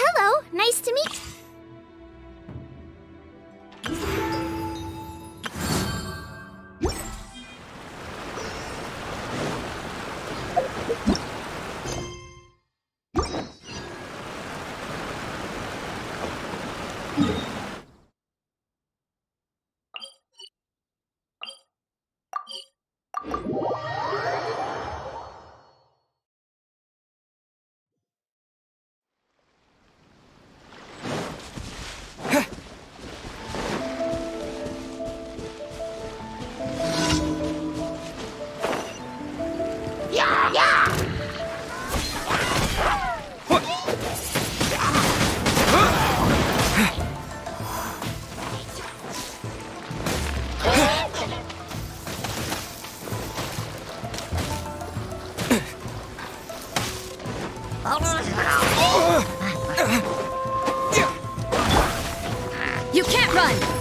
Hello, nice to meet. You can't run!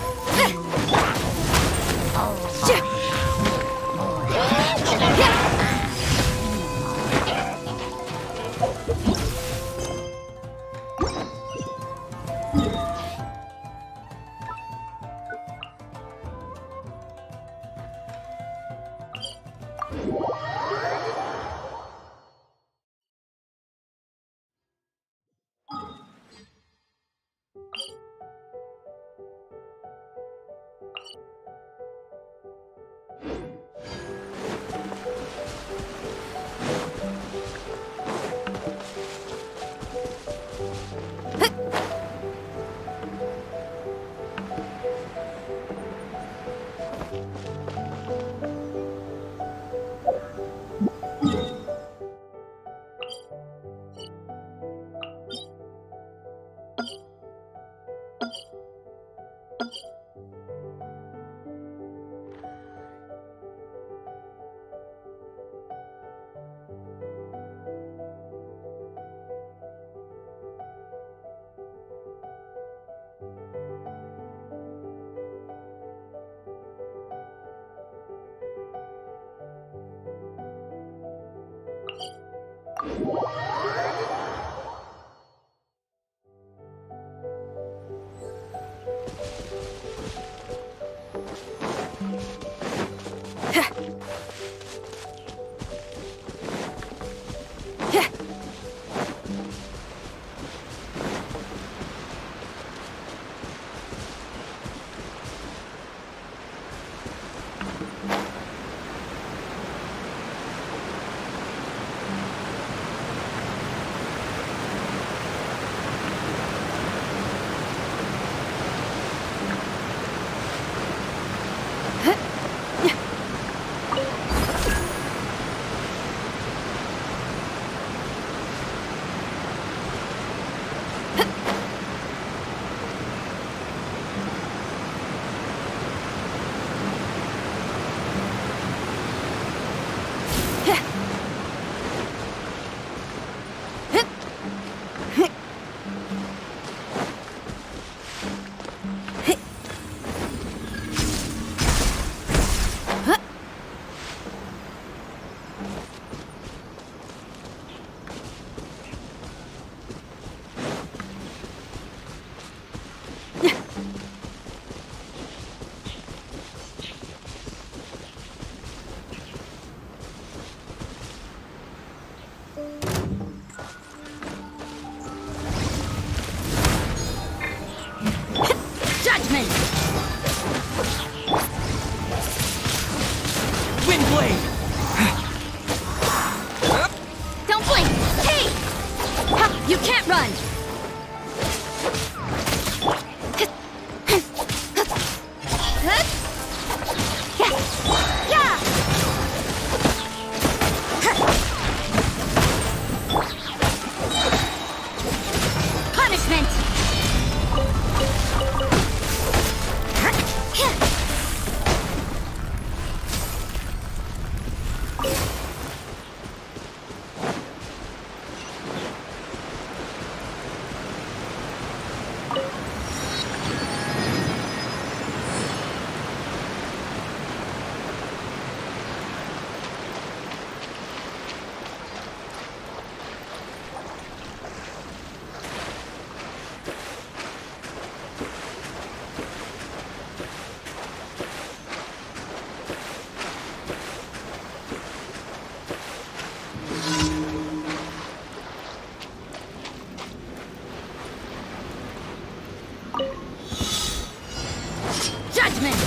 Judgment!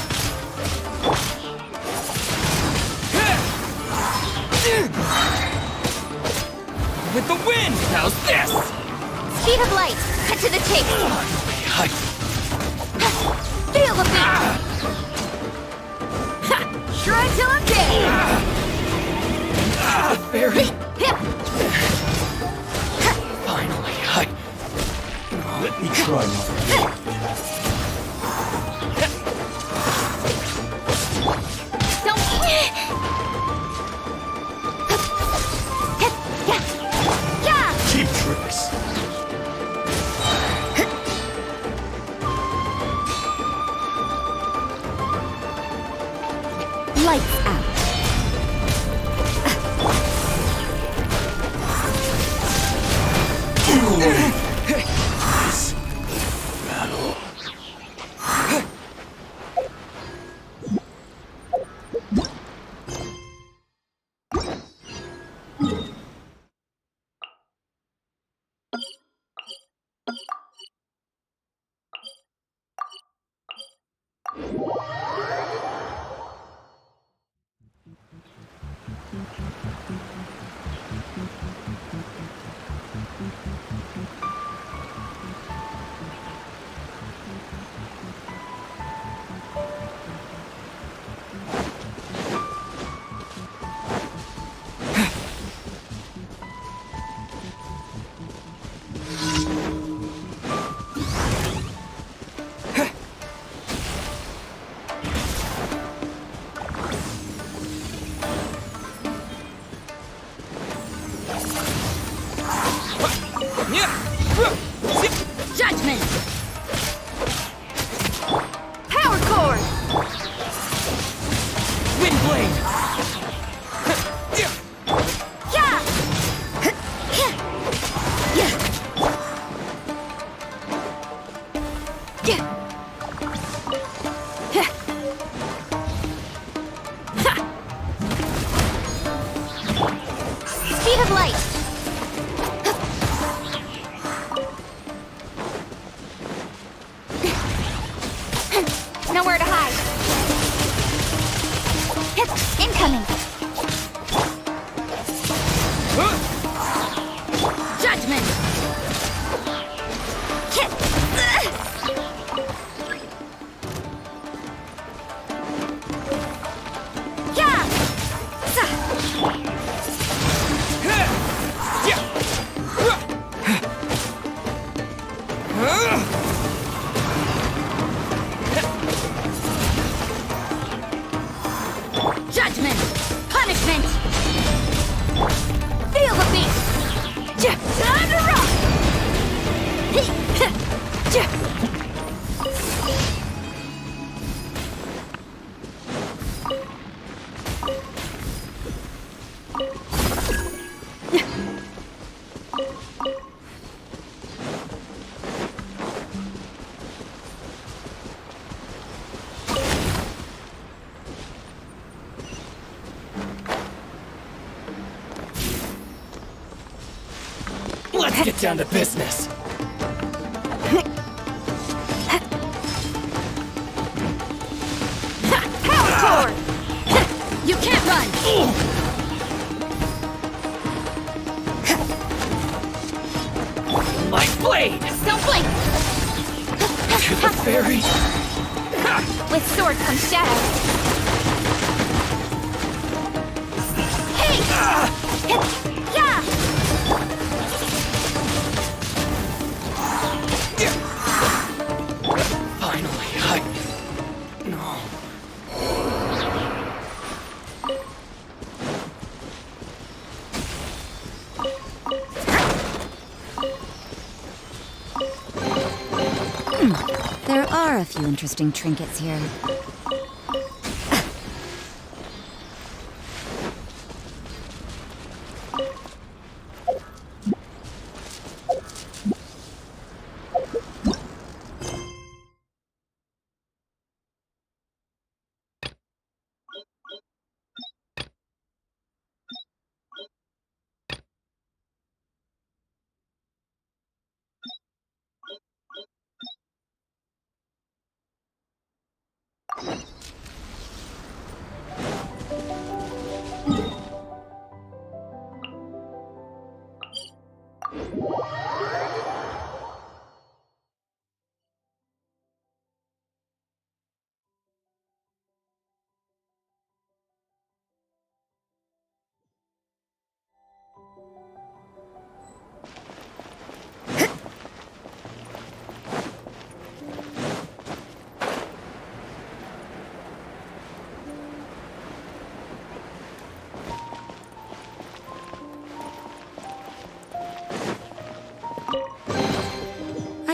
With the wind! How's this? Speed of light! Cut to the chase! Hi. Feel the beat! Try till I'm dead! Fairy! Finally, let me try my... Cheap tricks! Lights out. This battle. Judgment! Power cord! Wind blade! Yeah! Speed of light! Nowhere to hide. Incoming. Judgment. Judgment! Punishment! Feel the beat! Time to rock! Let's get down to business! Power cord! You can't run! My blade! Don't blink! To the fairy! With sword comes shadow. Hey! Yeah! Finally, No. There are a few interesting trinkets here.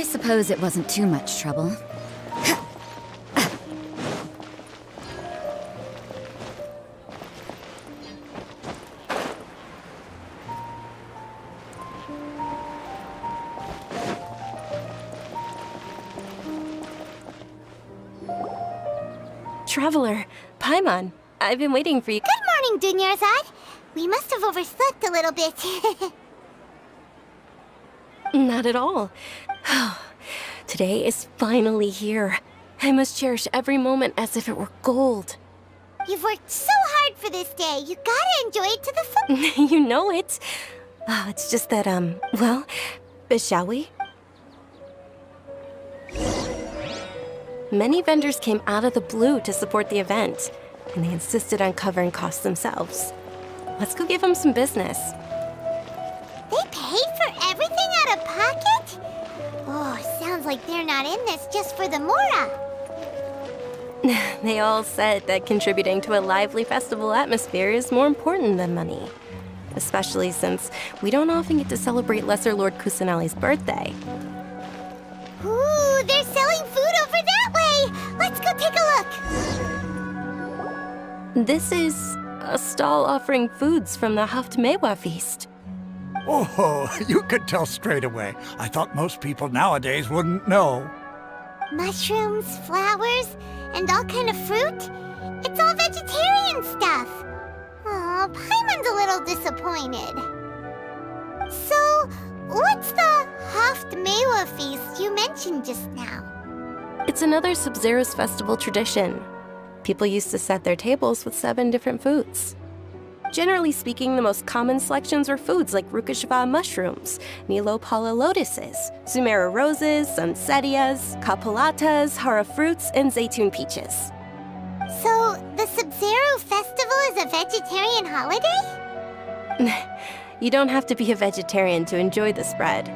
I suppose it wasn't too much trouble. Traveler, Paimon, I've been waiting for you. Good morning, Dunyarzad. We must have overslept a little bit. Not at all. Today is finally here. I must cherish every moment as if it were gold. You've worked so hard for this day. You gotta enjoy it to the full. You know it. It's just that, well, shall we? Many vendors came out of the blue to support the event, and they insisted on covering costs themselves. Let's go give them some business. They pay for everything out of pocket? Oh, sounds like they're not in this just for the Mora. They all said that contributing to a lively festival atmosphere is more important than money. Especially since we don't often get to celebrate Lesser Lord Kusanali's birthday. Ooh, they're selling food over that way! Let's go take a look! This is a stall offering foods from the Haftmewa feast. Oh, you could tell straight away. I thought most people nowadays wouldn't know. Mushrooms, flowers, and all kind of fruit? It's all vegetarian stuff. Oh, Paimon's a little disappointed. So, what's the Haftmewa feast you mentioned just now? It's another Sub-Zero's festival tradition. People used to set their tables with 7 different foods. Generally speaking, the most common selections were foods like Rukashava mushrooms, Nilopala lotuses, Sumeru roses, Sunsetias, Kapalatas, Hara fruits, and Zaytun peaches. So, the Sub-Zero festival is a vegetarian holiday? You don't have to be a vegetarian to enjoy the spread.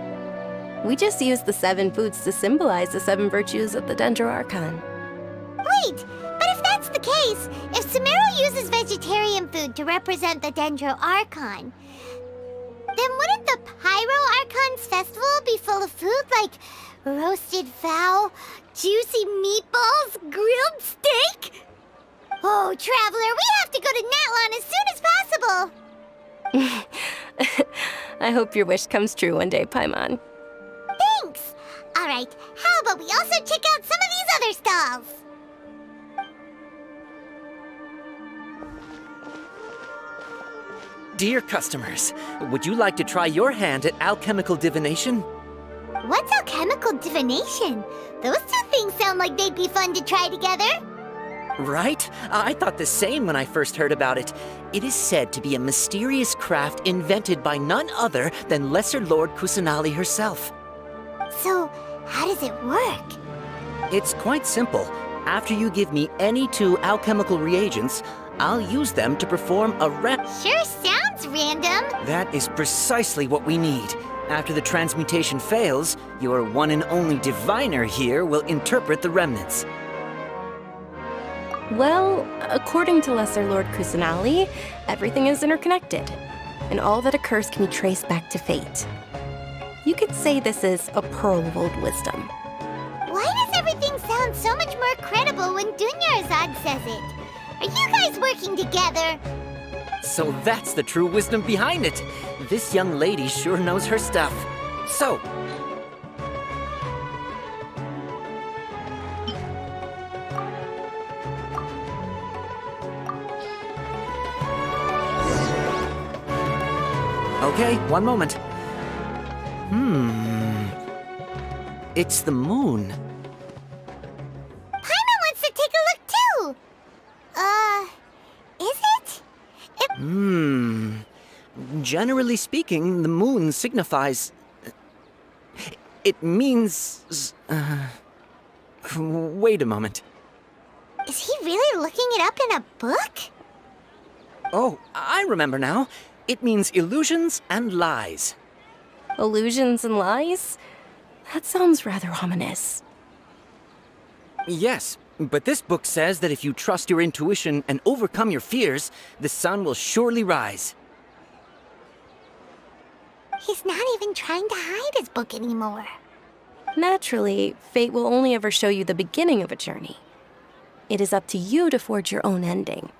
We just use the 7 foods to symbolize the 7 virtues of the Dendro Archon. Wait, but if that's the case, if Sumeru uses vegetarian food to represent the Dendro Archon, then wouldn't the Pyro Archon's festival be full of food like roasted fowl, juicy meatballs, grilled steak? Oh, Traveler, we have to go to Natlan as soon as possible! I hope your wish comes true one day, Paimon. Thanks! Alright, how about we also check out some of these other stalls? Dear customers, would you like to try your hand at alchemical divination? What's alchemical divination? Those two things sound like they'd be fun to try together. Right? I thought the same when I first heard about it. It is said to be a mysterious craft invented by none other than Lesser Lord Kusanali herself. So, how does it work? It's quite simple. After you give me any 2 alchemical reagents, I'll use them to perform a Sure sounds random. That is precisely what we need. After the transmutation fails, your one and only diviner here will interpret the remnants. Well, according to Lesser Lord Kusanali, everything is interconnected, and all that occurs can be traced back to fate. You could say this is a pearl of old wisdom. Why does everything sound so much more credible when Dunyarzad says it? Are you guys working together? So that's the true wisdom behind it. This young lady sure knows her stuff. So, okay, one moment. It's the moon. Paimon wants to take a look too. Is it? Generally speaking, the moon signifies... It means... Wait a moment. Is he really looking it up in a book? Oh, I remember now. It means illusions and lies. Illusions and lies? That sounds rather ominous. Yes, but this book says that if you trust your intuition and overcome your fears, the sun will surely rise. He's not even trying to hide his book anymore. Naturally, fate will only ever show you the beginning of a journey. It is up to you to forge your own ending.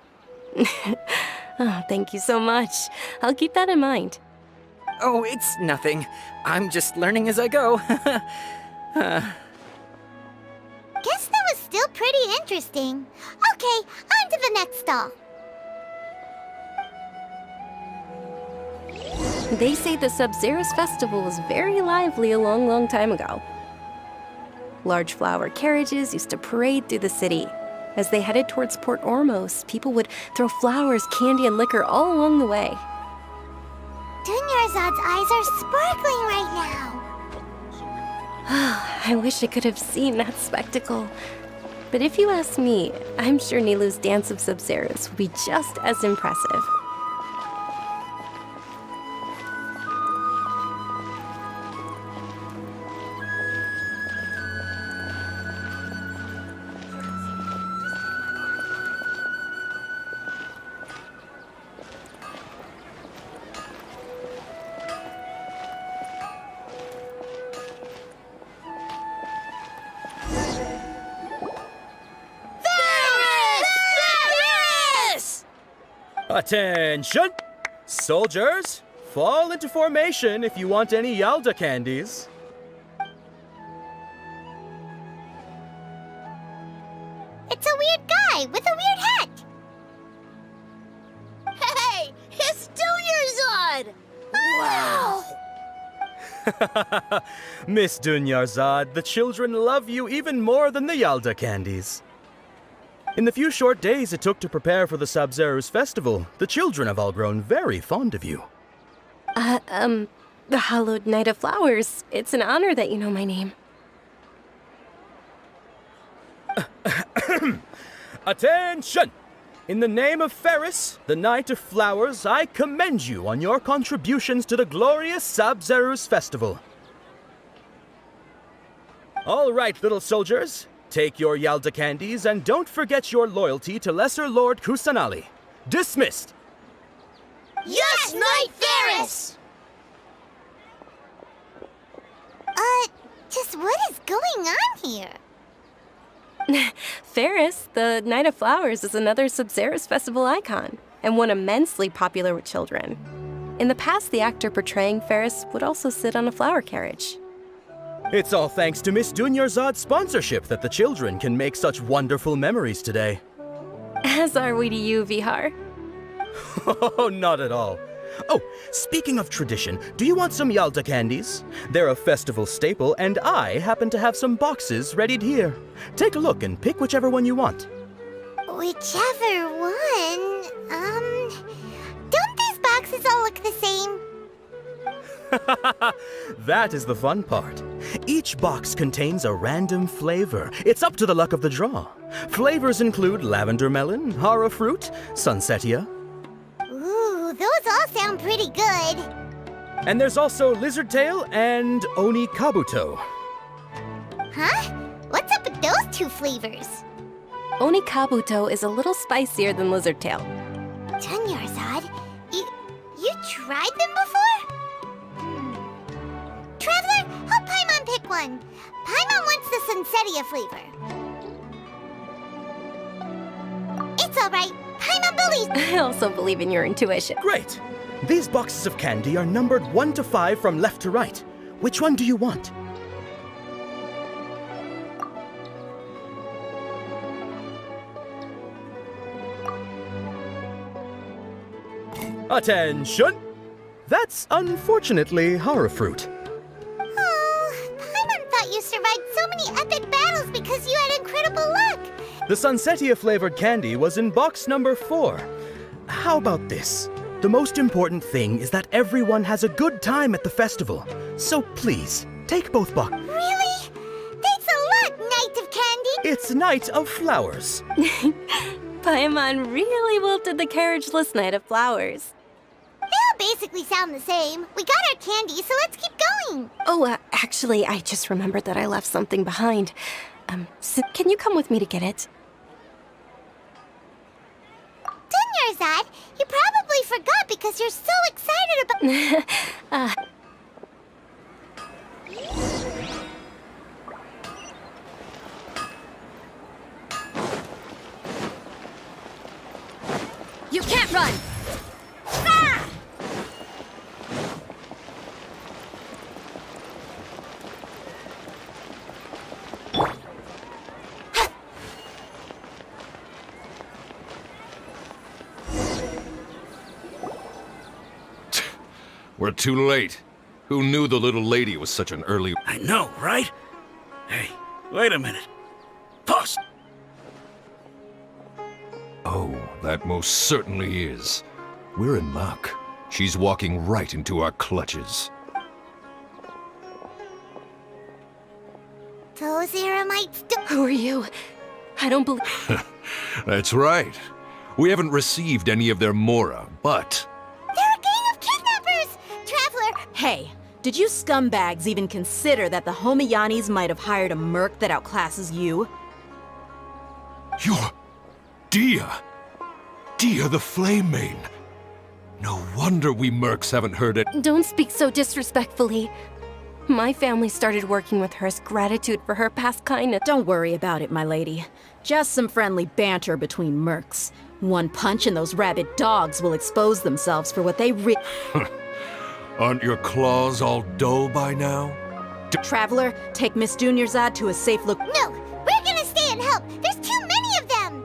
Oh, thank you so much. I'll keep that in mind. Oh, it's nothing. I'm just learning as I go. Guess that was still pretty interesting. Okay, on to the next stall. They say the Sub-Zerus festival was very lively a long, long time ago. Large flower carriages used to parade through the city. As they headed towards Port Ormos, people would throw flowers, candy, and liquor all along the way. Dunyarzad's eyes are sparkling right now. I wish I could have seen that spectacle. But if you ask me, I'm sure Nilou's Dance of Sub-Zerus will be just as impressive. Attention! Soldiers, fall into formation if you want any Yalda candies. It's a weird guy with a weird hat. Hey, it's Dunyarzad! Wow! Miss Dunyarzad, the children love you even more than the Yalda candies. In the few short days it took to prepare for the Sub-Zerus festival, the children have all grown very fond of you. The Hallowed Knight of Flowers. It's an honor that you know my name. Attention! In the name of Ferris, the Knight of Flowers, I commend you on your contributions to the glorious Sub-Zerus festival. All right, little soldiers. Take your Yalda candies and don't forget your loyalty to Lesser Lord Kusanali. Dismissed! Yes, Knight Ferris! Just what is going on here? Ferris, the Knight of Flowers, is another Sub-Zerus festival icon, and one immensely popular with children. In the past, the actor portraying Ferris would also sit on a flower carriage. It's all thanks to Miss Dunyarzad's sponsorship that the children can make such wonderful memories today. As are we to you, Vihar. Oh, not at all. Oh, speaking of tradition, do you want some Yalda candies? They're a festival staple, and I happen to have some boxes readied here. Take a look and pick whichever one you want. Whichever one. Don't these boxes all look the same? That is the fun part. Each box contains a random flavor. It's up to the luck of the draw. Flavors include lavender melon, hara fruit, sunsetia. Ooh, those all sound pretty good. And there's also lizard tail and oni kabuto. Huh? What's up with those two flavors? Oni Kabuto is a little spicier than Lizard Tail. Dunyarzad, you tried them before? Traveler, help Paimon pick one. Paimon wants the Sunsetia flavor. It's all right. Paimon believes. I also believe in your intuition. Great! These boxes of candy are numbered 1 to 5 from left to right. Which one do you want? Attention! That's unfortunately hara fruit. Oh, Paimon thought you survived so many epic battles because you had incredible luck. The Sunsetia flavored candy was in box number 4. How about this? The most important thing is that everyone has a good time at the festival. So please, take both boxes. Really? Thanks a lot, Knight of Candy. It's Night of Flowers. Paimon really wilted the carriageless Knight of Flowers. They all basically sound the same. We got our candy, so let's keep going. Oh, actually, I just remembered that I left something behind. So can you come with me to get it? Dunyarzad, you probably forgot because you're so excited about... Can't run! We're too late. Who knew the little lady was such an early... I know, right? Hey, wait a minute. Pause! Oh, that most certainly is. We're in luck. She's walking right into our clutches. Those Eremites Who are you? I don't believe. That's right. We haven't received any of their Mora, but... They're a gang of kidnappers! Traveler, Hey, did you scumbags even consider that the Homiyanis might have hired a merc that outclasses you? You're... Dia! Dia the Flame Main! No wonder we mercs haven't heard it. Don't speak so disrespectfully. My family started working with her as gratitude for her past kindness. Don't worry about it, my lady. Just some friendly banter between mercs. One punch and those rabid dogs will expose themselves for what they Aren't your claws all dull by now? Traveler, take Miss Dunyarzad to a safe look. no! We're gonna stay and help! There's too many of them!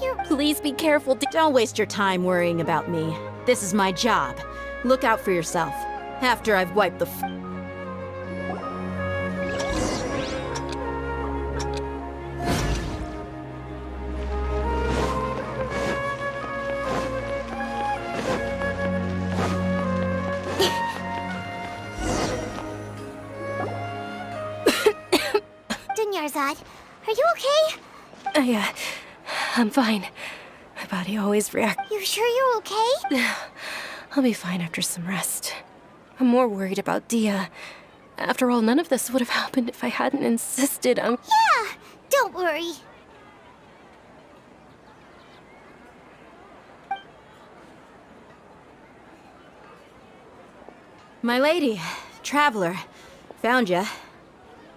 You're... Please be careful. Don't waste your time worrying about me. This is my job. Look out for yourself. After I've wiped the Dunyarzad, are you okay? I'm fine. My body always reacts. You sure you're okay? I'll be fine after some rest. I'm more worried about Dia. After all, none of this would have happened if I hadn't insisted on... Yeah, don't worry. My lady, Traveler, found ya.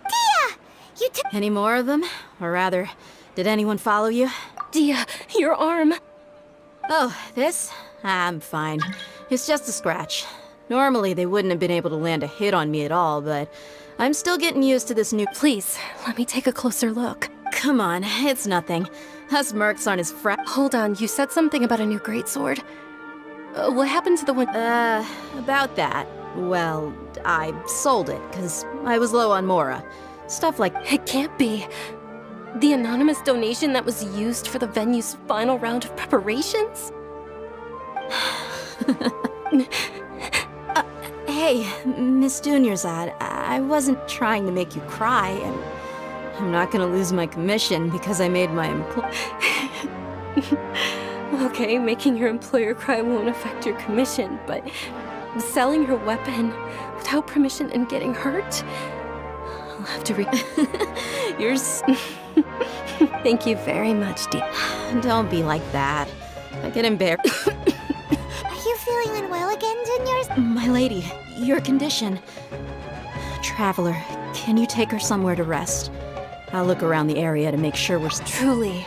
Dia! You took... Any more of them? Or rather, did anyone follow you? Dia, your arm! Oh, this? I'm fine. It's just a scratch. Normally, they wouldn't have been able to land a hit on me at all, but I'm still getting used to this new... Please, let me take a closer look. Come on, it's nothing. Us mercs aren't as Hold on, you said something about a new greatsword. What happened to the one... about that. Well, I sold it, because I was low on Mora. Stuff like... It can't be. The anonymous donation that was used for the venue's final round of preparations? Hey, Miss Dunyarzad, I wasn't trying to make you cry, and I'm not gonna lose my commission because I made my Okay, making your employer cry won't affect your commission, but selling her weapon without permission and getting hurt? I'll have to You're Thank you very much, Dee. Don't be like that. I get embarrassed. Are you feeling unwell again, Dunyarzad? My lady, your condition. Traveler, can you take her somewhere to rest? I'll look around the area to make sure we're... Truly.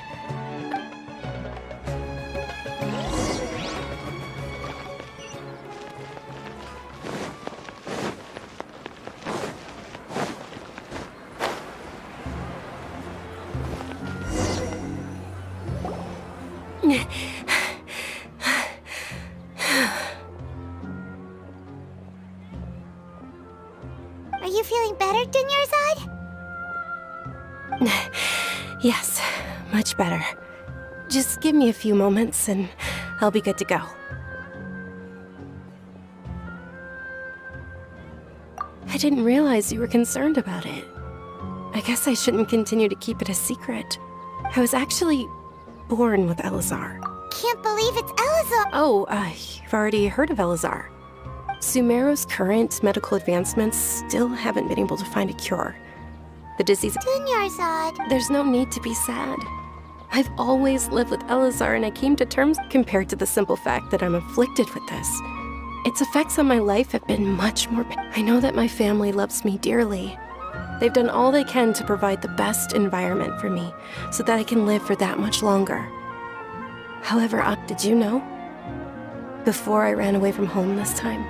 Are you feeling better, Dunyarzad? Yes, much better. Just give me a few moments and I'll be good to go. I didn't realize you were concerned about it. I guess I shouldn't continue to keep it a secret. I was actually born with Elazar. Can't believe it's Elazar! Oh, you've already heard of Elazar. Sumeru's current medical advancements still haven't been able to find a cure. The disease... Dunyarzad. There's no need to be sad. I've always lived with Elazar and I came to terms compared to the simple fact that I'm afflicted with this. its effects on my life have been much more. I know that my family loves me dearly. They've done all they can to provide the best environment for me so that I can live for that much longer. However, did you know? Before I ran away from home this time,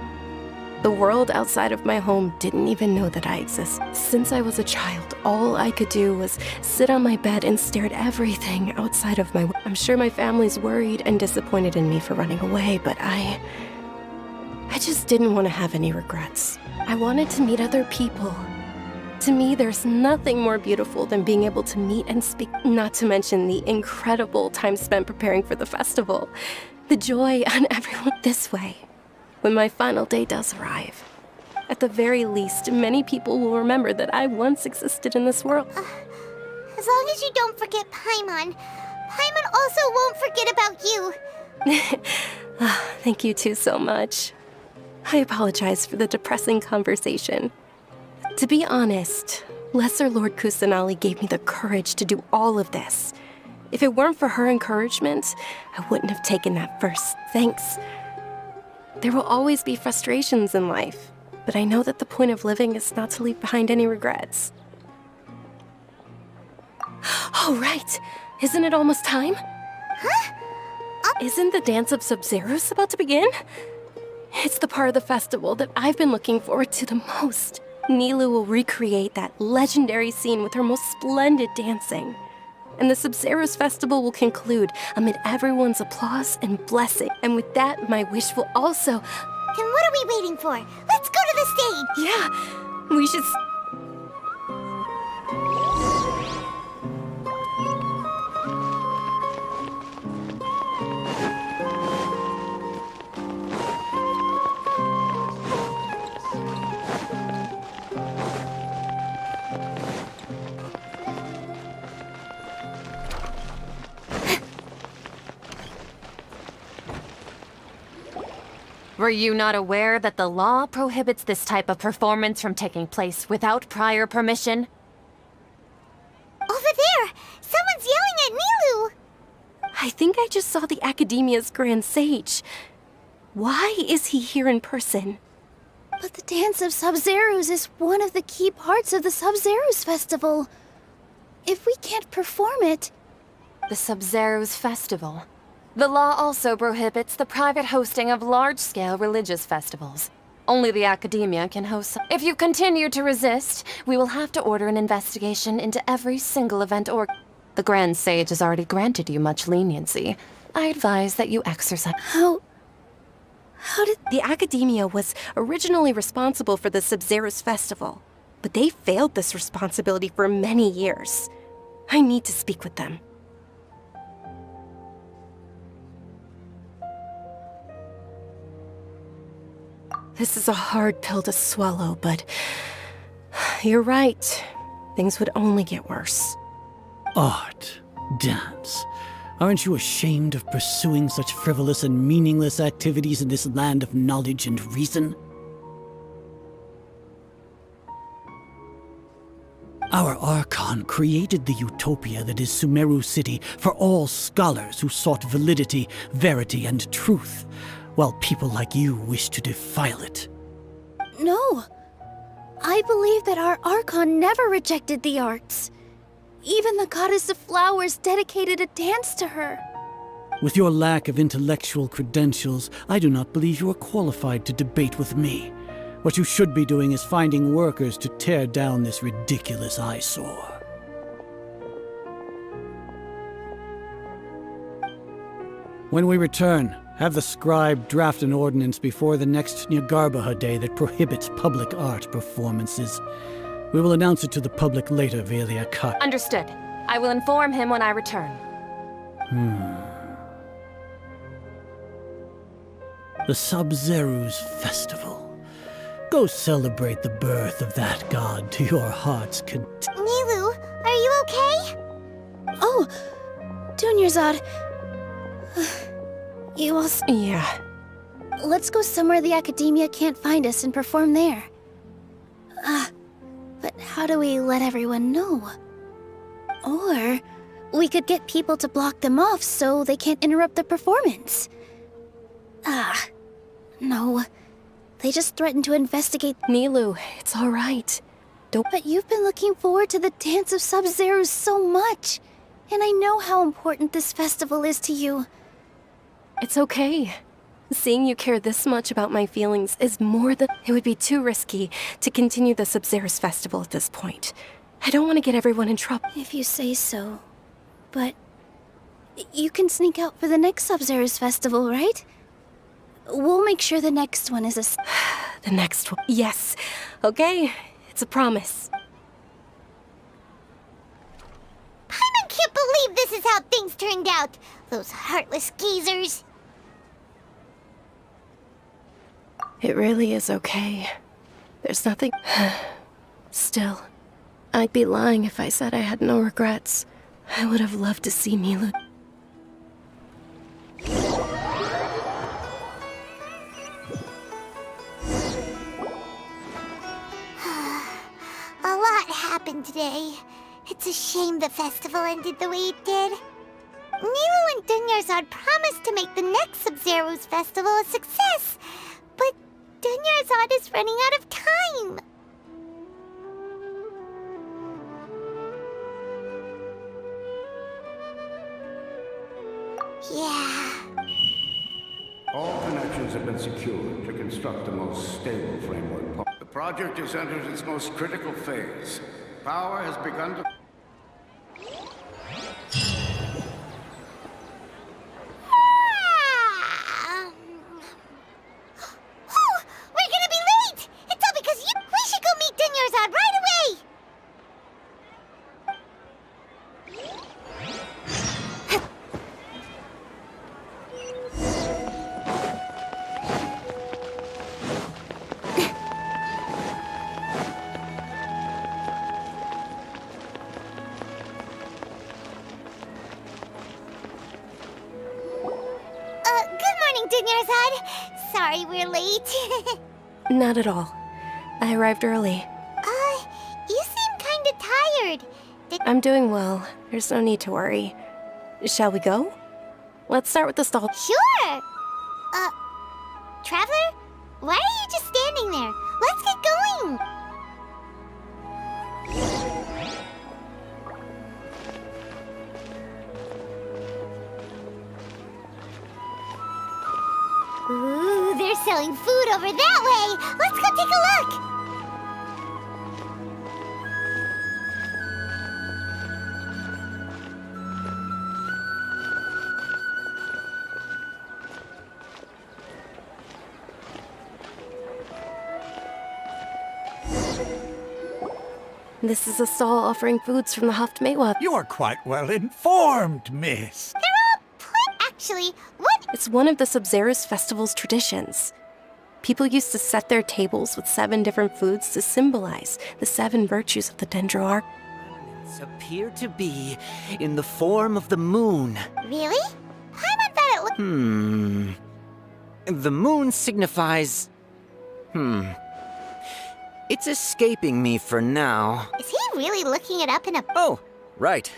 the world outside of my home didn't even know that I exist. Since I was a child, all I could do was sit on my bed and stare at everything outside of my... I'm sure my family's worried and disappointed in me for running away, but I just didn't want to have any regrets. I wanted to meet other people. To me, there's nothing more beautiful than being able to meet and speak, not to mention the incredible time spent preparing for the festival. The joy on everyone this way. When my final day does arrive, at the very least, many people will remember that I once existed in this world. As long as you don't forget Paimon. Paimon also won't forget about you. Thank you two so much. I apologize for the depressing conversation. To be honest, Lesser Lord Kusanali gave me the courage to do all of this. If it weren't for her encouragement, I wouldn't have taken that first thanks. There will always be frustrations in life, but I know that the point of living is not to leave behind any regrets. Oh, right! Isn't it almost time? Huh? Isn't the Dance of Sub-Zeros about to begin? It's the part of the festival that I've been looking forward to the most. Nilu will recreate that legendary scene with her most splendid dancing. And the Sub-Zeros festival will conclude amid everyone's applause and blessing. And with that, my wish will also... Then what are we waiting for? Let's go to the stage! Yeah, we should... Were you not aware that the law prohibits this type of performance from taking place without prior permission? Over there! Someone's yelling at Nilu! I think I just saw the Academia's Grand Sage. Why is he here in person? But the Dance of Sub-Zeros is one of the key parts of the Sub-Zeros festival. If we can't perform it... The Sub-Zeros festival. The law also prohibits the private hosting of large-scale religious festivals. Only the Academia can host some. If you continue to resist, we will have to order an investigation into every single event The Grand Sage has already granted you much leniency. I advise that you exercise... How did... The Academia was originally responsible for the Sub-Zeros festival, but they failed this responsibility for many years. I need to speak with them. This is a hard pill to swallow, but you're right. Things would only get worse. Art, dance. Aren't you ashamed of pursuing such frivolous and meaningless activities in this land of knowledge and reason? Our Archon created the utopia that is Sumeru City for all scholars who sought validity, verity, and truth, while people like you wish to defile it. No. I believe that our Archon never rejected the arts. Even the goddess of flowers dedicated a dance to her. With your lack of intellectual credentials, I do not believe you are qualified to debate with me. What you should be doing is finding workers to tear down this ridiculous eyesore. When we return, have the scribe draft an ordinance before the next Nyargarbaha Day that prohibits public art performances. We will announce it to the public later via the Akak. Understood. I will inform him when I return. The Sub-Zeros Festival. Go celebrate the birth of that god to your heart's content. Nilu, are you okay? Oh, Dunyarzad. You also... Yeah. Let's go somewhere the Academia can't find us and perform there. But how do we let everyone know? Or we could get people to block them off so they can't interrupt the performance. No. They just threatened to investigate. Nilu, it's all right. Don't. But you've been looking forward to the Dance of Sub-Zero so much. And I know how important this festival is to you. It's okay. Seeing you care this much about my feelings is more than... It would be too risky to continue the Sub-Zero's festival at this point. I don't want to get everyone in trouble. If you say so. But... you can sneak out for the next Sub-Zero's festival, right? We'll make sure the next one is a... The next one. Yes. Okay. It's a promise. Paimon can't believe this is how things turned out. Those heartless geezers. It really is okay. There's nothing... Still, I'd be lying if I said I had no regrets. I would have loved to see Milu. A lot happened today. It's a shame the festival ended the way it did. Nilo and Dunyarzad promised to make the next Sub-Zero's festival a success, but Dunyarzad is running out of time. Yeah. All connections have been secured to construct the most stable framework. The project has entered its most critical phase. Power has begun to... Oh, we're gonna be late! It's all because you... We should go meet Dunyarzad right away! Good morning, Dunyarzad. Sorry we're late. Not at all. I arrived early. You seem kinda tired. I'm doing well. There's no need to worry. Shall we go? Let's start with the stall. Sure! Traveler? Why are you just standing there? Let's get going! Ooh, they're selling food over that way! Let's go take a look! This is a stall offering foods from the Haft Mewa. You are quite well informed, miss. They're all actually, what? It's one of the Sub-Zero's festival's traditions. People used to set their tables with 7 different foods to symbolize the 7 virtues of the Dendro Arc. Appear to be in the form of the moon. Really? Paimon thought it looked... The moon signifies... It's escaping me for now. Is he really looking it up in a... Oh, right.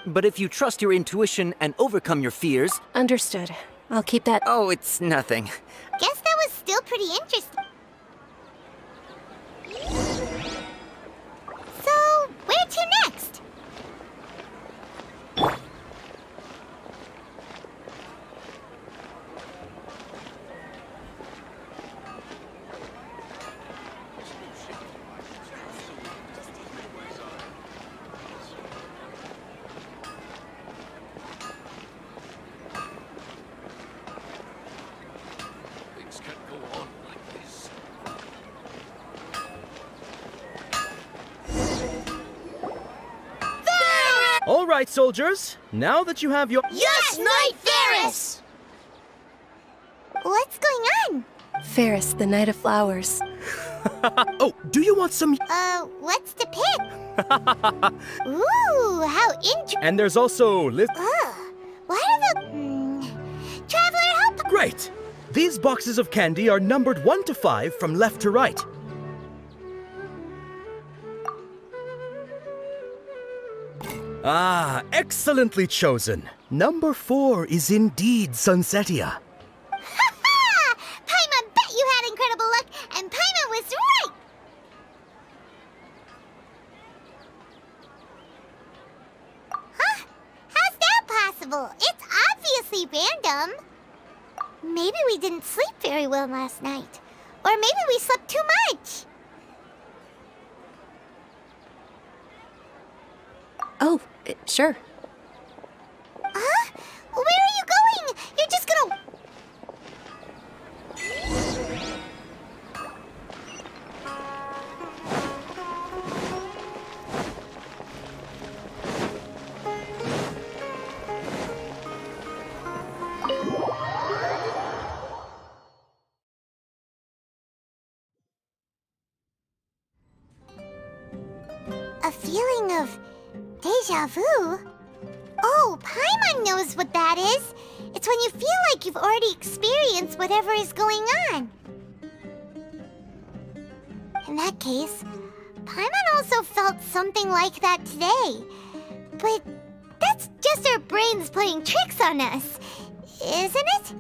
But if you trust your intuition and overcome your fears... Understood. I'll keep that... Oh, it's nothing. Guess that was still pretty interesting. So, where to next? All right, soldiers. Now that you have your... Yes, Knight Ferris! What's going on? Ferris, the Knight of Flowers. Oh, do you want some... What's to pick? Ooh, how interesting. And there's also... What are the... Traveler, help... Great! These boxes of candy are numbered 1 to 5 from left to right. Ah, excellently chosen. Number 4 is indeed Sunsetia. Ha-ha! Paimon bet you had incredible luck, and random. Maybe we didn't sleep very well last night. Or maybe we slept too much. Oh, sure. Huh? Where are you going? You're just gonna... A feeling of deja vu? Oh, Paimon knows what that is. It's when you feel like you've already experienced whatever is going on. In that case, Paimon also felt something like that today. But that's just our brains playing tricks on us, isn't it?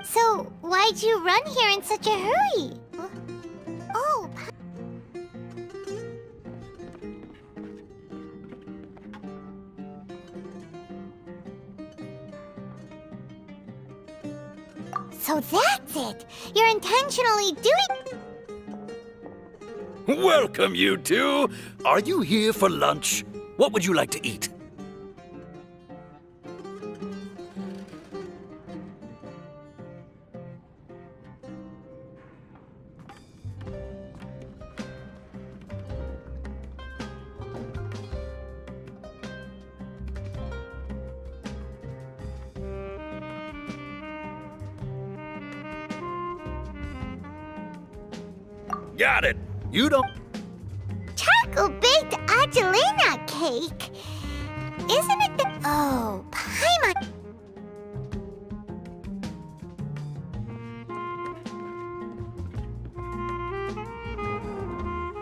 So why'd you run here in such a hurry? Oh, so that's it! You're intentionally doing... Welcome, you two! Are you here for lunch? What would you like to eat? Got it! You don't... Charcoal-baked Angelina cake! Isn't it the... Oh, Paimon...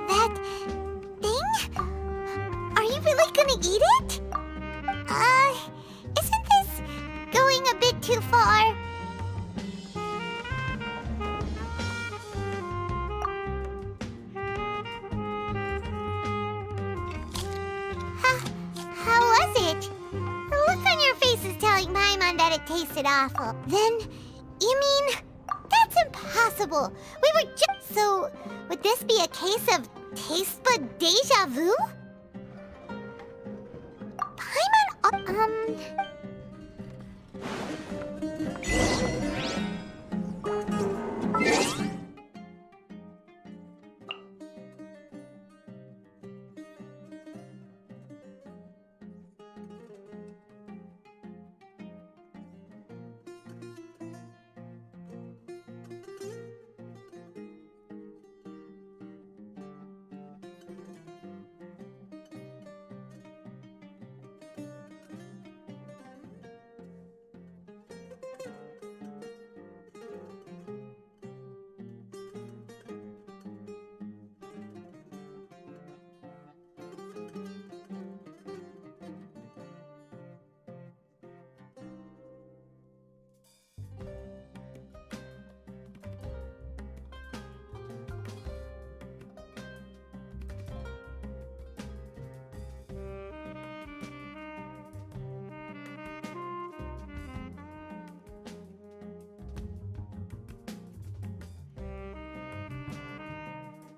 That... thing? Are you really gonna eat it? Isn't this going a bit too far? How was it? The look on your face is telling Paimon that it tasted awful. Then, you mean... That's impossible! We were just... So, would this be a case of taste bud deja vu? Paimon...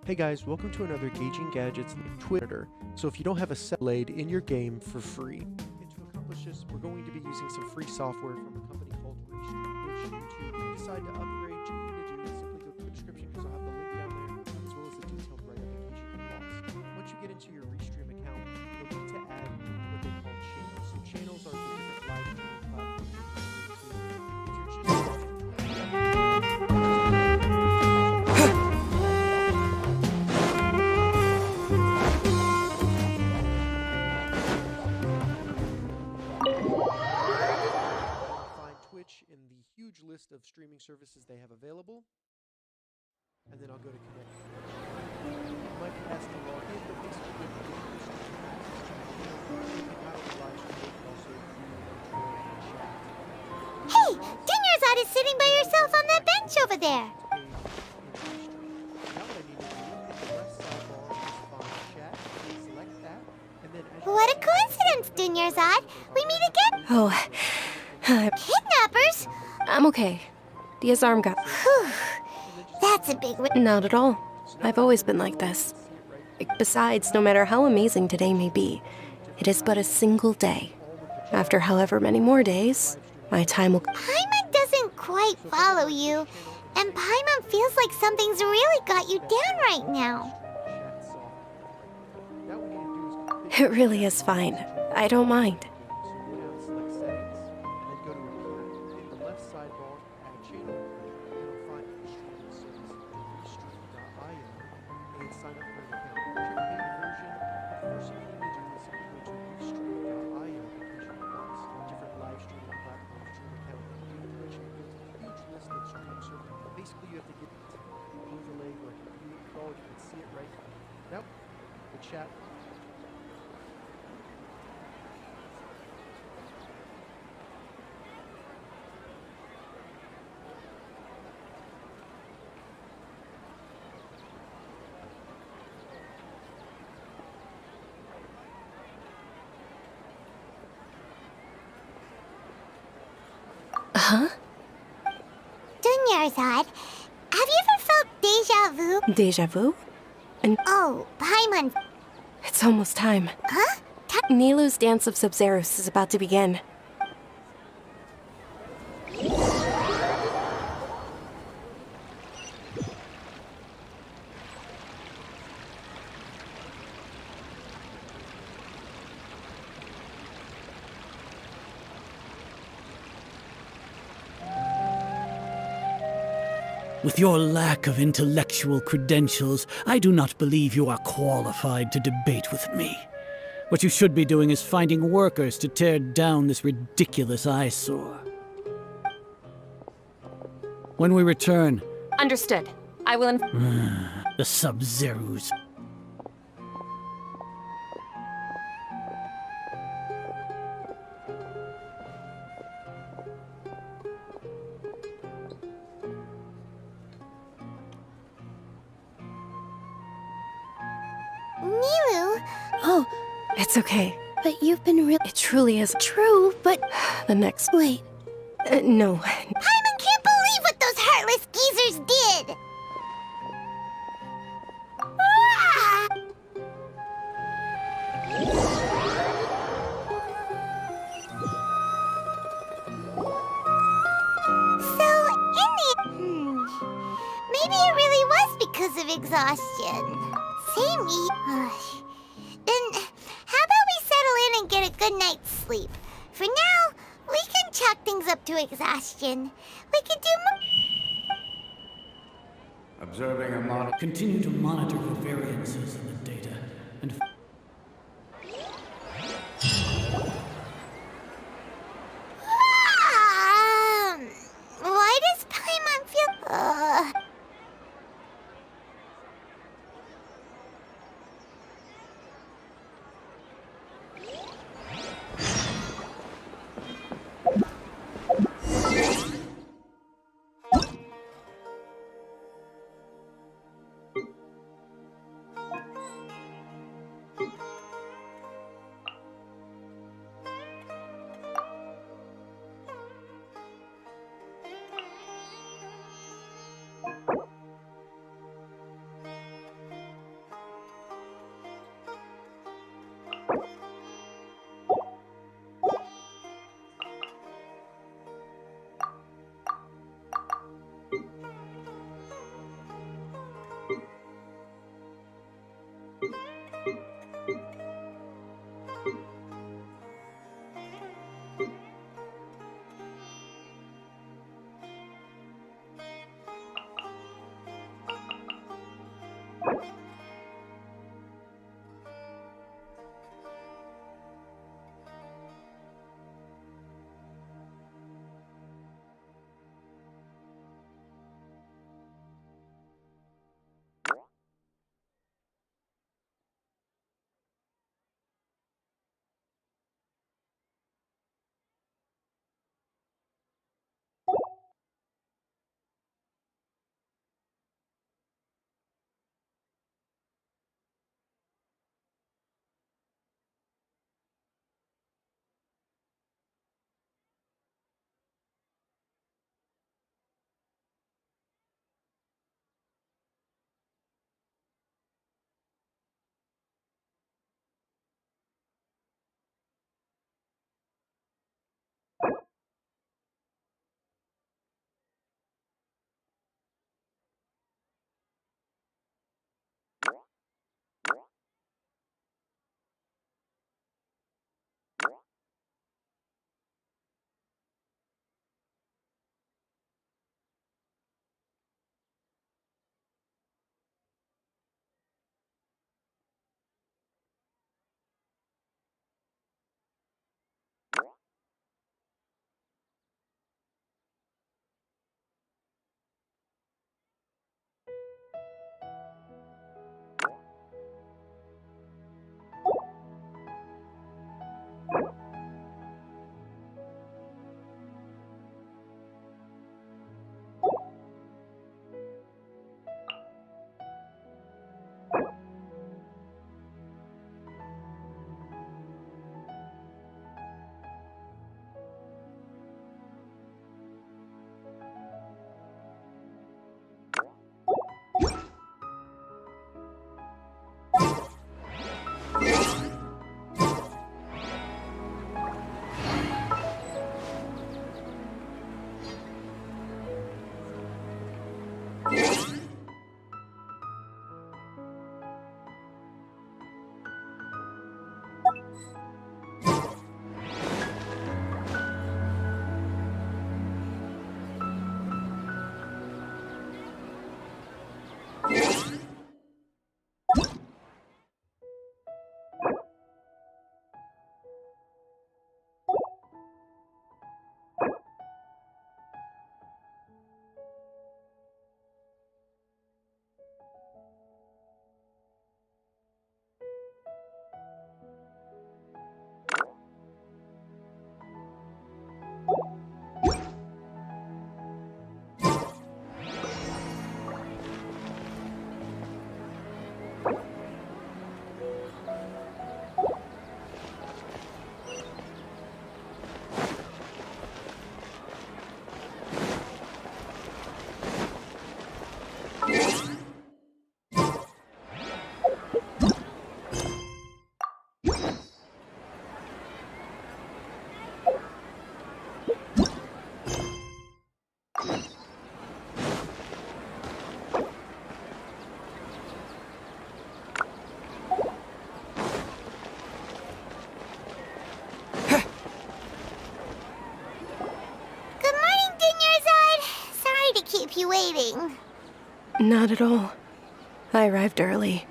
Hey guys, welcome to another Gauging Gadgets Twitter. So if you don't have a set laid in your game for free. And to accomplish this, we're going to be using some free software from a company called Restream, which if you decide to upgrade, what you're going to do is simply go to the description because I'll have the link down there, as well as the detailed write-up in case you get lost. Once you get into your Restream account, you'll need to add what they call channels. So channels are the different live streaming platforms you can stream to. If you're just in the huge list of streaming services they have available, and then I'll go to connect. You might be asked to log in, but basically you can Hey! Dinnerzad is sitting by yourself on that bench over there! What a coincidence, Dinnerzad! We meet again! Oh, Kidnappers? I'm okay. Dia's arm got... Whew. That's a big... Not at all. I've always been like this. Besides, no matter how amazing today may be, it is but a single day. After however many more days, my time will... Paimon doesn't quite follow you, and Paimon feels like something's really got you down right now. It really is fine. I don't mind. Basically, you have to get overlay where you can see it right now. The chat. Huh? Dunyarzad, have you ever felt deja vu? Deja vu? And... Oh, Paimon. It's almost time. Huh? Nilou's Dance of Sub-Zeros is about to begin. With your lack of intellectual credentials, I do not believe you are qualified to debate with me. What you should be doing is finding workers to tear down this ridiculous eyesore. When we return... Understood. I will... the Sub-Zerus. Nilou? Oh, It's okay. but you've been real... It truly is. True, but... The next... Wait. No. Paimon can't believe what those heartless geezers did! Ah! So, maybe it really was because of exhaustion. Same Then, how about we settle in and get a good night's sleep? For now, we can chalk things up to exhaustion. We could do Observing a model. Continue to monitor the variances in the data, and... Why does Paimon feel... keep you waiting. Not at all. I arrived early.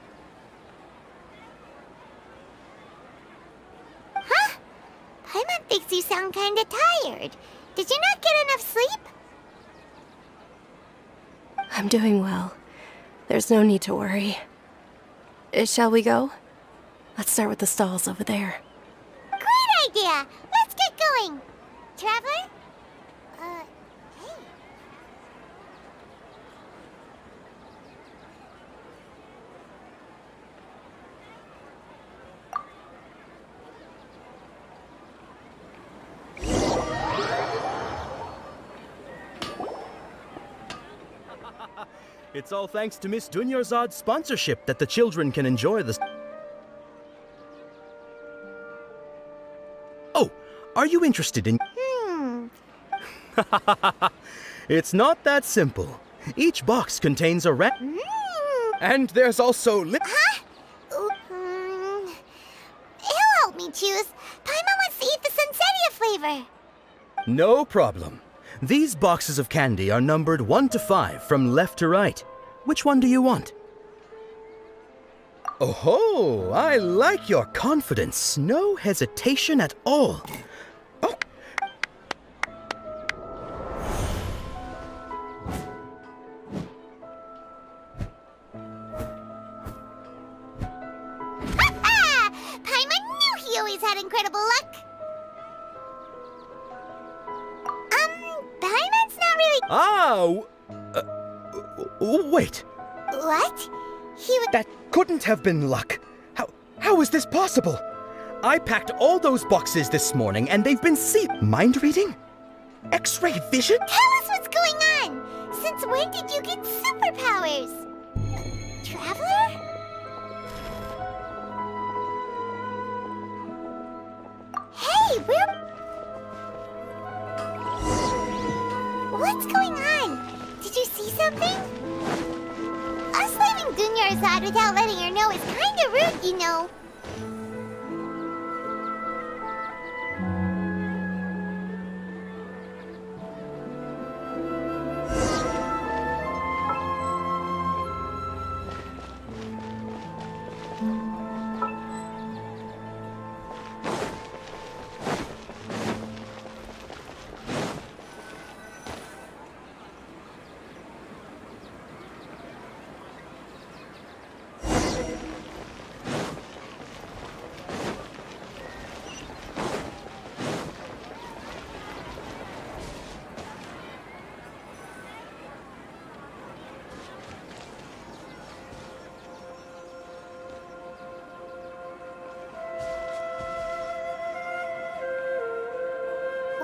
Huh? Paimon thinks you sound kinda tired. Did you not get enough sleep? I'm doing well. There's no need to worry. Shall we go? Let's start with the stalls over there. Great idea! Let's get going! Traveler? Hey. It's all thanks to Miss Dunyarzad's sponsorship that the children can enjoy the... Oh, are you interested in... It's not that simple. Each box contains a And there's also Huh? He'll help me choose. Paimon wants to eat the Sunsettia flavor. No problem. These boxes of candy are numbered 1 to 5 from left to right. Which one do you want? Oh, I like your confidence. No hesitation at all. Oh. Paimon knew he always had incredible luck. Paimon's not really... Wait. What? He was... That couldn't have been luck. How is this possible? I packed all those boxes this morning and they've been mind reading? X-ray vision? Tell us what's going on! Since when did you get superpowers? Traveler? Hey, what's going on? Did you see something? Us leaving Dunyarzad without letting her know is kinda rude, you know.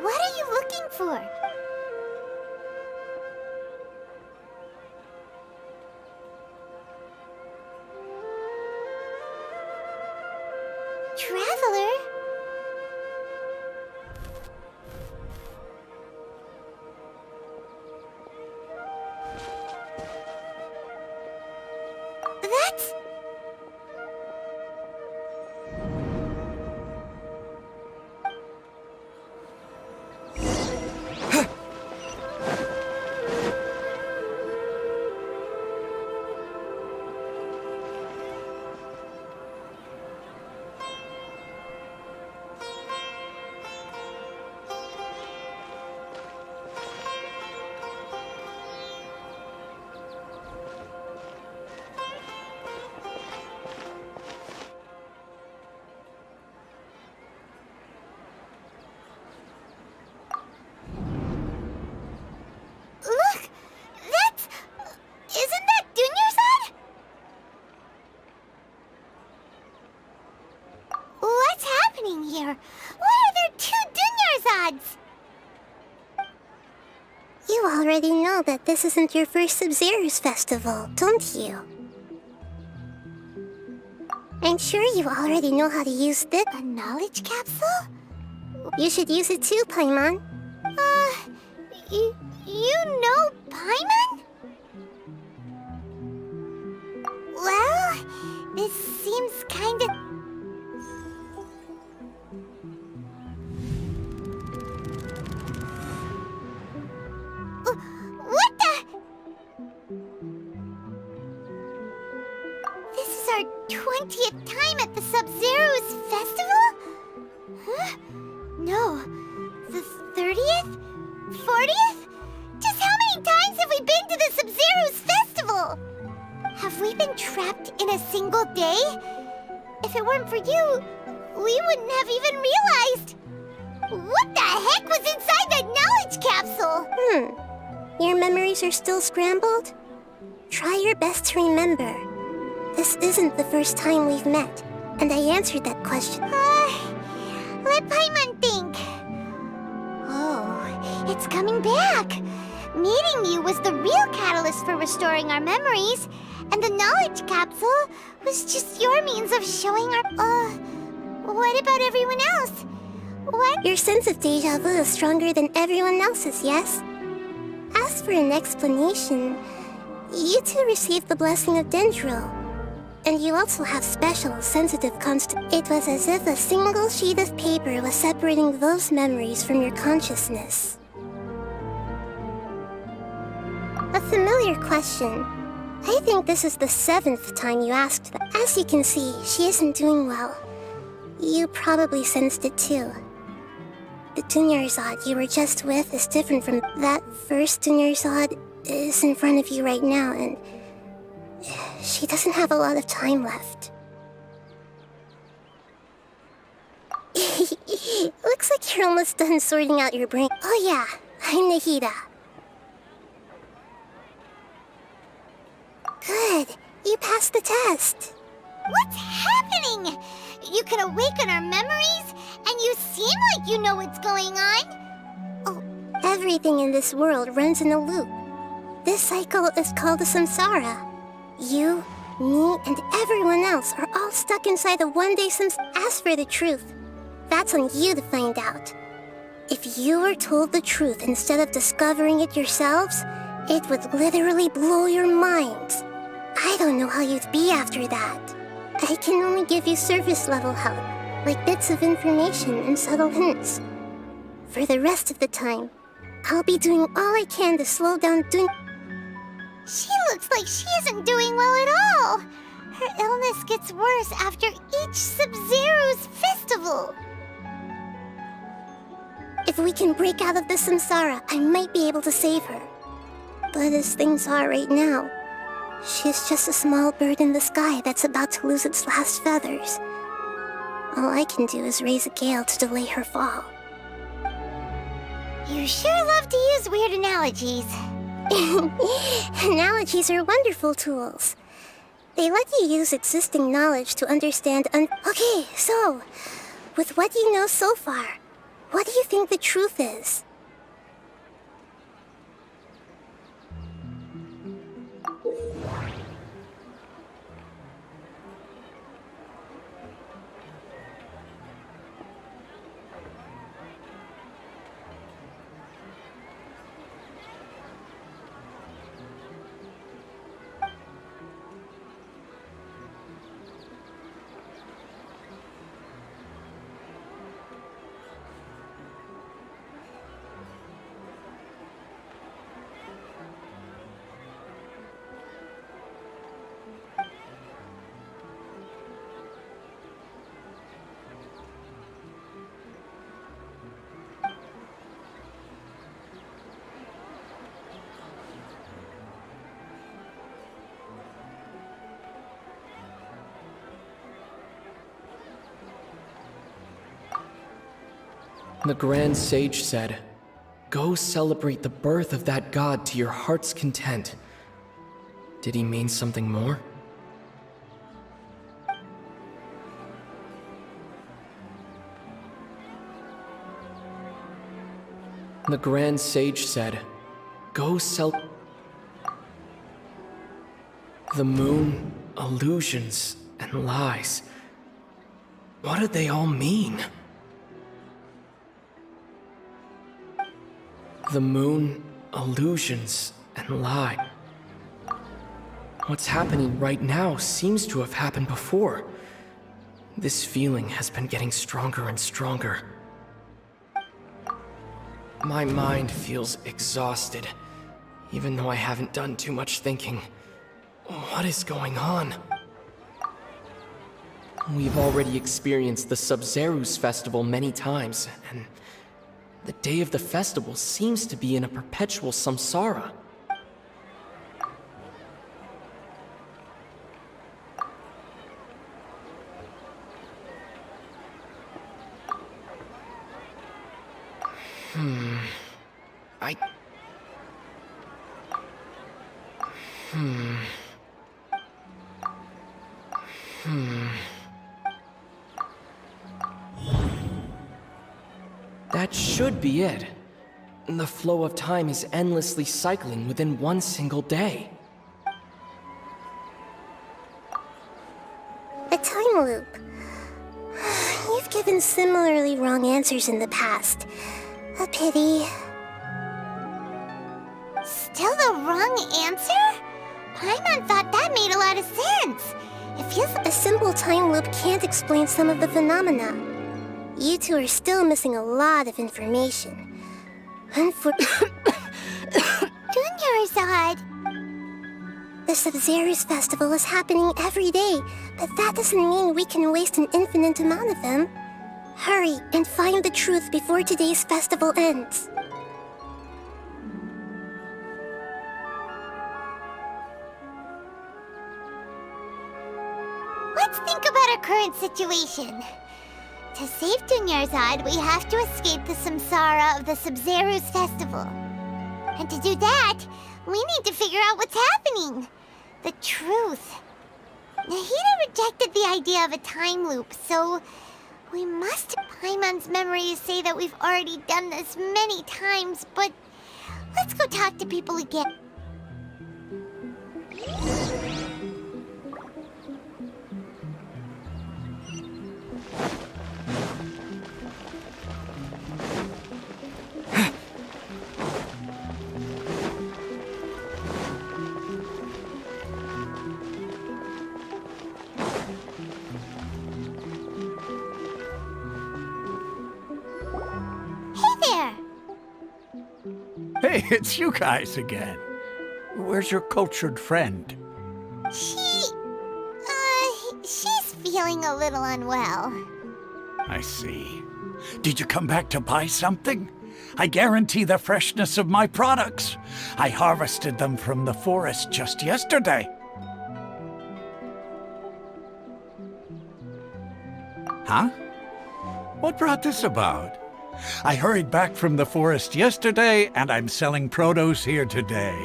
What are you looking for? Traveler? That's... Look! That's... Isn't that Dunyarzad? What's happening here? Why are there 2 Dunyarzads? You already know that this isn't your first Sub-Zero's festival, don't you? I'm sure you already know how to use this. A knowledge capsule? You should use it too, Paimon. You know Paimon? Well, this seems kinda... What the... our 20th time at the Sub-Zero's festival? Huh? No. The 30th? 40th? Just how many times have we been to the Sub-Zero's festival? Have we been trapped in a single day? If it weren't for you, we wouldn't have even realized. What the heck was inside that knowledge capsule? Your memories are still scrambled? Try your best to remember. This isn't the first time we've met, and I answered that question. Let Paimon think. Oh, it's coming back. Meeting you was the real catalyst for restoring our memories, and the knowledge capsule was just your means of showing our... what about everyone else? What? Your sense of deja vu is stronger than everyone else's, yes? As for an explanation, you two received the blessing of Dendro. And you also have special, sensitive It was as if a single sheet of paper was separating those memories from your consciousness. A familiar question. I think this is the 7th time you asked that. As you can see, she isn't doing well. You probably sensed it too. The Dunyarzad you were just with is different from that first Dunyarzad is in front of you right now, and she doesn't have a lot of time left. Looks like you're almost done sorting out your brain. Oh yeah, I'm Nahida. Good, you passed the test. What's happening? You can awaken our memories, and you seem like you know what's going on. Oh, everything in this world runs in a loop. This cycle is called a samsara. You, me, and everyone else are all stuck inside the one-day samsara. As for the truth, that's on you to find out. If you were told the truth instead of discovering it yourselves, it would literally blow your minds. I don't know how you'd be after that. I can only give you surface-level help, like bits of information and subtle hints. For the rest of the time, I'll be doing all I can to slow down She looks like she isn't doing well at all. Her illness gets worse after each Sub-Zero's festival. If we can break out of the samsara, I might be able to save her. But as things are right now, she's just a small bird in the sky that's about to lose its last feathers. All I can do is raise a gale to delay her fall. You sure love to use weird analogies. Analogies are wonderful tools. They let you use existing knowledge to understand Okay, so, with what you know so far, what do you think the truth is? The Grand Sage said, "Go celebrate the birth of that god to your heart's content." Did he mean something more? The Grand Sage said, "Go The moon, illusions, and lies. What do they all mean? The moon, illusions, and lie. What's happening right now seems to have happened before. This feeling has been getting stronger and stronger. My mind feels exhausted, even though I haven't done too much thinking. What is going on? We've already experienced the Sub-Zeru's festival many times, and the day of the festival seems to be in a perpetual samsara. That should be it. The flow of time is endlessly cycling within one single day. A time loop. You've given similarly wrong answers in the past. A pity. Still the wrong answer? Paimon thought that made a lot of sense. It feels a simple time loop can't explain some of the phenomena. You two are still missing a lot of information. Dunyarzad! The Sub-Zeru's festival is happening every day, but that doesn't mean we can waste an infinite amount of them. Hurry and find the truth before today's festival ends. Let's think about our current situation. To save Dunyarzad, we have to escape the samsara of the Sub-Zeru's festival. And to do that, we need to figure out what's happening. The truth. Nahida rejected the idea of a time loop, so we must... Paimon's memories say that we've already done this many times, but let's go talk to people again. Hey, it's you guys again. Where's your cultured friend? She's feeling a little unwell. I see. Did you come back to buy something? I guarantee the freshness of my products. I harvested them from the forest just yesterday. Huh? What brought this about? I hurried back from the forest yesterday, and I'm selling produce here today.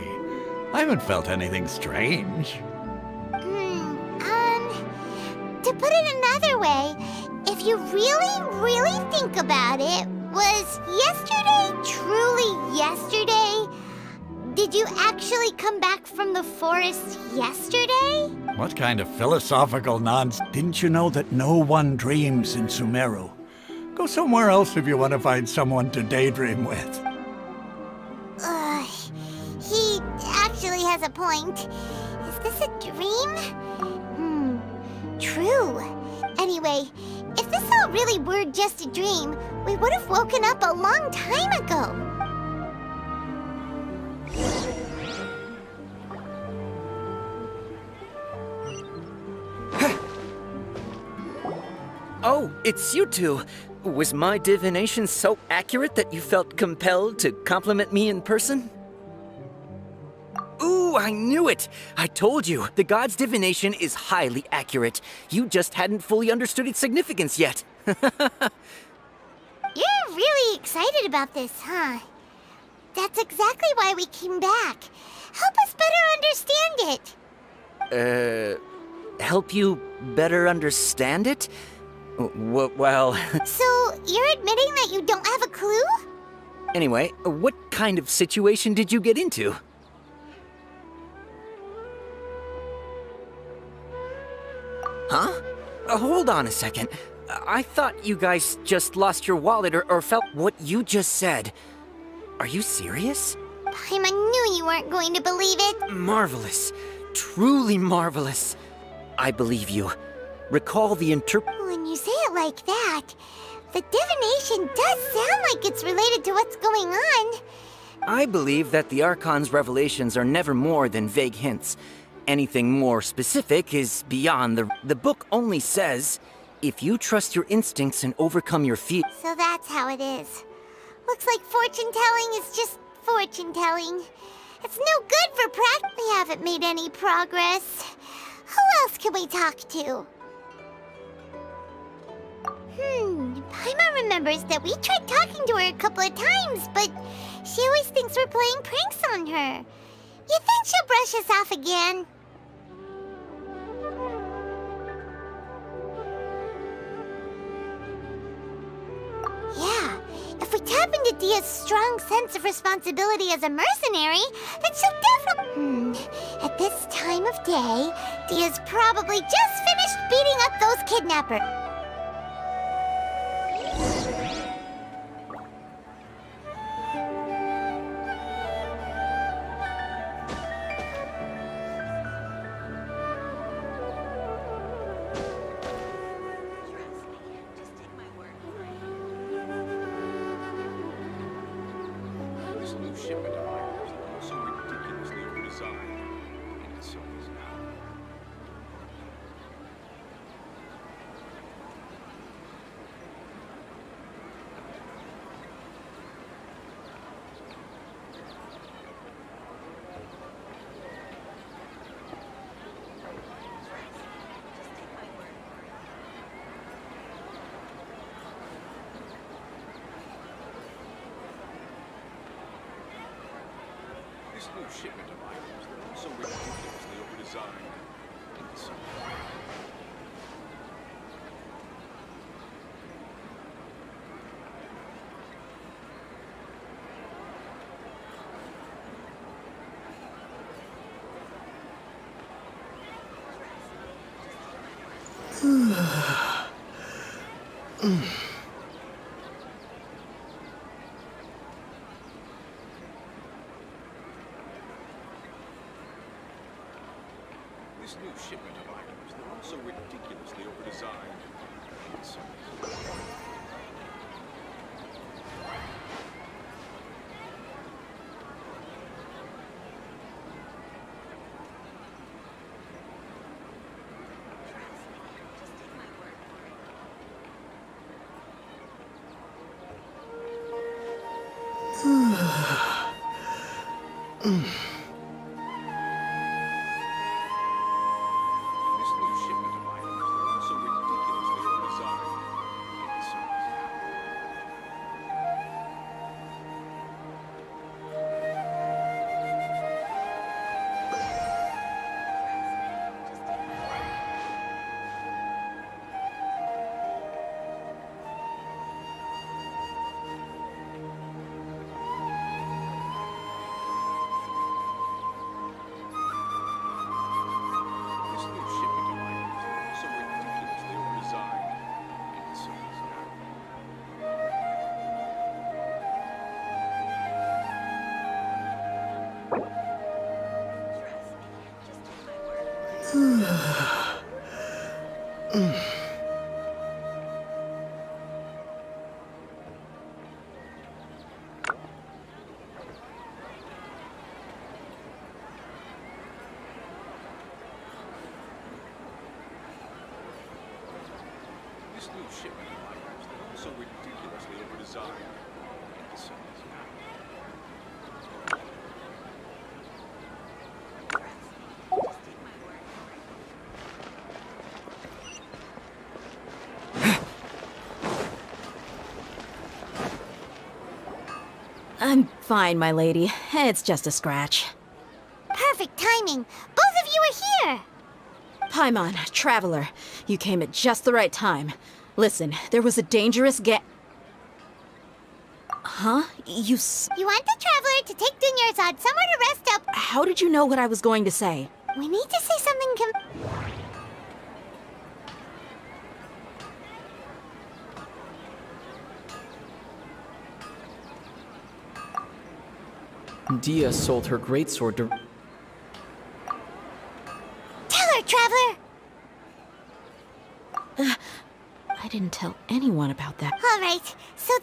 I haven't felt anything strange. To put it another way, if you really think about it, was yesterday truly yesterday? Did you actually come back from the forest yesterday? What kind of philosophical nonsense? Didn't you know that no one dreams in Sumeru? Go somewhere else if you want to find someone to daydream with. He actually has a point. Is this a dream? True. Anyway, if this all really were just a dream, we would have woken up a long time ago. Oh, it's you two. Was my divination so accurate that you felt compelled to compliment me in person? Ooh, I knew it! I told you, the god's divination is highly accurate. You just hadn't fully understood its significance yet. You're really excited about this, huh? That's exactly why we came back. Help us better understand it. Help you better understand it? Well... So, you're admitting that you don't have a clue? Anyway, what kind of situation did you get into? Huh? Hold on a second. I thought you guys just lost your wallet or felt what you just said. Are you serious? Paimon knew you weren't going to believe it. Marvelous. Truly marvelous. I believe you. Recall the When you say it like that, the divination does sound like it's related to what's going on. I believe that the Archon's revelations are never more than vague hints. Anything more specific is beyond the book only says, if you trust your instincts and overcome your fear. So that's how it is. Looks like fortune-telling is just fortune-telling. It's no good for practice. We haven't made any progress. Who else can we talk to? Paimon remembers that we tried talking to her a couple of times, but she always thinks we're playing pranks on her. You think she'll brush us off again? Yeah, if we tap into Dia's strong sense of responsibility as a mercenary, then she'll definitely... At this time of day, Dia's probably just finished beating up those kidnappers. This new shipment of items, they're also ridiculously overdesigned. This new shipment of items, they're also ridiculously overdesigned. This new shipment of items, they're also ridiculously overdesigned. I'm fine, my lady. It's just a scratch. Perfect timing. Both of you are here. Paimon, Traveler, you came at just the right time. Listen, there was a dangerous Huh? You want the Traveler to take Dunyarzad somewhere to rest up. How did you know what I was going to say? We need to say something Dia sold her greatsword to... Tell her, Traveler! I didn't tell anyone about that. All right, so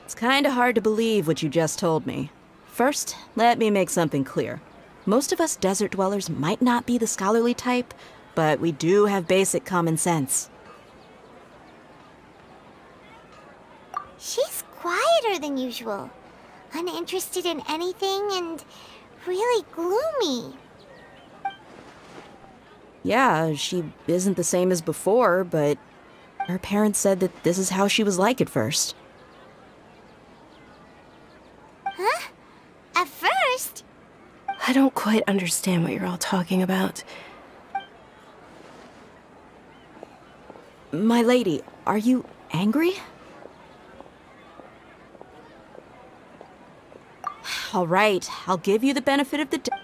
It's kinda hard to believe what you just told me. First, let me make something clear. Most of us desert dwellers might not be the scholarly type, but we do have basic common sense. She's quieter than usual, uninterested in anything, and really gloomy. Yeah, she isn't the same as before, but her parents said that this is how she was like at first. Huh? At first? I don't quite understand what you're all talking about. My lady, are you angry? All right, I'll give you the benefit of the doubt.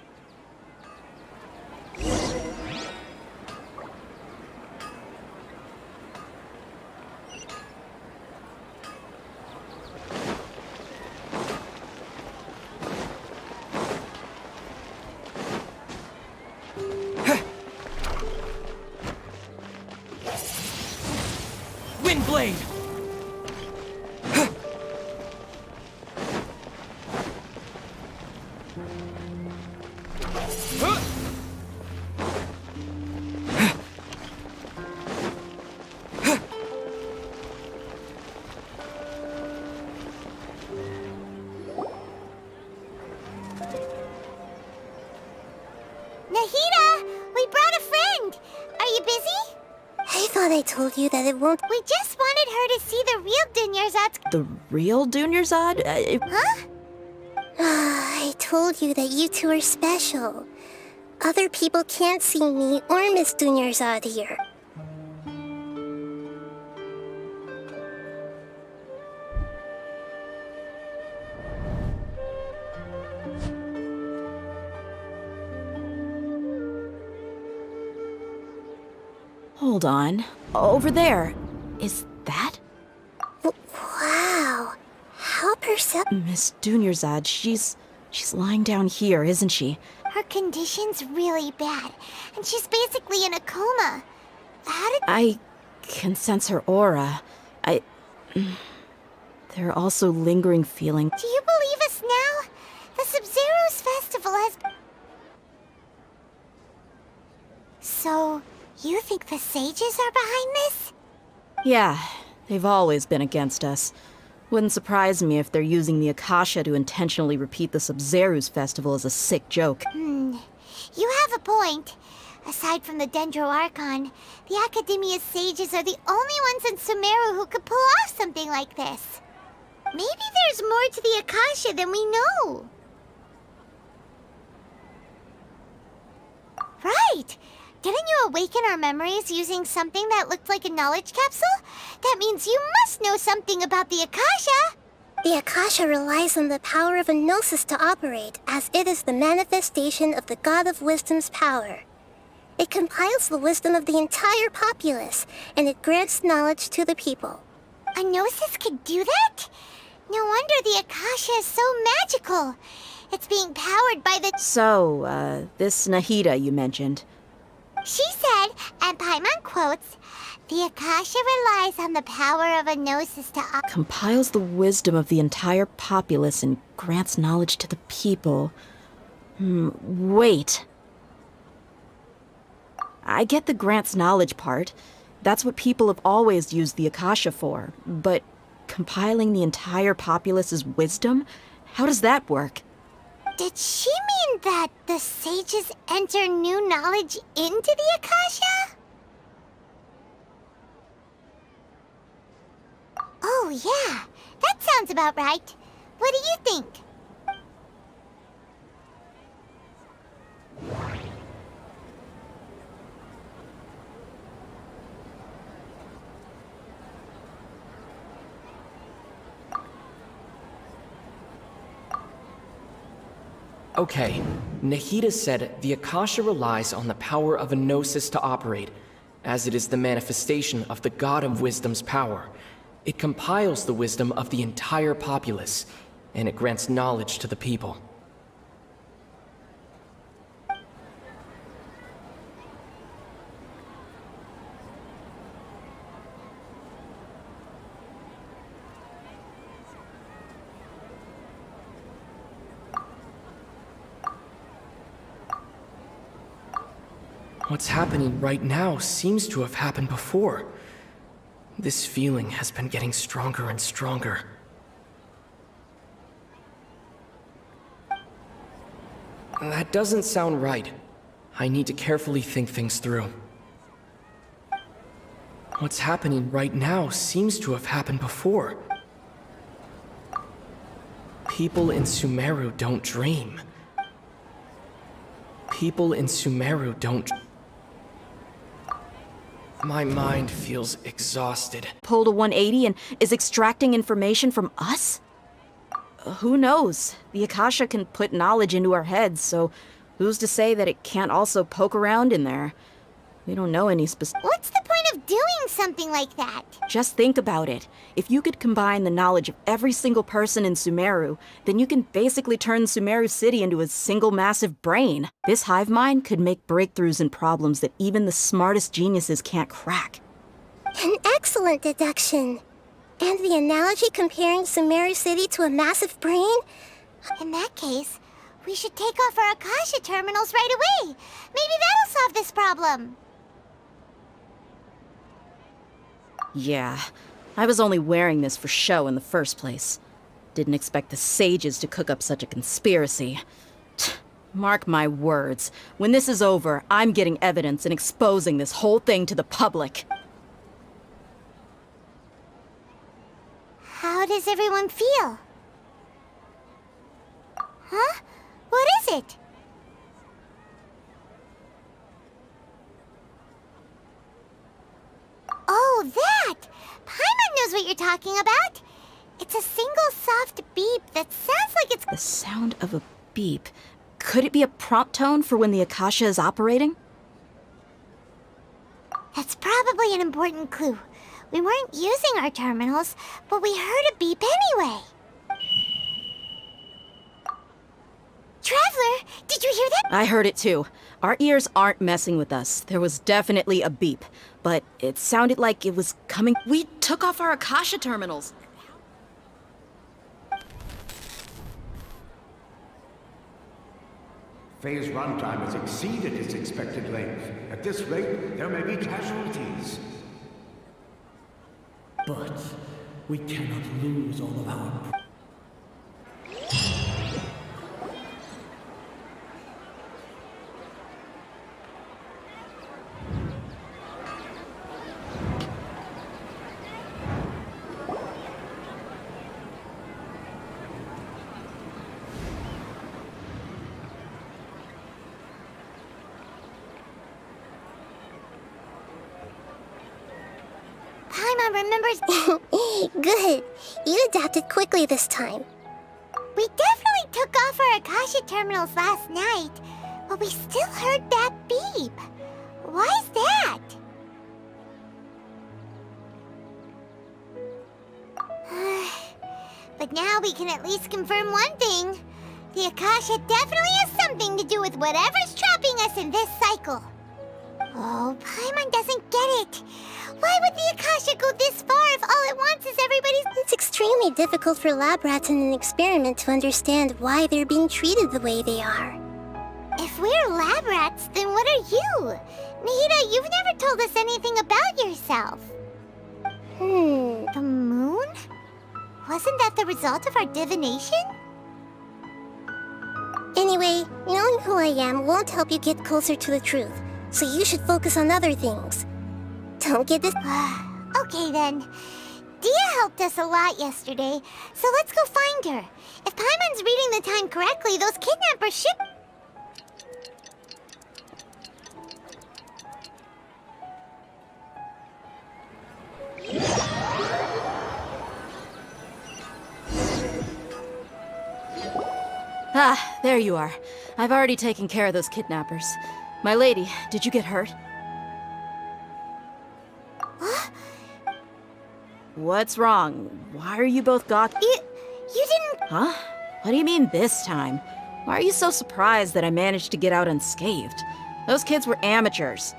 Windblade! Nahida! We brought a friend! Are you busy? I thought I told you that it won't. We just wanted her to see the real Dunyarzad's. The real Dunyarzad? Huh? I told you that you two are special. Other people can't see me or Miss Dunyarzad here. Hold on. Over there. Is that? Wow. How perceptive. Miss Dunyarzad, she's lying down here, isn't she? Her condition's really bad, and she's basically in a coma. How did... I can sense her aura. There are also lingering feelings. Do you believe us now? The Sub-Zero's festival has... So, you think the sages are behind this? Yeah, they've always been against us. Wouldn't surprise me if they're using the Akasha to intentionally repeat the Sub-Zero's festival as a sick joke. You have a point. Aside from the Dendro Archon, the Academia's sages are the only ones in Sumeru who could pull off something like this. Maybe there's more to the Akasha than we know. Right! Didn't you awaken our memories using something that looked like a knowledge capsule? That means you must know something about the Akasha! The Akasha relies on the power of a gnosis to operate, as it is the manifestation of the God of Wisdom's power. It compiles the wisdom of the entire populace, and it grants knowledge to the people. A gnosis could do that? No wonder the Akasha is so magical. It's being powered by the... So, this Nahida you mentioned. She said, and Paimon quotes, the Akasha relies on the power of a gnosis to... Compiles the wisdom of the entire populace and grants knowledge to the people. Wait. I get the grants knowledge part. That's what people have always used the Akasha for. But compiling the entire populace's wisdom? How does that work? Did she mean that the sages enter new knowledge into the Akasha? Oh, yeah. That sounds about right. What do you think? Okay, Nahida said the Akasha relies on the power of a gnosis to operate, as it is the manifestation of the God of Wisdom's power. It compiles the wisdom of the entire populace, and it grants knowledge to the people. What's happening right now seems to have happened before. This feeling has been getting stronger and stronger. That doesn't sound right. I need to carefully think things through. What's happening right now seems to have happened before. People in Sumeru don't dream. People in Sumeru don't... My mind feels exhausted. Pulled a 180 and is extracting information from us? Who knows? The Akasha can put knowledge into our heads, so who's to say that it can't also poke around in there? We don't know any specific... What's the point of doing something like that? Just think about it. If you could combine the knowledge of every single person in Sumeru, then you can basically turn Sumeru City into a single massive brain. This hive mind could make breakthroughs in problems that even the smartest geniuses can't crack. An excellent deduction. And the analogy comparing Sumeru City to a massive brain? In that case, we should take off our Akasha terminals right away. Maybe that'll solve this problem. Yeah, I was only wearing this for show in the first place. Didn't expect the sages to cook up such a conspiracy. Mark my words, when this is over, I'm getting evidence and exposing this whole thing to the public. How does everyone feel? Huh? What is it? Oh, that! Paimon knows what you're talking about. It's a single soft beep that sounds like it's... The sound of a beep. Could it be a prompt tone for when the Akasha is operating? That's probably an important clue. We weren't using our terminals, but we heard a beep anyway. Traveler, did you hear that? I heard it too. Our ears aren't messing with us. There was definitely a beep, but it sounded like it was coming... We took off our Akasha terminals. Phase runtime has exceeded its expected length. At this rate, there may be casualties. But we cannot lose all of our... Paimon remembers... Good. You adapted quickly this time. We definitely took off our Akasha terminals last night, but we still heard that beep. Why is that? But now we can at least confirm one thing. The Akasha definitely has something to do with whatever's trapping us in this cycle. Oh, Paimon doesn't get it. Why would the Akasha go this far if all it wants is everybody's... It's extremely difficult for lab rats in an experiment to understand why they're being treated the way they are. If we're lab rats, then what are you? Nahida, you've never told us anything about yourself. The moon? Wasn't that the result of our divination? Anyway, knowing who I am won't help you get closer to the truth, so you should focus on other things. Don't get this... Okay then. Dia helped us a lot yesterday, so let's go find her. If Paimon's reading the time correctly, those kidnappers should... Ah, there you are. I've already taken care of those kidnappers. My lady, did you get hurt? What's wrong? Why are you both gawk- You didn't- Huh? What do you mean this time? Why are you so surprised that I managed to get out unscathed? Those kids were amateurs.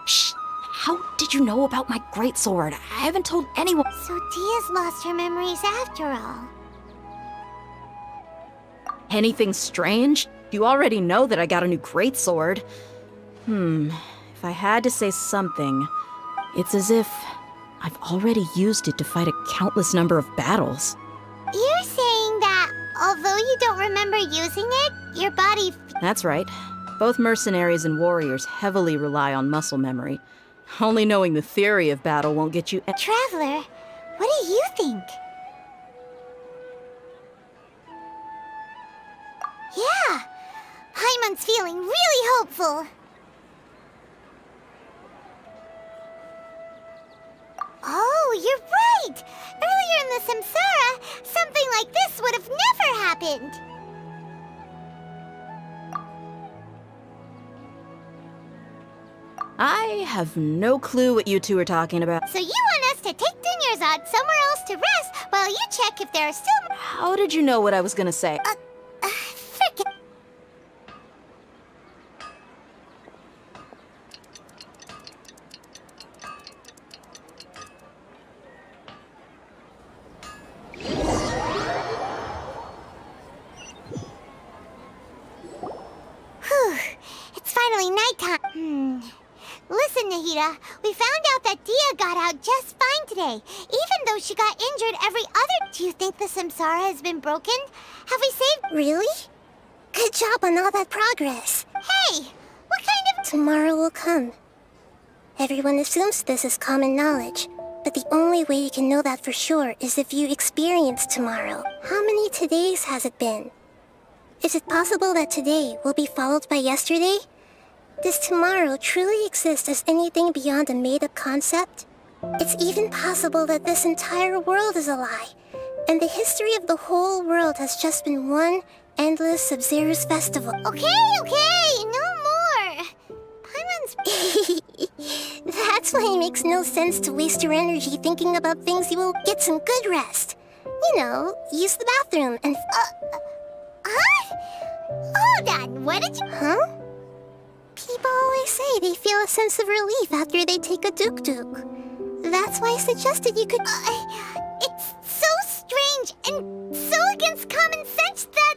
Shh! How did did you know about my greatsword? I haven't told anyone. So Dia's lost her memories after all. Anything strange? You already know that I got a new greatsword. If I had to say something, it's as if I've already used it to fight a countless number of battles. You're saying that, although you don't remember using it, your body... That's right. Both mercenaries and warriors heavily rely on muscle memory. Only knowing the theory of battle won't get you... Traveler, what do you think? Yeah, Paimon's feeling really hopeful. Oh, you're right! Earlier in the Samsara, something like this would have never happened! I have no clue what you two are talking about. So you want us to take Dunyarzad somewhere else to rest while you check if there are still... How did you know what I was gonna say? Forget... Whew, it's finally nighttime. Listen, Nahida, we found out that Dia got out just fine today, even though she got injured every other... Do you think the Samsara has been broken? Have we saved... Really? Good job on all that progress. Hey, what kind of... Tomorrow will come. Everyone assumes this is common knowledge, but the only way you can know that for sure is if you experience tomorrow. How many todays has it been? Is it possible that today will be followed by yesterday? Does tomorrow truly exist as anything beyond a made-up concept? It's even possible that this entire world is a lie, and the history of the whole world has just been one endless Sub-Zero's festival. Okay, no more! Paimon's... That's why it makes no sense to waste your energy thinking about things you will get some good rest. You know, use the bathroom and... Huh? Hold on, what did you... Huh? People always say they feel a sense of relief after they take a duk-duk. That's why I suggested you could... it's so strange and so against common sense that...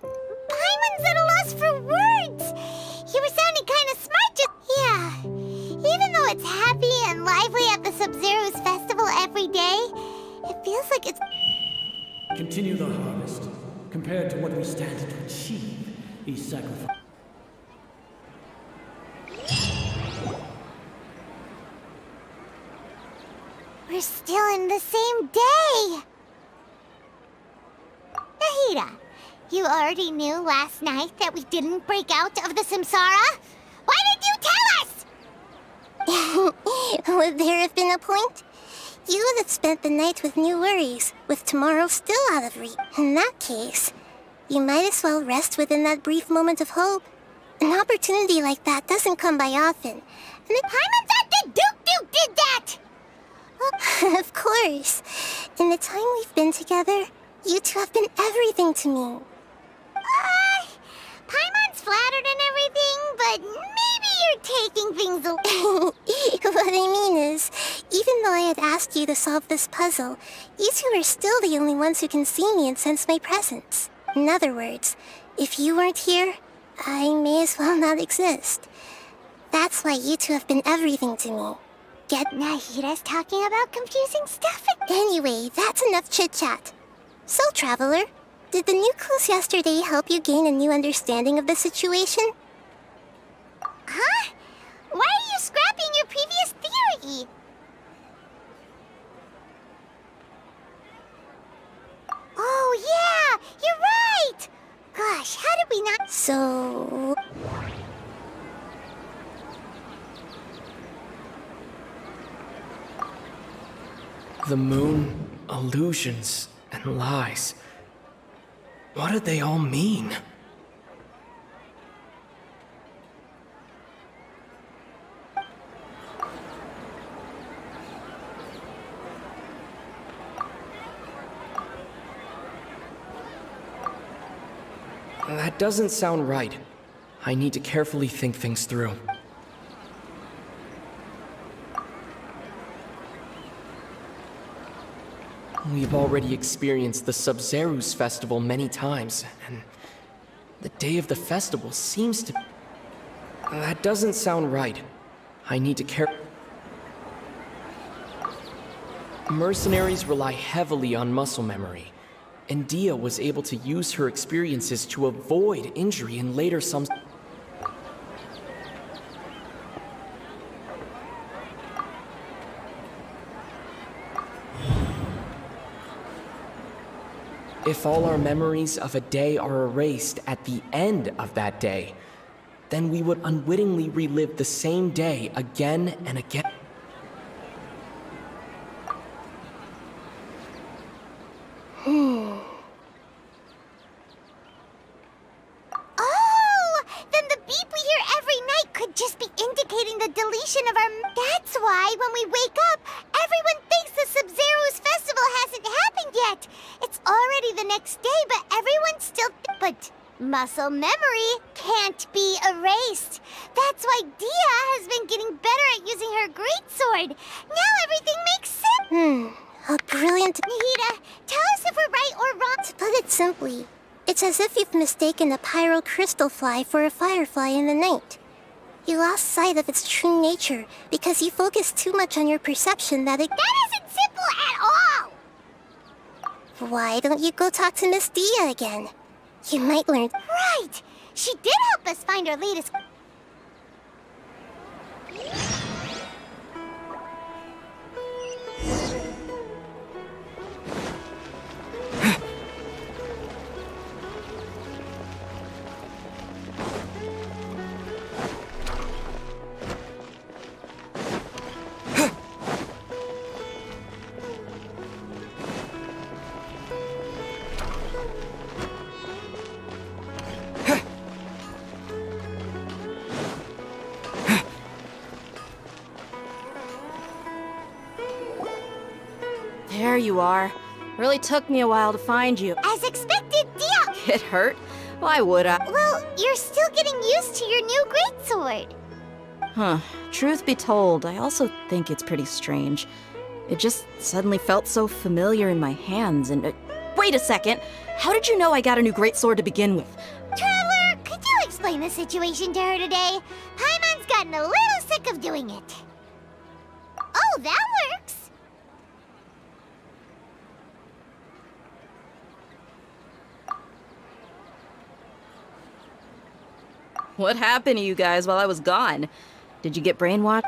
Paimon's at a loss for words. You were sounding kind of smart just... Yeah. Even though it's happy and lively at the Sub-Zero's festival every day, it feels like it's... Continue the harvest. Compared to what we stand to achieve, these sacrifices... We're still in the same day! Nahida, you already knew last night that we didn't break out of the Samsara? Why did you tell us? Would there have been a point? You would have spent the night with new worries, with tomorrow still out of reach. In that case, you might as well rest within that brief moment of hope. An opportunity like that doesn't come by often. And Paimon's at the Duke did that! Of course. In the time we've been together, you two have been everything to me. Paimon's flattered and everything, but maybe you're taking things a... What I mean is, even though I had asked you to solve this puzzle, you two are still the only ones who can see me and sense my presence. In other words, if you weren't here, I may as well not exist. That's why you two have been everything to me. Get... Nahida's talking about confusing stuff. Anyway, that's enough chit-chat. So, Traveler, did the new clues yesterday help you gain a new understanding of the situation? Huh? Why are you scrapping your previous theory? Oh, yeah! You're right! Gosh, how did we not... So... The moon, illusions, and lies. What did they all mean? That doesn't sound right. I need to carefully think things through. We've already experienced the Sub-Zerus festival many times, and the day of the festival seems to... That doesn't sound right. I need to care... Mercenaries rely heavily on muscle memory, and Dia was able to use her experiences to avoid injury in later some... If all our memories of a day are erased at the end of that day, then we would unwittingly relive the same day again and again. Oh! Then the beep we hear every night could just be indicating the deletion of our... That's why when we wake up, everyone thinks the Sub-Zero's festival hasn't happened yet. It's already the next day, but everyone's still... But muscle memory can't be erased. That's why Dia has been getting better at using her greatsword. Now everything makes sense. A brilliant... Nahida, tell us if we're right or wrong. To put it simply, it's as if you've mistaken a pyro crystal fly for a firefly in the night. You lost sight of its true nature because you focused too much on your perception that it... That isn't simple at all! Why don't you go talk to Miss Dia again? You might learn... Right! She did help us find our latest... There you are. Really took me a while to find you. As expected, Dia! It hurt? Why would I? Well, you're still getting used to your new greatsword. Huh. Truth be told, I also think it's pretty strange. It just suddenly felt so familiar in my hands and... wait a second! How did you know I got a new greatsword to begin with? Traveler, could you explain the situation to her today? Paimon's gotten a little sick of doing it. Oh, that works! What happened to you guys while I was gone? Did you get brainwashed?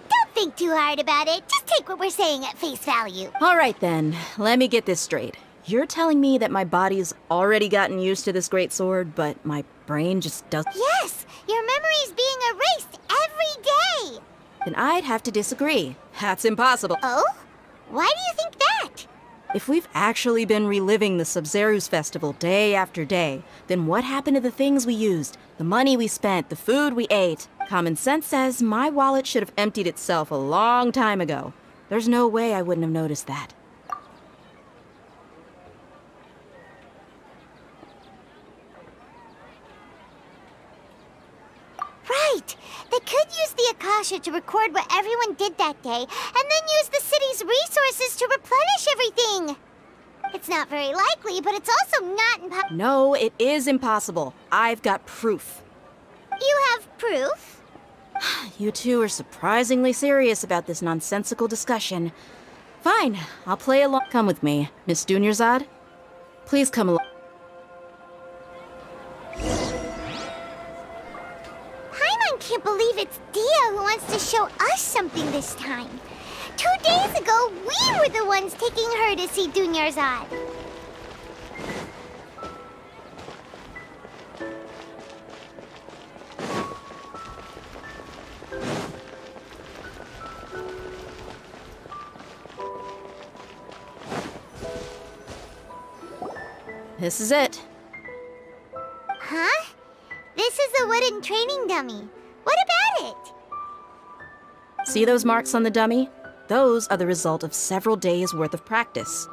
Don't think too hard about it. Just take what we're saying at face value. All right then, let me get this straight. You're telling me that my body's already gotten used to this greatsword, but my brain just doesn't... Yes! Your memory's being erased every day! Then I'd have to disagree. That's impossible. Oh? Why do you think that? If we've actually been reliving the Sub-Zerus festival day after day, then what happened to the things we used? The money we spent, the food we ate? Common sense says my wallet should have emptied itself a long time ago. There's no way I wouldn't have noticed that. Right! They could use the Akasha to record what everyone did that day, and then use the city's resources to replenish everything! It's not very likely, but it's also not impossible. No, it is impossible. I've got proof. You have proof? You two are surprisingly serious about this nonsensical discussion. Fine, I'll play along. Come with me, Miss Dunyarzad. Please come along. Paimon can't believe it's Dia who wants to show us something this time. 2 days ago, we were the ones taking her to see Dunyarzad. This is it. Huh? This is a wooden training dummy. What about it? See those marks on the dummy? Those are the result of several days' worth of practice.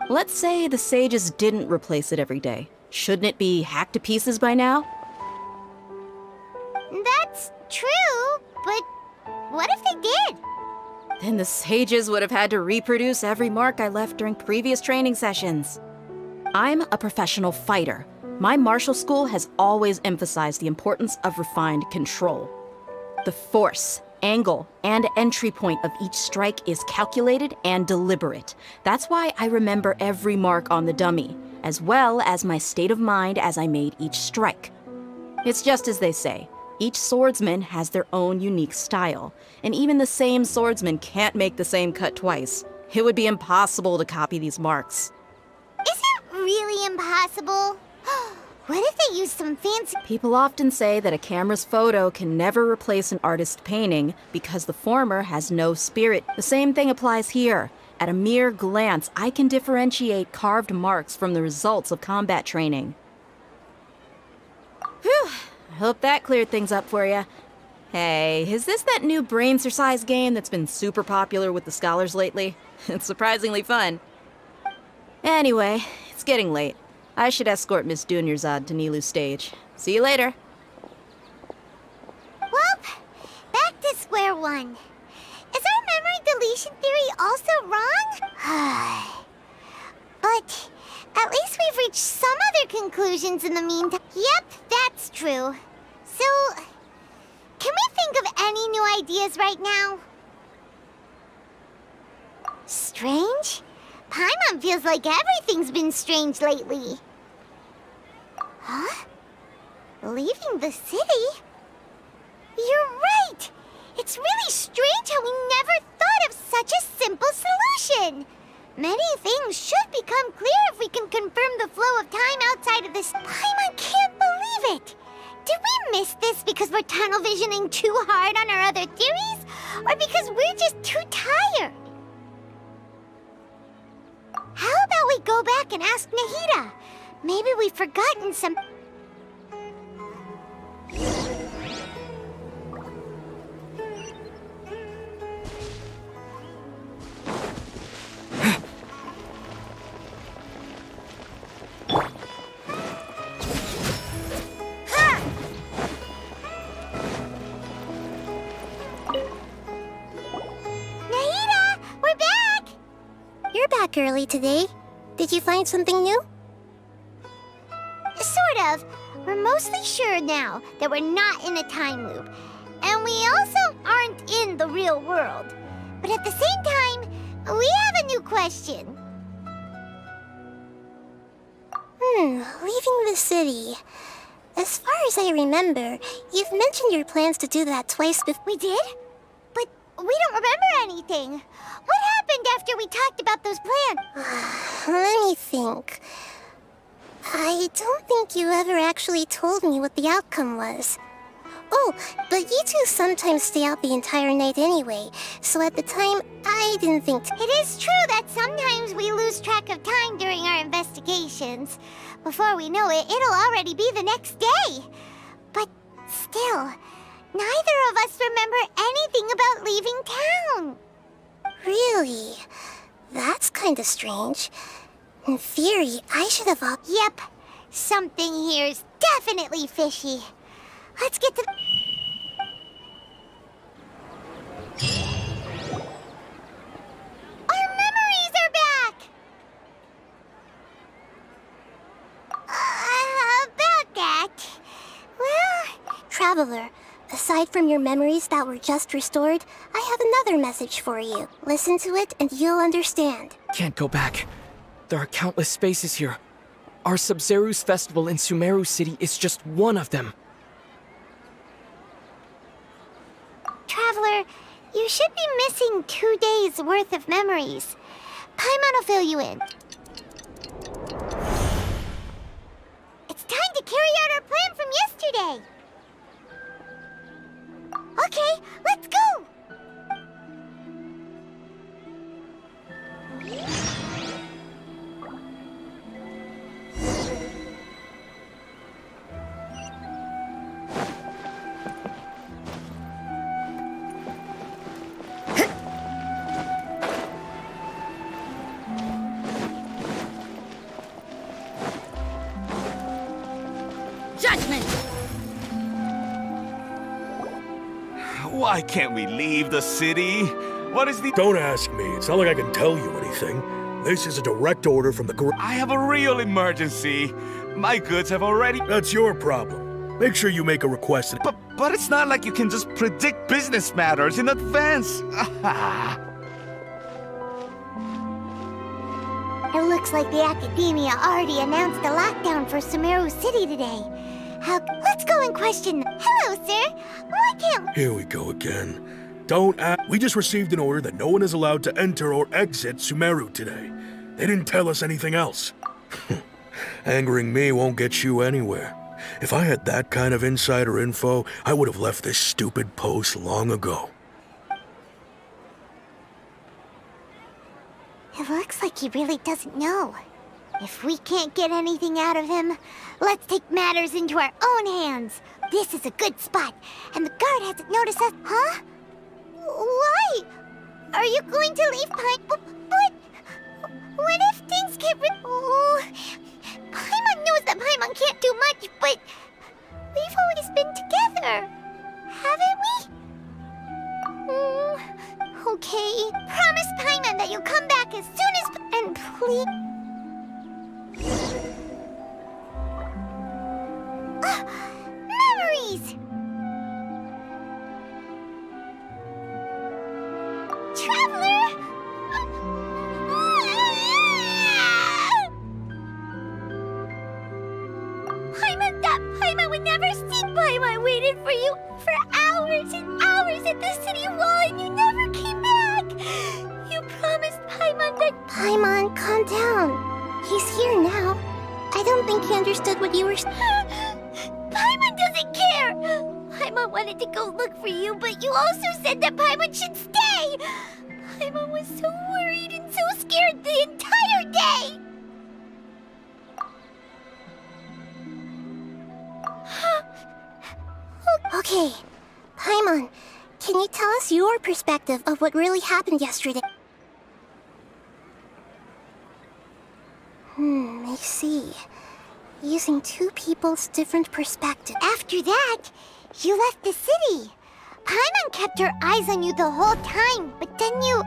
Let's say the sages didn't replace it every day. Shouldn't it be hacked to pieces by now? That's true, but what if they did? then the sages would have had to reproduce every mark I left during previous training sessions. I'm a professional fighter. My martial school has always emphasized the importance of refined control. The force, angle, and entry point of each strike is calculated and deliberate. That's why I remember every mark on the dummy, as well as my state of mind as I made each strike. It's just as they say, each swordsman has their own unique style, and even the same swordsman can't make the same cut twice. It would be impossible to copy these marks. Is it really impossible? What if they use some fancy... People often say that a camera's photo can never replace an artist's painting because the former has no spirit. The same thing applies here. At a mere glance, I can differentiate carved marks from the results of combat training. Whew, I hope that cleared things up for you. Hey, is this that new brain exercise game that's been super popular with the scholars lately? It's surprisingly fun. Anyway, it's getting late. I should escort Miss Dunyarzad to Nilu's stage. See you later. Well, back to square one. Is our memory deletion theory also wrong? But at least we've reached some other conclusions in the meantime. Yep, that's true. So, can we think of any new ideas right now? Strange? Paimon feels like everything's been strange lately. Huh? Leaving the city? You're right! It's really strange how we never thought of such a simple solution! Many things should become clear if we can confirm the flow of time outside of this. Paimon can't believe it! Did we miss this because we're tunnel visioning too hard on our other theories? Or because we're just too tired? How about we go back and ask Nahida? Maybe we've forgotten some... Nahida, we're back! You're back early today. Did you find something new? Sort of. We're mostly sure now that we're not in a time loop. And we also aren't in the real world. But at the same time, we have a new question. Leaving the city. As far as I remember, you've mentioned your plans to do that twice before. We did? But we don't remember anything. What happened after we talked about those plans? Let me think. I don't think you ever actually told me what the outcome was. Oh, but you two sometimes stay out the entire night anyway, so at the time, I didn't think... It is true that sometimes we lose track of time during our investigations. Before we know it, it'll already be the next day. But still, neither of us remember anything about leaving town. Really? That's kinda strange. In theory, I should have... Yep. Something here's definitely fishy. Let's get to... Our memories are back! About that... Well... Traveler, aside from your memories that were just restored, I have another message for you. Listen to it and you'll understand. Can't go back. There are countless spaces here. Our Sub-Zeru's festival in Sumeru City is just one of them. Traveler, you should be missing 2 days worth of memories. Paimon will fill you in. It's time to carry out our plan from yesterday. Okay, let's go! Why can't we leave the city? What is the— Don't ask me. It's not like I can tell you anything. This is a direct order from the I have a real emergency. My goods have already— That's your problem. Make sure you make a request. But it's not like you can just predict business matters in advance. It looks like the Academia already announced a lockdown for Sumeru City today. Let's go and question them. Hello, sir. Why can't— Here we go again. Don't ask. We just received an order that no one is allowed to enter or exit Sumeru today. They didn't tell us anything else. Angering me won't get you anywhere. If I had that kind of insider info, I would have left this stupid post long ago. It looks like he really doesn't know. If we can't get anything out of him, let's take matters into our own hands. This is a good spot, and the guard hasn't noticed us. Huh? Why? Are you going to leave But what if things get Oh, Paimon knows that Paimon can't do much, but we've always been together, haven't we? Okay. Promise Paimon that you'll come back as soon as... And please... Memories! Traveler! Paimon would never see. Paimon waited for you for hours and hours at the city wall, and you never came back. You promised Paimon that... Paimon, calm down. He's here now. I don't think he understood what you were... Paimon doesn't care. Paimon wanted to go look for you, but you also said that Paimon should stay. Paimon was so worried and so scared the entire day. Okay, Paimon, can you tell us your perspective of what really happened yesterday? I see. Using two people's different perspectives. After that, you left the city. Paimon kept her eyes on you the whole time, but then you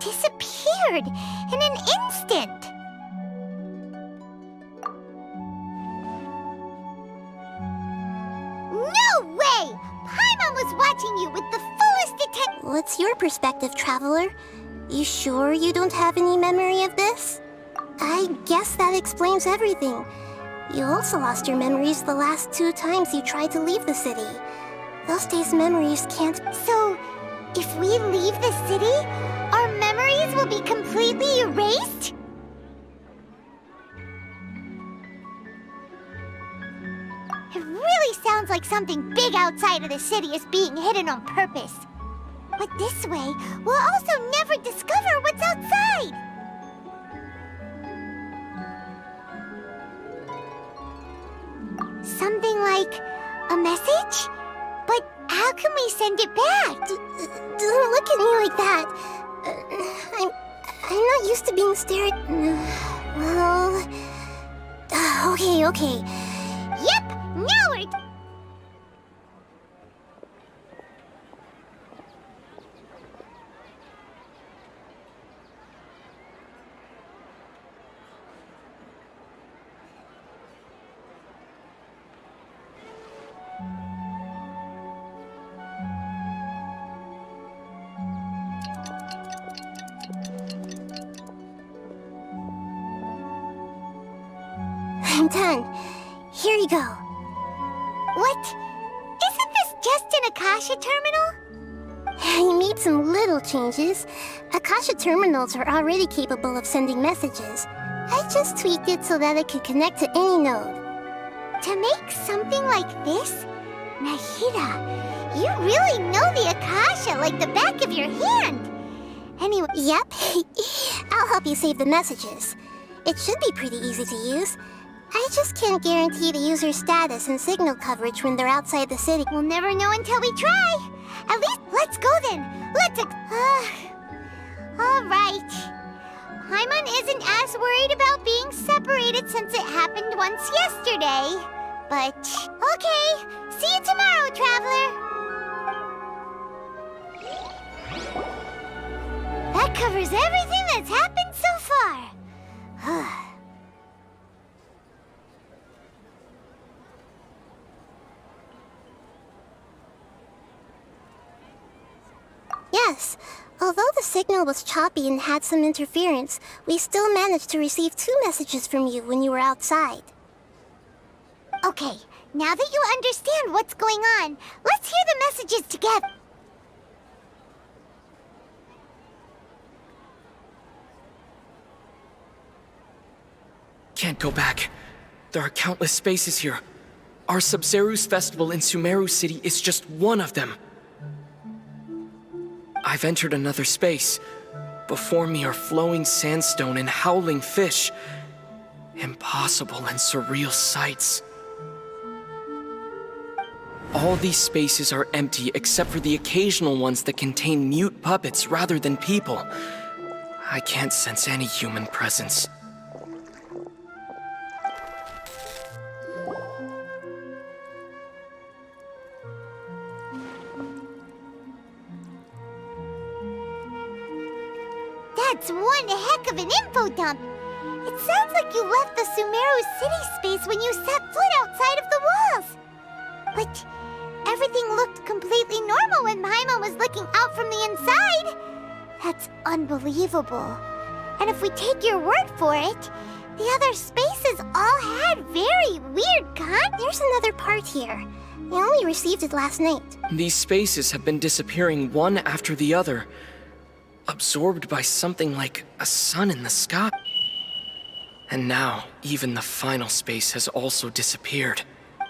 disappeared in an instant. No way! Paimon was watching you with the fullest attention. What's your perspective, Traveler? You sure you don't have any memory of this? I guess that explains everything. You also lost your memories the last 2 times you tried to leave the city. Those days' memories can't... So, if we leave the city, our memories will be completely erased? It really sounds like something big outside of the city is being hidden on purpose. But this way, we'll also never discover what's outside. Something like a message? But how can we send it back? Don't look at me like that. I'm not used to being stared... Well... Okay. Yep, now we're... I'm done. Here you go. What? Isn't this just an Akasha terminal? I made some little changes. Akasha terminals are already capable of sending messages. I just tweaked it so that it could connect to any node. To make something like this? Nahida, you really know the Akasha like the back of your hand. Anyway... Yep. I'll help you save the messages. It should be pretty easy to use. I just can't guarantee the user's status and signal coverage when they're outside the city. We'll never know until we try. At least, let's go then. All right. Paimon isn't as worried about being separated since it happened once yesterday. But, okay. See you tomorrow, Traveler. That covers everything that's happened so far. Yes, although the signal was choppy and had some interference, we still managed to receive 2 messages from you when you were outside. Okay, now that you understand what's going on, let's hear the messages together. Can't go back. There are countless spaces here. Our Sub-Zeru's festival in Sumeru City is just one of them. I've entered another space. Before me are flowing sandstone and howling fish. Impossible and surreal sights. All these spaces are empty except for the occasional ones that contain mute puppets rather than people. I can't sense any human presence. That's one heck of an info dump. It sounds like you left the Sumeru city space when you set foot outside of the walls. But everything looked completely normal when Paimon was looking out from the inside. That's unbelievable. And if we take your word for it, the other spaces all had very weird There's another part here. We only received it last night. These spaces have been disappearing one after the other, absorbed by something like a sun in the sky. And now, even the final space has also disappeared.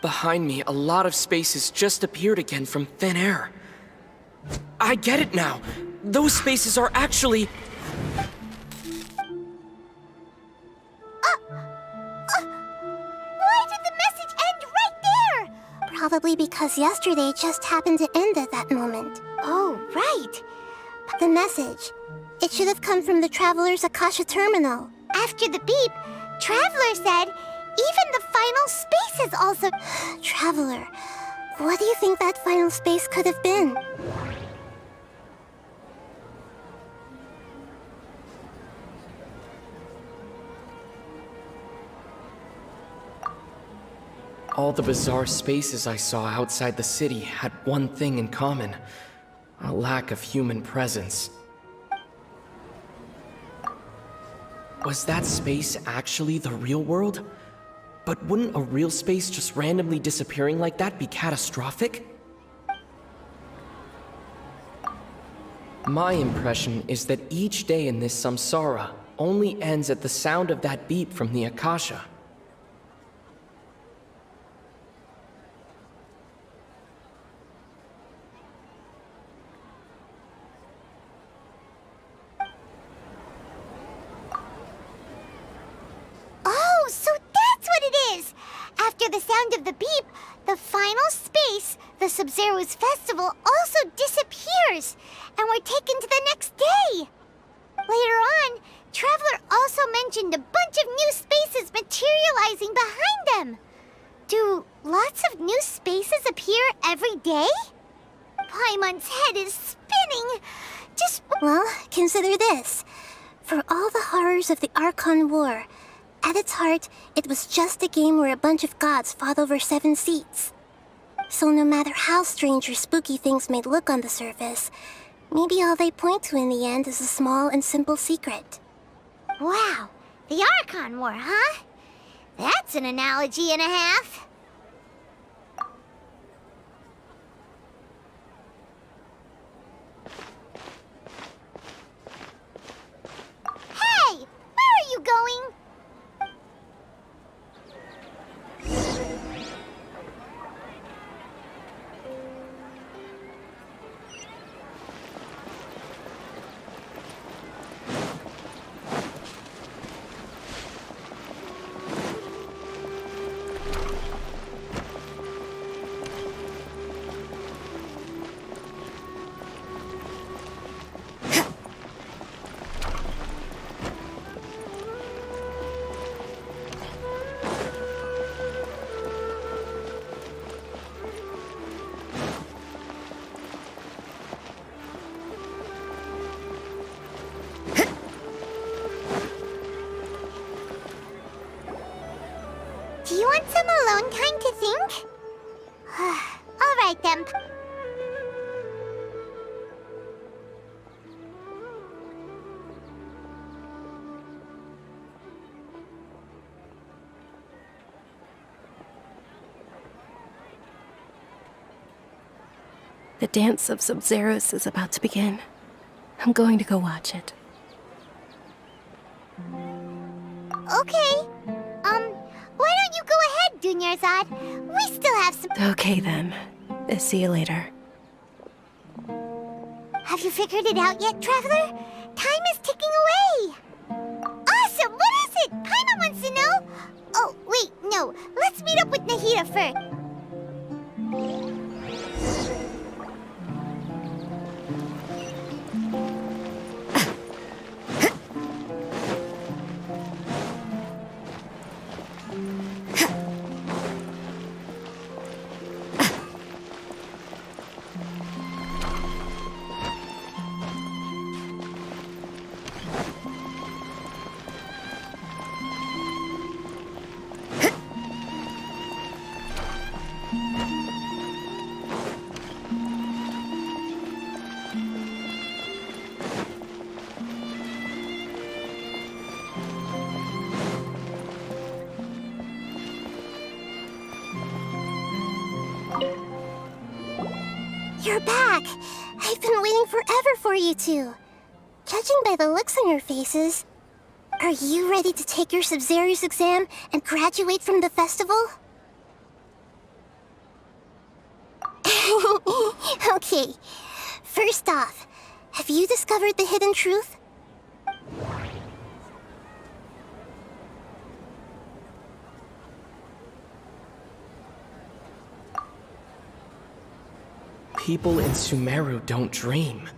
Behind me, a lot of spaces just appeared again from thin air. I get it now! Those spaces are actually... Why did the message end right there? Probably because yesterday just happened to end at that moment. Oh, right. The message. It should have come from the Traveler's Akasha terminal. After the beep, Traveler said, even the final space is also... Traveler, what do you think that final space could have been? All the bizarre spaces I saw outside the city had one thing in common: a lack of human presence. Was that space actually the real world? But wouldn't a real space just randomly disappearing like that be catastrophic? My impression is that each day in this samsara only ends at the sound of that beep from the Akasha. Oh, so that's what it is! After the sound of the beep, the final space, the Sub-Zeru's festival, also disappears, and we're taken to the next day! Later on, Traveler also mentioned a bunch of new spaces materializing behind them. Do lots of new spaces appear every day? Paimon's head is spinning. Well, consider this. For all the horrors of the Archon War, at its heart, it was just a game where a bunch of gods fought over 7 seats. So no matter how strange or spooky things may look on the surface, maybe all they point to in the end is a small and simple secret. Wow, the Archon War, huh? That's an analogy and a half. Hey, where are you going? The dance of Sub-Zeros is about to begin. I'm going to go watch it. Okay. Why don't you go ahead, Dunyarzad? We still have some... Okay then. See you later. Have you figured it out yet, Traveler? Time is ticking away. Awesome! What is it? Paimon wants to know. Oh, wait, no. Let's meet up with Nahida first. You're back! I've been waiting forever for you two. Judging by the looks on your faces, are you ready to take your Sub-Zero's exam and graduate from the festival? Okay, first off, have you discovered the hidden truth? People in Sumeru don't dream.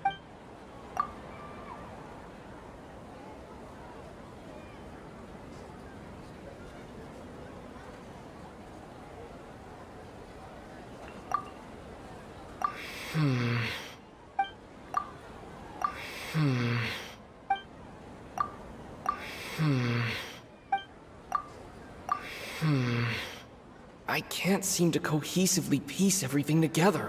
I can't seem to cohesively piece everything together.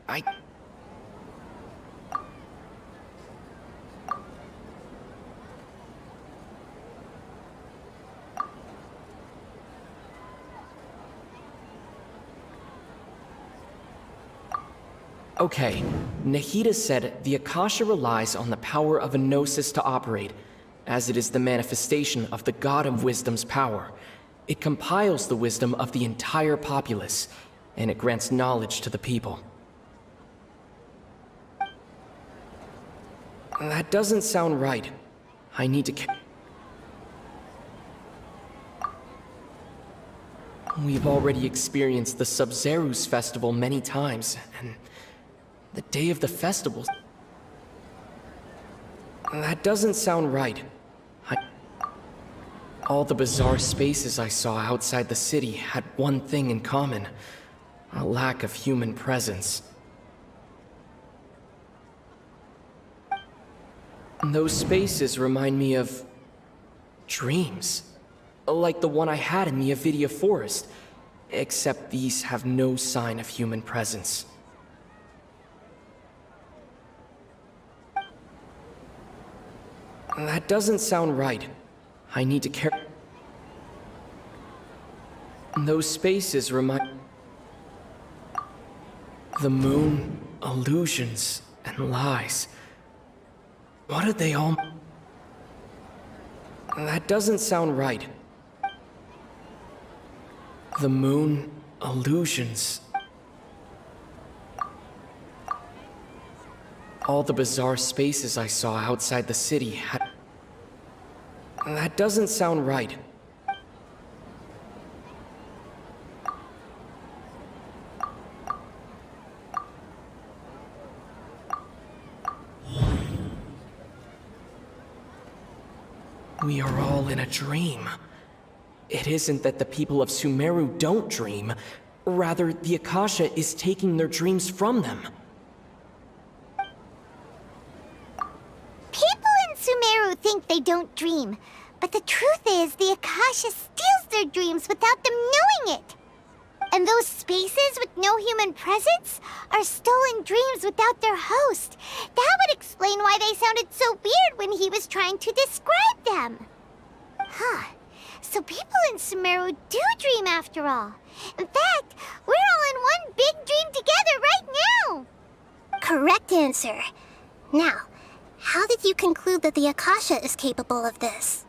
I... Okay, Nahida said the Akasha relies on the power of a gnosis to operate, as it is the manifestation of the God of Wisdom's power. It compiles the wisdom of the entire populace, and it grants knowledge to the people. That doesn't sound right. I need to... We've already experienced the Sub-Zero's festival many times, and the day of the festival... That doesn't sound right. All the bizarre spaces I saw outside the city had one thing in common: a lack of human presence. Those spaces remind me of... dreams. Like the one I had in the Avidia Forest, except these have no sign of human presence. That doesn't sound right. I need to care... Those spaces remind... The moon, illusions, and lies. What did they all... That doesn't sound right. The moon, illusions... All the bizarre spaces I saw outside the city had... That doesn't sound right. We are all in a dream. It isn't that the people of Sumeru don't dream. Rather, the Akasha is taking their dreams from them. People in Sumeru think they don't dream, but the truth is the Akasha steals their dreams without them knowing it. And those spaces with no human presence are stolen dreams without their host. That would explain why they sounded so weird when he was trying to describe them. Huh. So people in Sumeru do dream after all. In fact, we're all in one big dream together right now. Correct answer. Now, how did you conclude that the Akasha is capable of this?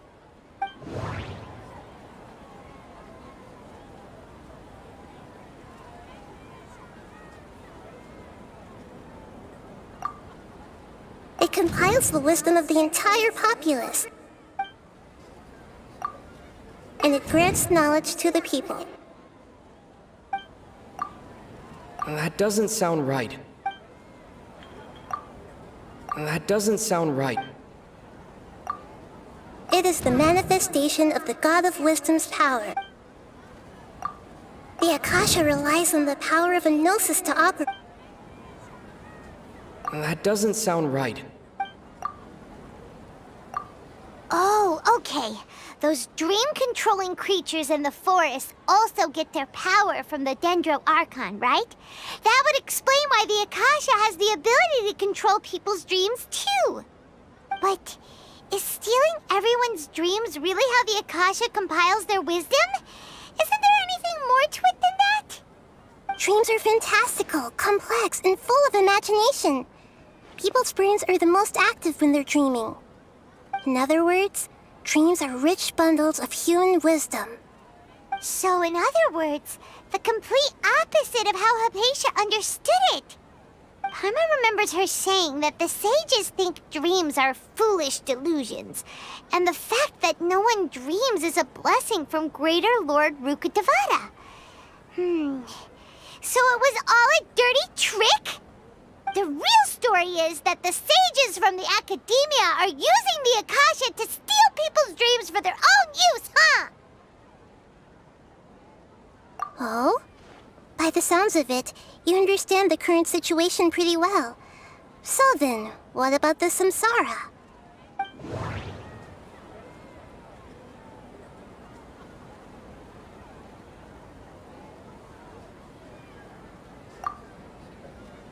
It compiles the wisdom of the entire populace. And it grants knowledge to the people. That doesn't sound right. That doesn't sound right. It is the manifestation of the God of Wisdom's power. The Akasha relies on the power of a gnosis to operate. That doesn't sound right. Oh, okay. Those dream-controlling creatures in the forest also get their power from the Dendro Archon, right? That would explain why the Akasha has the ability to control people's dreams, too. But is stealing everyone's dreams really how the Akasha compiles their wisdom? Isn't there anything more to it than that? Dreams are fantastical, complex, and full of imagination. People's brains are the most active when they're dreaming. In other words, dreams are rich bundles of human wisdom. So, in other words, the complete opposite of how Hypatia understood it. Paimon remembers her saying that the sages think dreams are foolish delusions, and the fact that no one dreams is a blessing from Greater Lord Rukkhadevata. So it was all a dirty trick? The real story is that the sages from the Academia are using the Akasha to steal people's dreams for their own use, huh? Oh? By the sounds of it, you understand the current situation pretty well. So then, what about the samsara?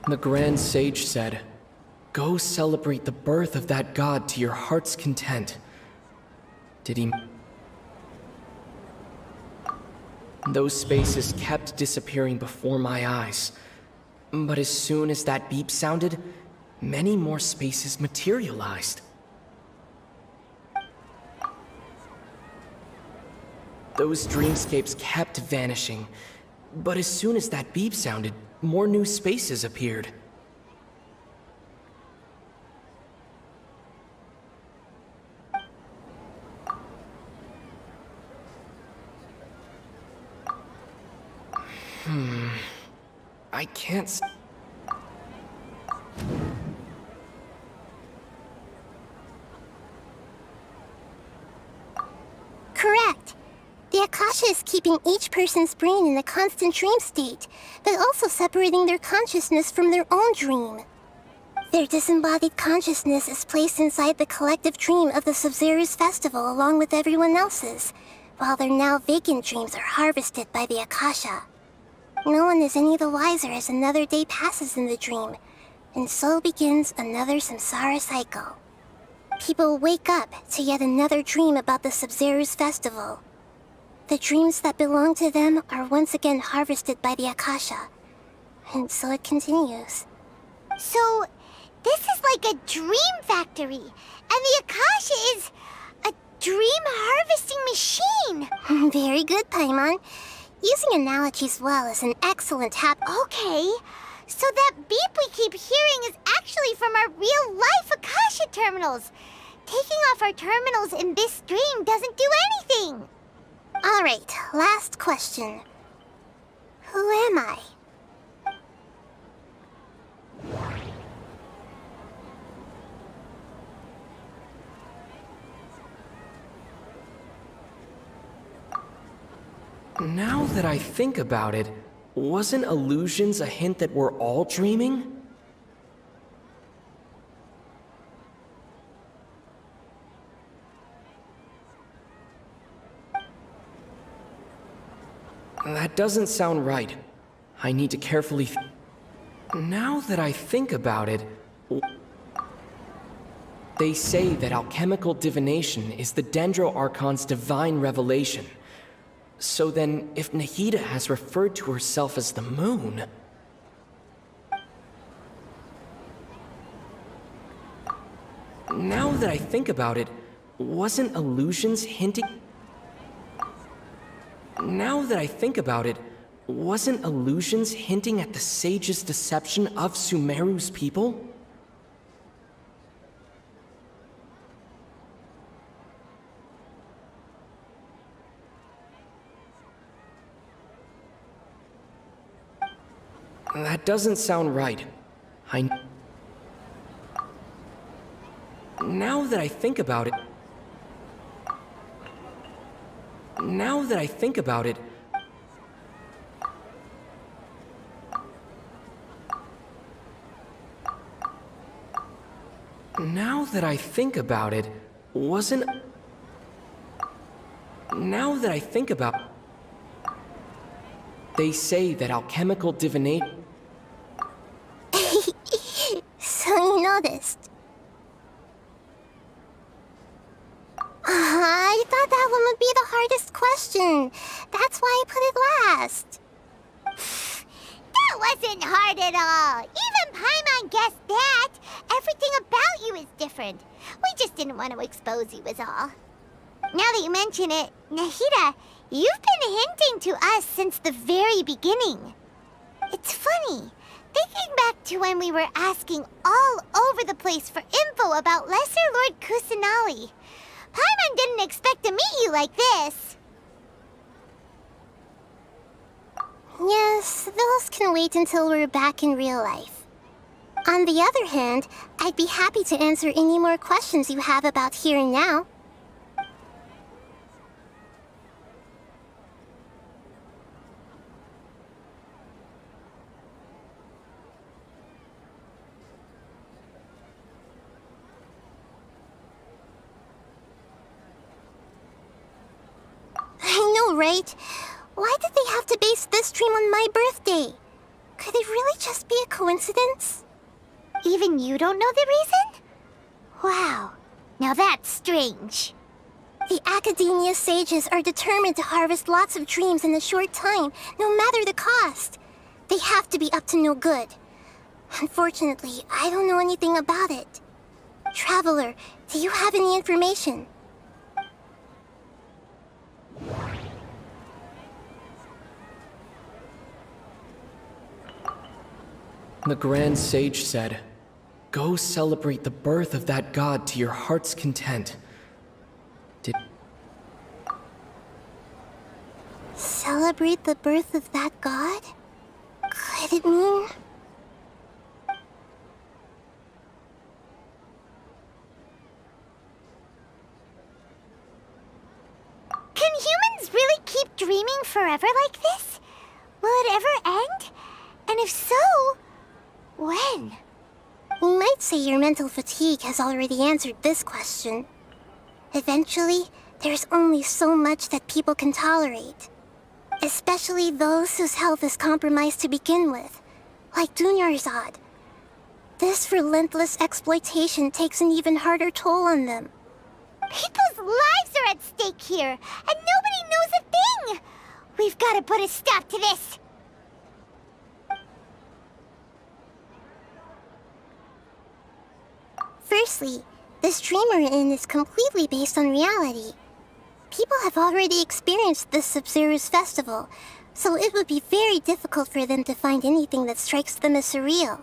The Grand Sage said, "Go celebrate the birth of that god to your heart's content." Did he? Those spaces kept disappearing before my eyes. But as soon as that beep sounded, many more spaces materialized. Those dreamscapes kept vanishing. But as soon as that beep sounded, more new spaces appeared. I can't Correct. The Akasha is keeping each person's brain in a constant dream state, but also separating their consciousness from their own dream. Their disembodied consciousness is placed inside the collective dream of the Sub-Zero's festival along with everyone else's, while their now vacant dreams are harvested by the Akasha. No one is any the wiser as another day passes in the dream, and so begins another samsara cycle. People wake up to yet another dream about the Sub-Zero's festival. The dreams that belong to them are once again harvested by the Akasha, and so it continues. So, this is like a dream factory, and the Akasha is a dream harvesting machine. Very good, Paimon. Using analogies well is an excellent habit. Okay, so that beep we keep hearing is actually from our real-life Akasha terminals. Taking off our terminals in this dream doesn't do anything. All right, last question. Who am I? Now that I think about it, wasn't illusions a hint that we're all dreaming? That doesn't sound right. I need to carefully Now that I think about it... They say that alchemical divination is the Dendro Archon's divine revelation. So then, if Nahida has referred to herself as the moon... Now that I think about it, wasn't illusions hinting... Now that I think about it, wasn't illusions hinting at the sage's deception of Sumeru's people? That doesn't sound right. Now that I think about it... Now that I think about it... Now that I think about it, wasn't... Now that I think about... They say that alchemical divination... So you noticed. I thought that one would be the hardest question. That's why I put it last. That wasn't hard at all. Even Paimon guessed that. Everything about you is different. We just didn't want to expose you is all. Now that you mention it, Nahida, you've been hinting to us since the very beginning. It's funny. Thinking back to when we were asking all over the place for info about Lesser Lord Kusanali, Paimon didn't expect to meet you like this. Yes, those can wait until we're back in real life. On the other hand, I'd be happy to answer any more questions you have about here and now. I know, right? Why did they have to base this dream on my birthday? Could it really just be a coincidence? Even you don't know the reason? Wow, now that's strange. The Academia sages are determined to harvest lots of dreams in a short time, no matter the cost. They have to be up to no good. Unfortunately, I don't know anything about it. Traveler, do you have any information? The Grand Sage said, "Go celebrate the birth of that god to your heart's content." Celebrate the birth of that god? Could it mean... Can humans really keep dreaming forever like this? Will it ever end? And if so, when? We might say your mental fatigue has already answered this question. Eventually, there's only so much that people can tolerate. Especially those whose health is compromised to begin with, like Dunyarzad. This relentless exploitation takes an even harder toll on them. People's lives are at stake here, and nobody knows a thing! We've got to put a stop to this! Firstly, this dream we're in is completely based on reality. People have already experienced this Sub-Zero's festival, so it would be very difficult for them to find anything that strikes them as surreal.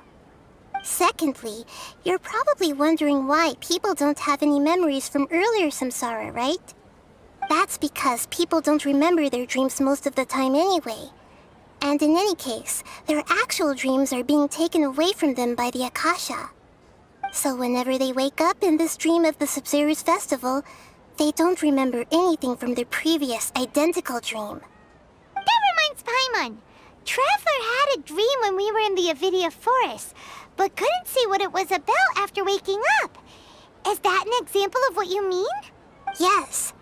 Secondly, you're probably wondering why people don't have any memories from earlier samsara, right? That's because people don't remember their dreams most of the time anyway. And in any case, their actual dreams are being taken away from them by the Akasha. So whenever they wake up in this dream of the Sub-Zero's festival, they don't remember anything from their previous identical dream. That reminds Paimon. Traveler had a dream when we were in the Avidia Forest, but couldn't see what it was about after waking up. Is that an example of what you mean? Yes.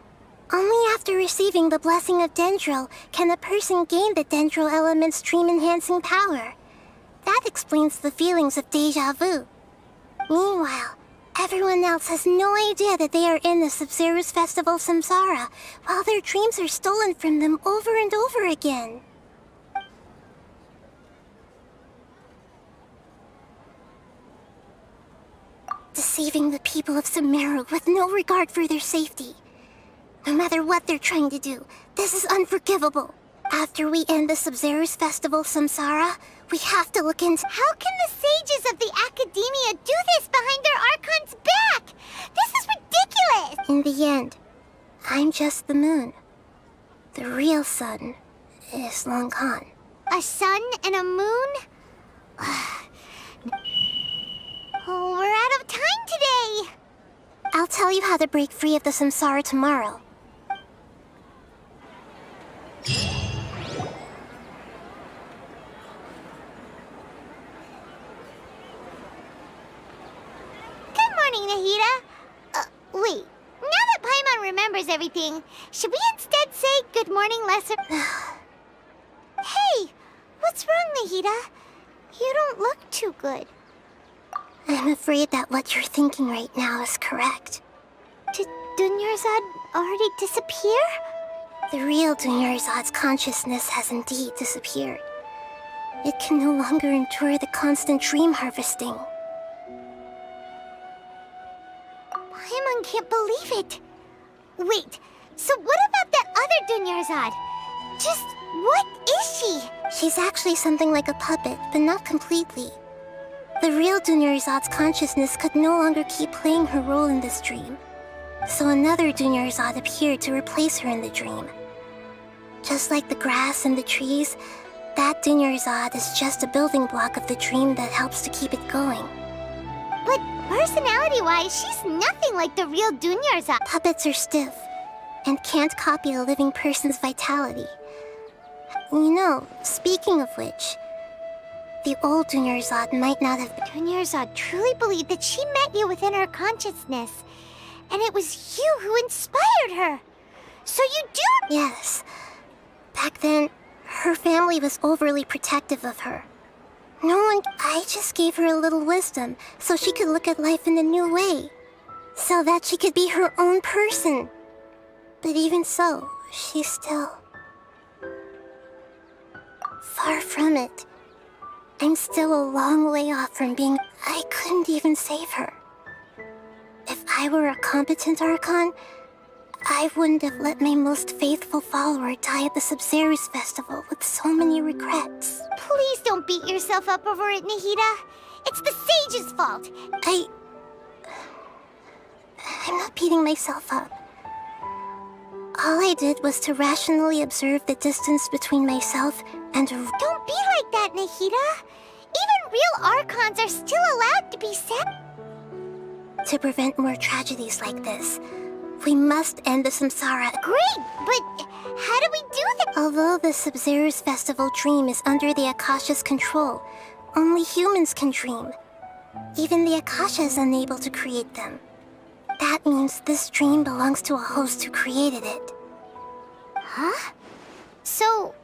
Only after receiving the blessing of Dendro can a person gain the Dendro element's dream-enhancing power. That explains the feelings of deja vu. Meanwhile, Everyone else has no idea that they are in the Sub-Zero's Festival Samsara, while their dreams are stolen from them over and over again. Deceiving the people of Sumeru with no regard for their safety. No matter what they're trying to do, this is unforgivable. After we end the Sub-Zero's Festival Samsara, we have to look into— How can the sages of the Academia do this behind their Archon's back? This is ridiculous! In the end, I'm just the moon. The real sun is long gone. A sun and a moon? Oh, we're out of time today! I'll tell you how to break free of the samsara tomorrow. Good morning, Nahida. Wait. Now that Paimon remembers everything, should we instead say good morning, Lesser? Hey! What's wrong, Nahida? You don't look too good. I'm afraid that what you're thinking right now is correct. Did Dunyarzad already disappear? The real Dunyarzad's consciousness has indeed disappeared. It can no longer endure the constant dream harvesting. Paimon can't believe it. Wait, so what about that other Dunyarzad? Just what is she? She's actually something like a puppet, but not completely. The real Dunyarzad's consciousness could no longer keep playing her role in this dream. So another Dunyarzad appeared to replace her in the dream. Just like the grass and the trees, that Dunyarzad is just a building block of the dream that helps to keep it going. But personality-wise, she's nothing like the real Dunyarzad. Puppets are stiff and can't copy a living person's vitality. You know, speaking of which, the old Dunyarzad might not have been. Dunyarzad truly believed that she met you within her consciousness, and it was you who inspired her. So you do— Yes. Back then, her family was overly protective of her. I just gave her a little wisdom so she could look at life in a new way. So that she could be her own person. But even so, she's still far from it. I'm still a long way off from being— I couldn't even save her. If I were a competent Archon, I wouldn't have let my most faithful follower die at the Sub-Zero's festival with so many regrets. Please don't beat yourself up over it, Nahida. It's the sage's fault. I'm not beating myself up. All I did was to rationally observe the distance between myself and a— Don't be like that, Nahida. Even real Archons are still allowed to be sad. To prevent more tragedies like this, we must end the samsara. Great, but how do we do that? Although the Sub-Zero's festival dream is under the Akasha's control, only humans can dream. Even the Akasha is unable to create them. That means this dream belongs to a host who created it. Huh? So—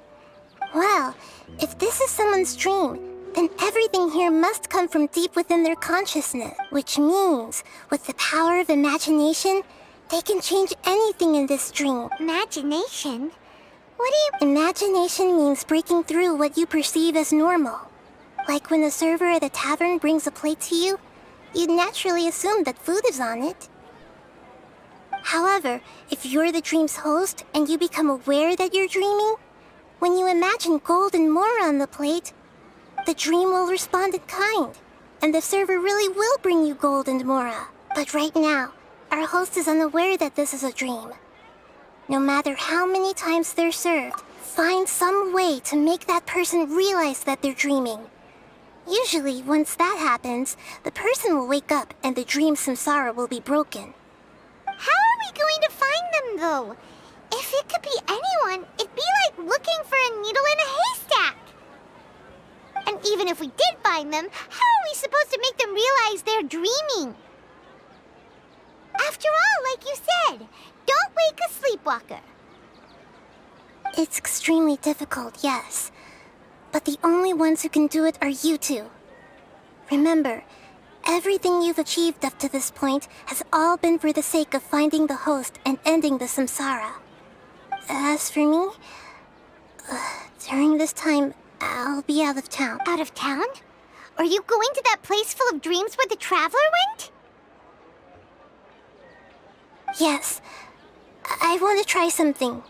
Well, if this is someone's dream, then everything here must come from deep within their consciousness. Which means, with the power of imagination, they can change anything in this dream. Imagination? What do you— Imagination means breaking through what you perceive as normal. Like when the server at a tavern brings a plate to you, you'd naturally assume that food is on it. However, if you're the dream's host and you become aware that you're dreaming, when you imagine gold and more on the plate, the dream will respond in kind, and the server really will bring you gold and mora. But right now, our host is unaware that this is a dream. No matter how many times they're served, find some way to make that person realize that they're dreaming. Usually, once that happens, the person will wake up and the dream samsara will be broken. How are we going to find them, though? If it could be anyone, it'd be like looking for a needle in a haystack. And even if we did find them, how are we supposed to make them realize they're dreaming? After all, like you said, don't wake a sleepwalker. It's extremely difficult, yes. But the only ones who can do it are you two. Remember, Everything you've achieved up to this point has all been for the sake of finding the host and ending the samsara. As for me, during this time, I'll be out of town. Out of town? Are you going to that place full of dreams where the Traveler went? Yes. I want to try something.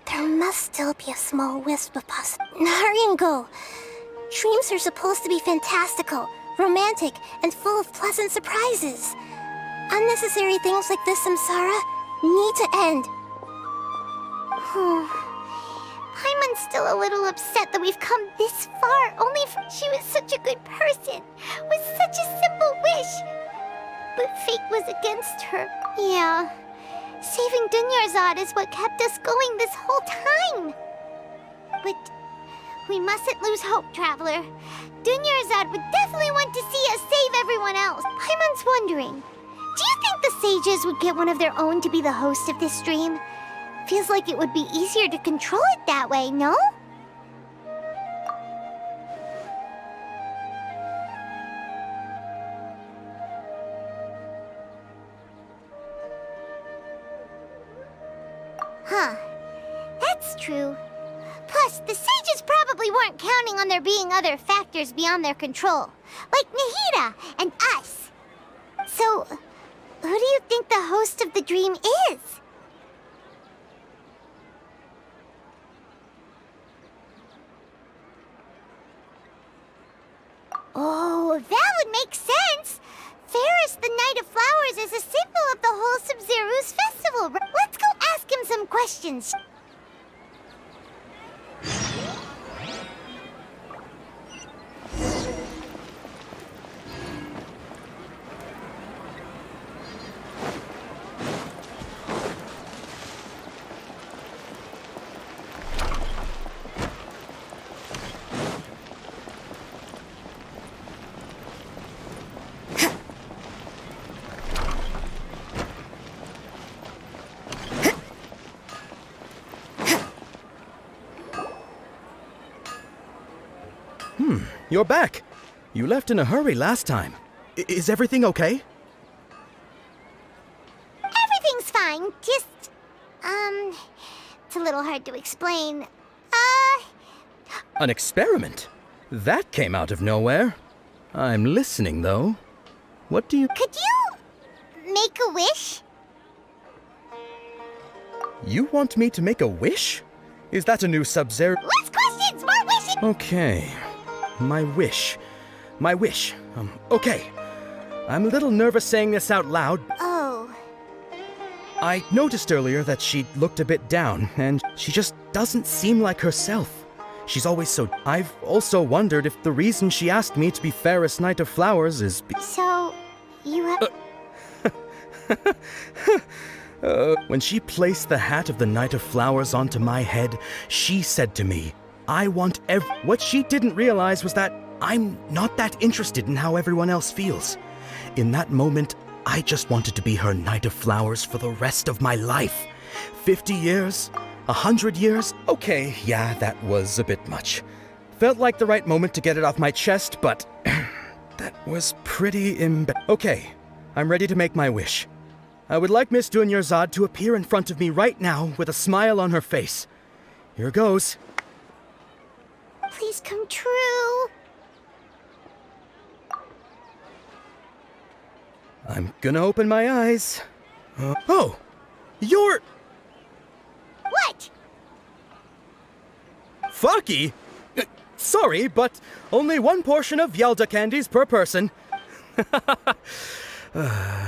There must still be a small wisp of possibility. Hurry and go. Dreams are supposed to be fantastical, romantic, and full of pleasant surprises. Unnecessary things like this samsara need to end. Paimon's still a little upset that we've come this far, only she was such a good person, with such a simple wish. But fate was against her. Yeah. Saving Dunyarzad is what kept us going this whole time. But we mustn't lose hope, Traveler. Dunyarzad would definitely want to see us save everyone else. Paimon's wondering, do you think the sages would get one of their own to be the host of this stream? Feels like it would be easier to control it that way, no? Huh. That's true. Plus, the sages probably weren't counting on there being other factors beyond their control, like Nahida and us. So, who do you think the host of the dream is? Oh, that would make sense! Ferris, the Knight of Flowers, is a symbol of the whole Sumeru's festival. Let's go ask him some questions. You're back. You left in a hurry last time. Is everything okay? Everything's fine. Just, it's a little hard to explain. An experiment? That came out of nowhere. I'm listening, though. What do you... Could you make a wish? You want me to make a wish? Is that a new Sub-Zero? Less questions, more wishing! Okay. My wish. Okay. I'm a little nervous saying this out loud. Oh. I noticed earlier that she looked a bit down, and she just doesn't seem like herself. She's always so... I've also wondered if the reason she asked me to be Fairest Knight of Flowers is... So, you have... When she placed the hat of the Knight of Flowers onto my head, she said to me, I want What she didn't realize was that I'm not that interested in how everyone else feels. In that moment, I just wanted to be her Knight of Flowers for the rest of my life. 50 years? 100 years? Okay, yeah, that was a bit much. Felt like the right moment to get it off my chest, but that was pretty Okay, I'm ready to make my wish. I would like Miss Dunyarzad to appear in front of me right now with a smile on her face. Here goes. Please come true. I'm gonna open my eyes. Oh! You're... What? Faki? Sorry, but only one portion of Yalda candies per person.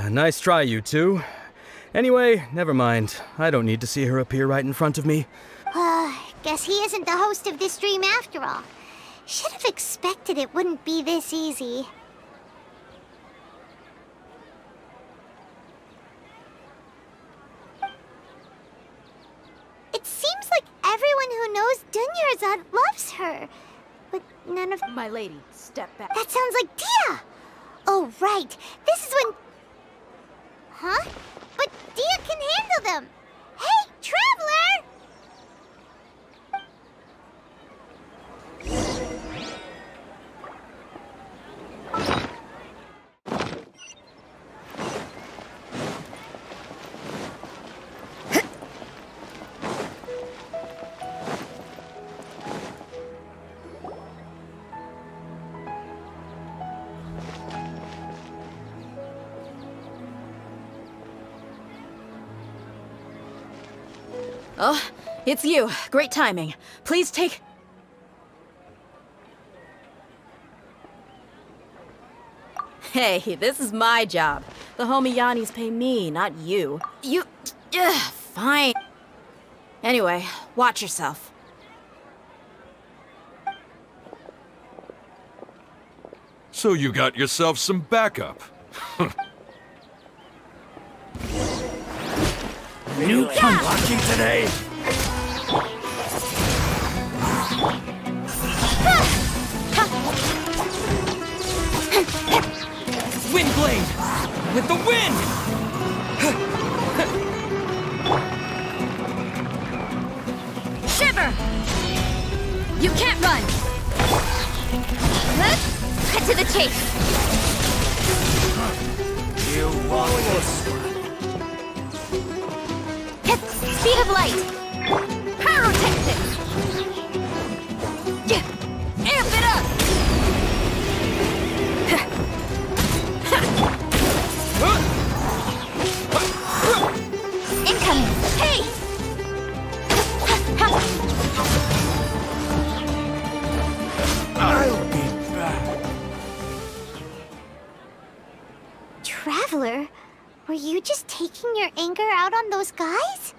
Nice try, you two. Anyway, never mind. I don't need to see her appear right in front of me. Guess he isn't the host of this stream after all. Should have expected it wouldn't be this easy. It seems like everyone who knows Dunyarzad loves her. But none of... My lady, step back. That sounds like Dia! Oh, right. This is when... Huh? But Dia can handle them! Hey, Traveler! Oh, it's you. Great timing. Please take... Hey, this is my job. The homie Yannis pay me, not you. You... fine. Anyway, watch yourself. So you got yourself some backup. New unlocking today. Wind blade! With the wind! Shiver! You can't run! Let's cut to the chase! You want this? Speed of light! Pyrotechnics! Amp it up! Incoming! Hey! I'll be back. Traveler, were you just taking your anger out on those guys?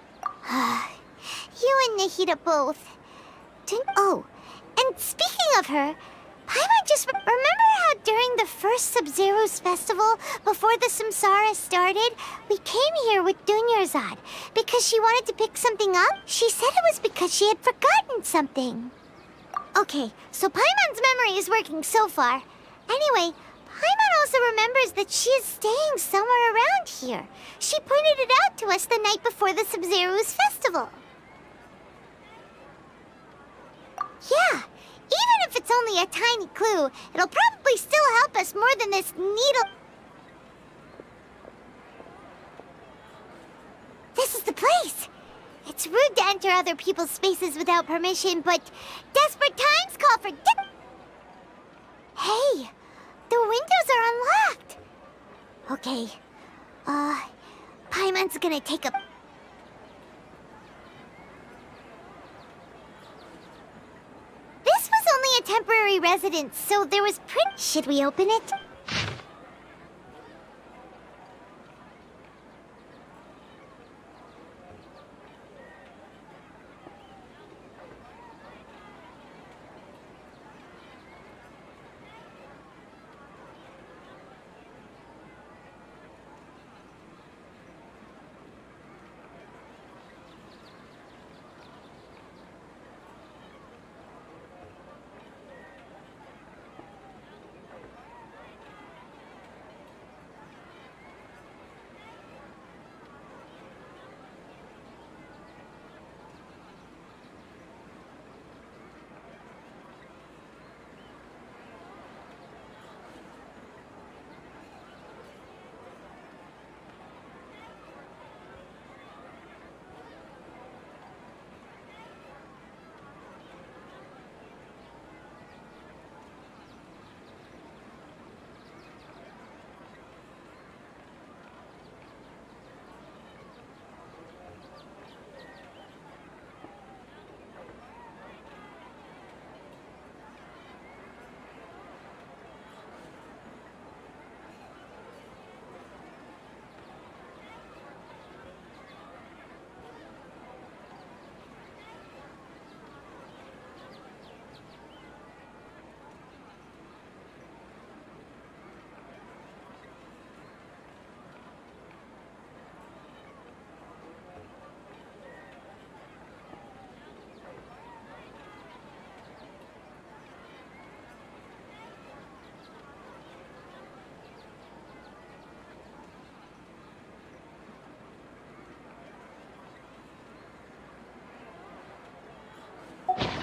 You and Nahida both. Oh, and speaking of her, Paimon just remember how during the first Sub-Zero's festival, before the Samsara started, we came here with Dunyarzad because she wanted to pick something up? She said it was because she had forgotten something. Okay, so Paimon's memory is working so far. Anyway, Paimon also remembers that she is staying somewhere around here. She pointed it out to us the night before the Sub-Zero's festival. Yeah, even if it's only a tiny clue, it'll probably still help us more than this needle. This is the place. It's rude to enter other people's spaces without permission, but desperate times call for Hey, the windows are unlocked. Okay, Paimon's gonna take a... This was only a temporary residence, so there was Should we open it?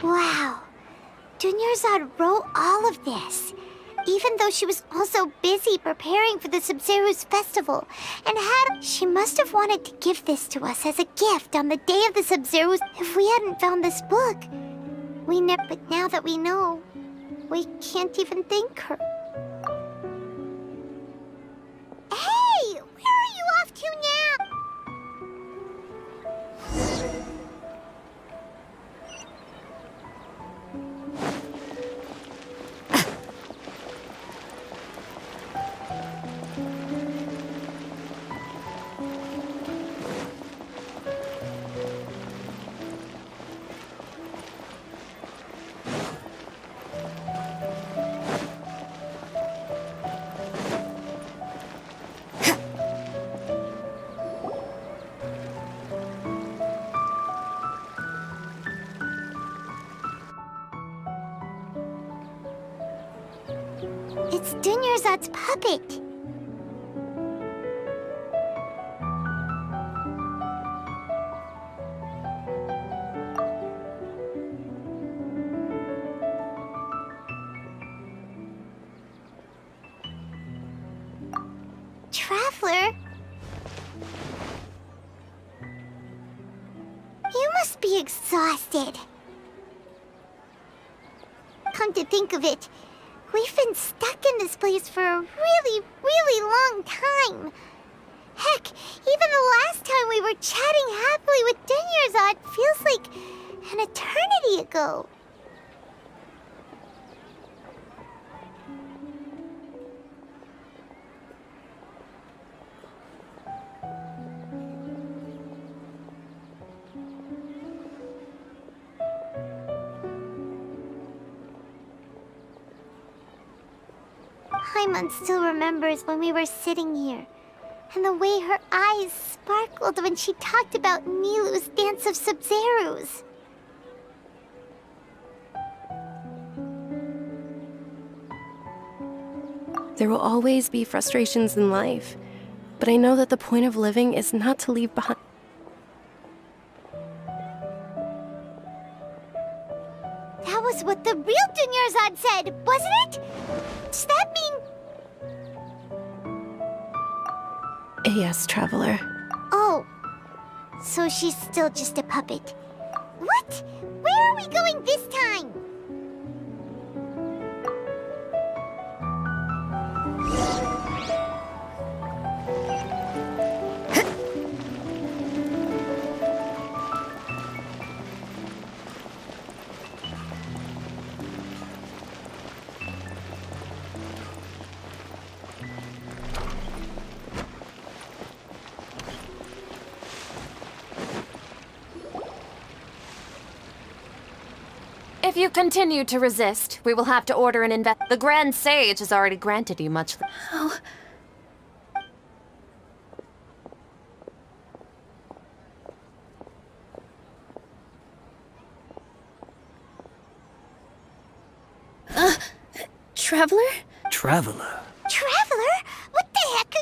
Wow. Dunyarzad wrote all of this, even though she was also busy preparing for the Sub-Zero's festival, and she must have wanted to give this to us as a gift on the day of the Sub-Zero's. If we hadn't found this book, but now that we know, we can't even thank her. Hey, where are you off to now? It's Dunyarzad's puppet. Traveler? You must be exhausted. Come to think of it, we've been stuck in this place for a really, really long time. Heck, even the last time we were chatting happily with Dunyarzad feels like an eternity ago. Paimon still remembers when we were sitting here, and the way her eyes sparkled when she talked about Nilu's dance of Sub-Zerus. There will always be frustrations in life, but I know that the point of living is not to leave behind. That was what the real Dunyarzad said, wasn't it? Does that mean... Yes, Traveler. Oh, so she's still just a puppet. What? Where are we going this time? If you continue to resist, we will have to order an The Grand Sage has already granted you much... Oh. Traveler? Traveler? Traveler? What the heck?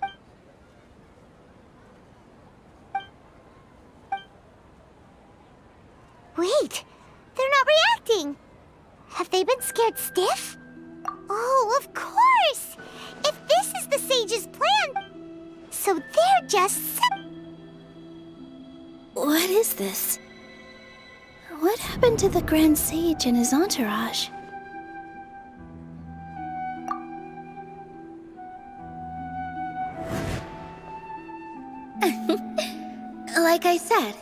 Wait, they're not reacting. Have they been scared stiff? Oh, of course! If this is the sage's plan, so they're just... What is this? What happened to the Grand Sage and his entourage? Like I said,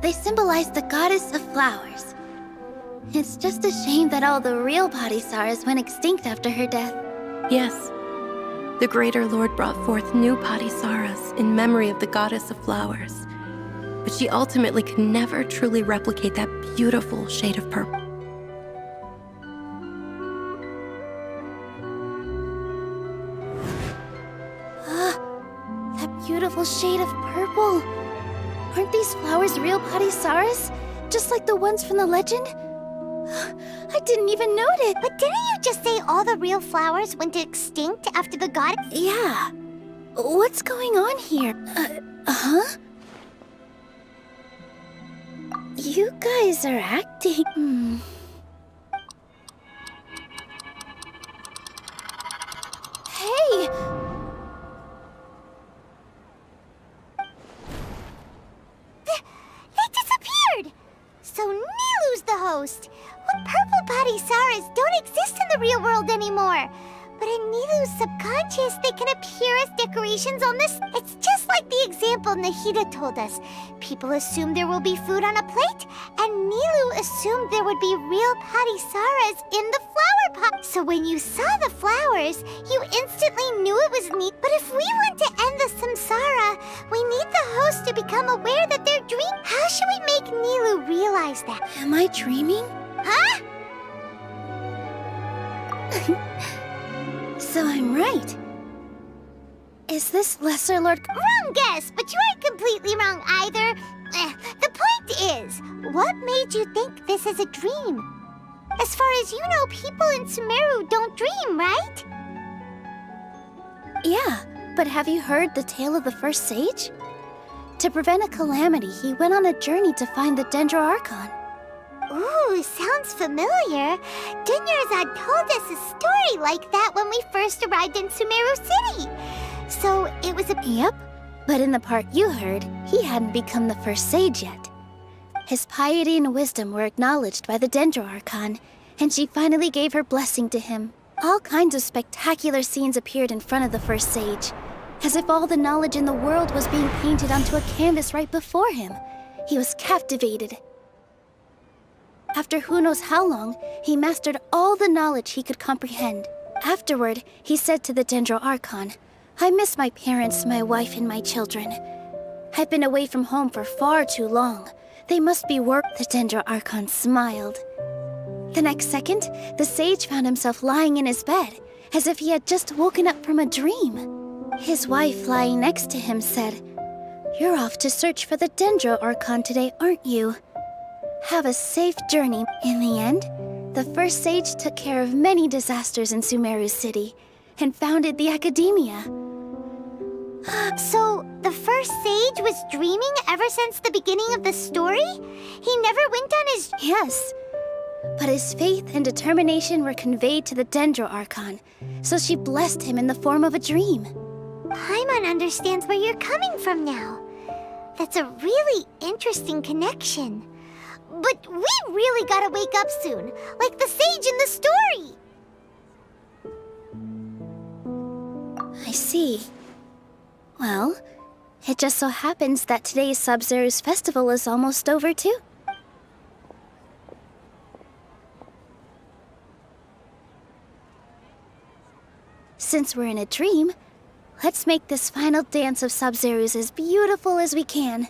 they symbolize the goddess of flowers. It's just a shame that all the real Padisarahs went extinct after her death. Yes. The Greater Lord brought forth new Padisarahs in memory of the goddess of flowers. But she ultimately could never truly replicate that beautiful shade of purple. That beautiful shade of purple. Aren't these flowers real Padisarahs? Just like the ones from the legend? I didn't even notice. But didn't you just say all the real flowers went extinct after the goddess? Yeah. What's going on here? Huh? You guys are acting... Hey! They disappeared! So Nilu's the host. What purple Padisarahs don't exist in the real world anymore. But in Nilu's subconscious, they can appear as decorations on this. It's just like the example Nahida told us. People assumed there will be food on a plate, and Nilu assumed there would be real Padisarahs in the flower pot. So when you saw the flowers, you instantly knew it was Nilu. But if we want to end the samsara, we need the host to become aware that they're dreaming. How should we make Nilu realize that? Am I dreaming? Huh? So I'm right. Is this Lesser Lord... Wrong guess, but you aren't completely wrong either. The point is, what made you think this is a dream? As far as you know, people in Sumeru don't dream, right? Yeah, but have you heard the tale of the first sage? To prevent a calamity, he went on a journey to find the Dendro Archon. Ooh, sounds familiar. Dunyarzad told us a story like that when we first arrived in Sumeru City. So it was a... Yep, but in the part you heard, he hadn't become the first sage yet. His piety and wisdom were acknowledged by the Dendro Archon, and she finally gave her blessing to him. All kinds of spectacular scenes appeared in front of the first sage, as if all the knowledge in the world was being painted onto a canvas right before him. He was captivated. After who knows how long, he mastered all the knowledge he could comprehend. Afterward, he said to the Dendro Archon, "I miss my parents, my wife, and my children. I've been away from home for far too long. They must be worried." The Dendro Archon smiled. The next second, the sage found himself lying in his bed, as if he had just woken up from a dream. His wife, lying next to him, said, "You're off to search for the Dendro Archon today, aren't you? Have a safe journey." In the end, the first sage took care of many disasters in Sumeru City and founded the Academia. So, the first sage was dreaming ever since the beginning of the story? He never went on his... Yes, but his faith and determination were conveyed to the Dendro Archon, so she blessed him in the form of a dream. Paimon understands where you're coming from now. That's a really interesting connection. But we really gotta wake up soon, like the sage in the story! I see. Well, it just so happens that today's Sub-Zero's festival is almost over too. Since we're in a dream, let's make this final dance of Sub-Zero's as beautiful as we can.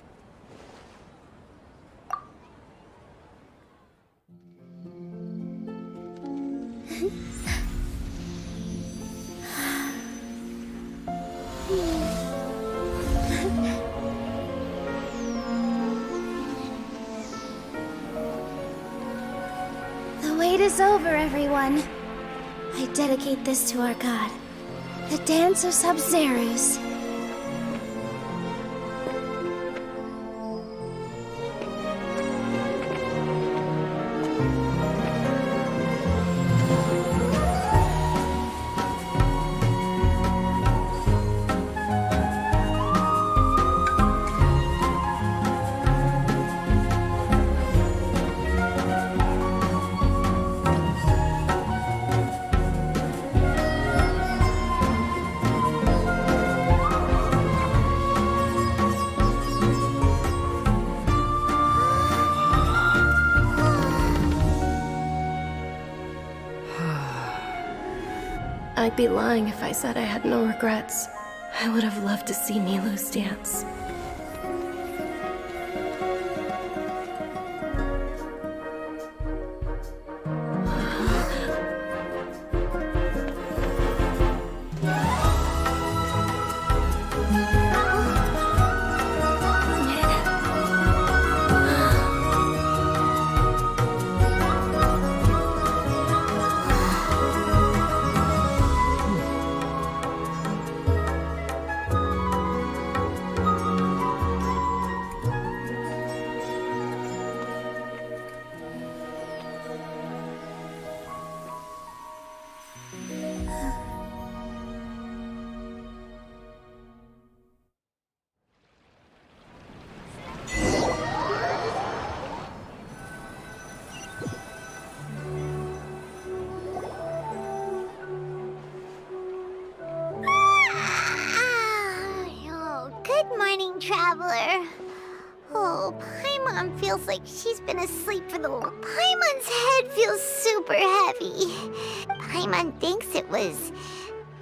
The wait is over, everyone. I dedicate this to our god, the dance of Sub-Zero's. I'd be lying if I said I had no regrets. I would have loved to see Nilou's dance. Traveler. Oh, Paimon feels like she's been asleep for the whole... Paimon's head feels super heavy. Paimon thinks it was...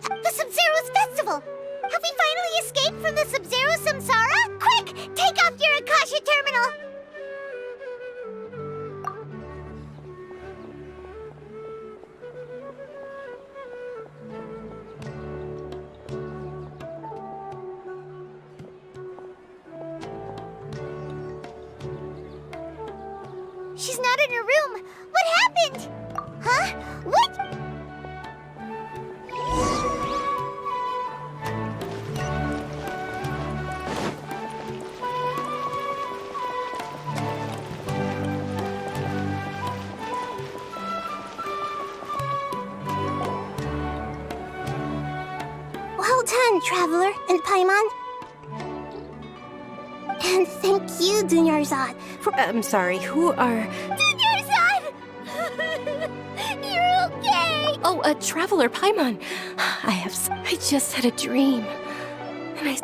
the Sub-Zero's festival! Have we finally escaped from the Sub-Zero Samsara? Quick! Take off your Akasha terminal! She's not in her room. What happened? done, Traveler and Paimon. And thank you, Dunyarzad, for— I'm sorry, who are... Dunyarzad! You're okay! Oh, a Traveler Paimon. I just had a dream. And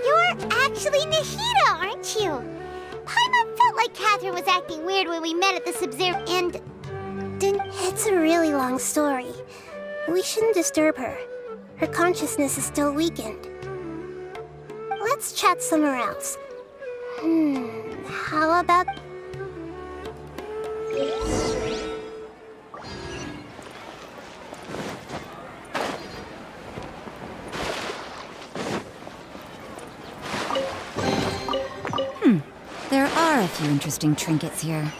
You're actually Nahida, aren't you? Paimon felt like Catherine was acting weird when we met at the Sub-Zero and... It's a really long story. We shouldn't disturb her. Her consciousness is still weakened. Let's chat somewhere else. How about... There are a few interesting trinkets here.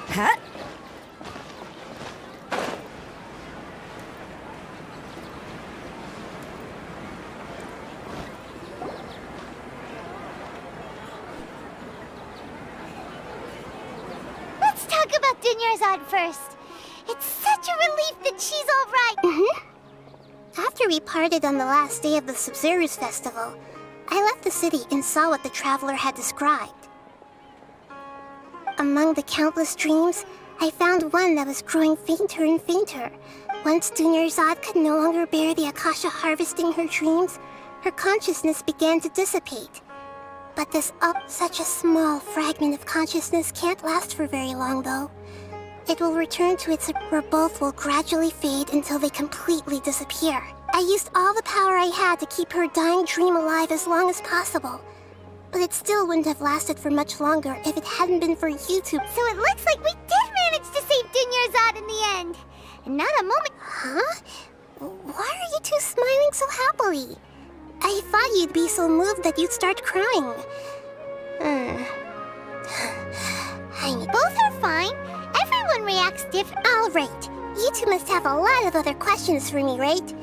Huh? Let's talk about Dunyarzad first. It's such a relief that she's all right. After we parted on the last day of the Sub-Zero's festival, I left the city and saw what the Traveler had described. Among the countless dreams, I found one that was growing fainter and fainter. Once Dunyarzad could no longer bear the Akasha harvesting her dreams, her consciousness began to dissipate. But such a small fragment of consciousness can't last for very long, though. It will return to its where both will gradually fade until they completely disappear. I used all the power I had to keep her dying dream alive as long as possible. But it still wouldn't have lasted for much longer if it hadn't been for you two. So it looks like we did manage to save Dunyarzad in the end. And not a moment... Huh? Why are you two smiling so happily? I thought you'd be so moved that you'd start crying. Both are fine. Everyone reacts different. All right. You two must have a lot of other questions for me, right?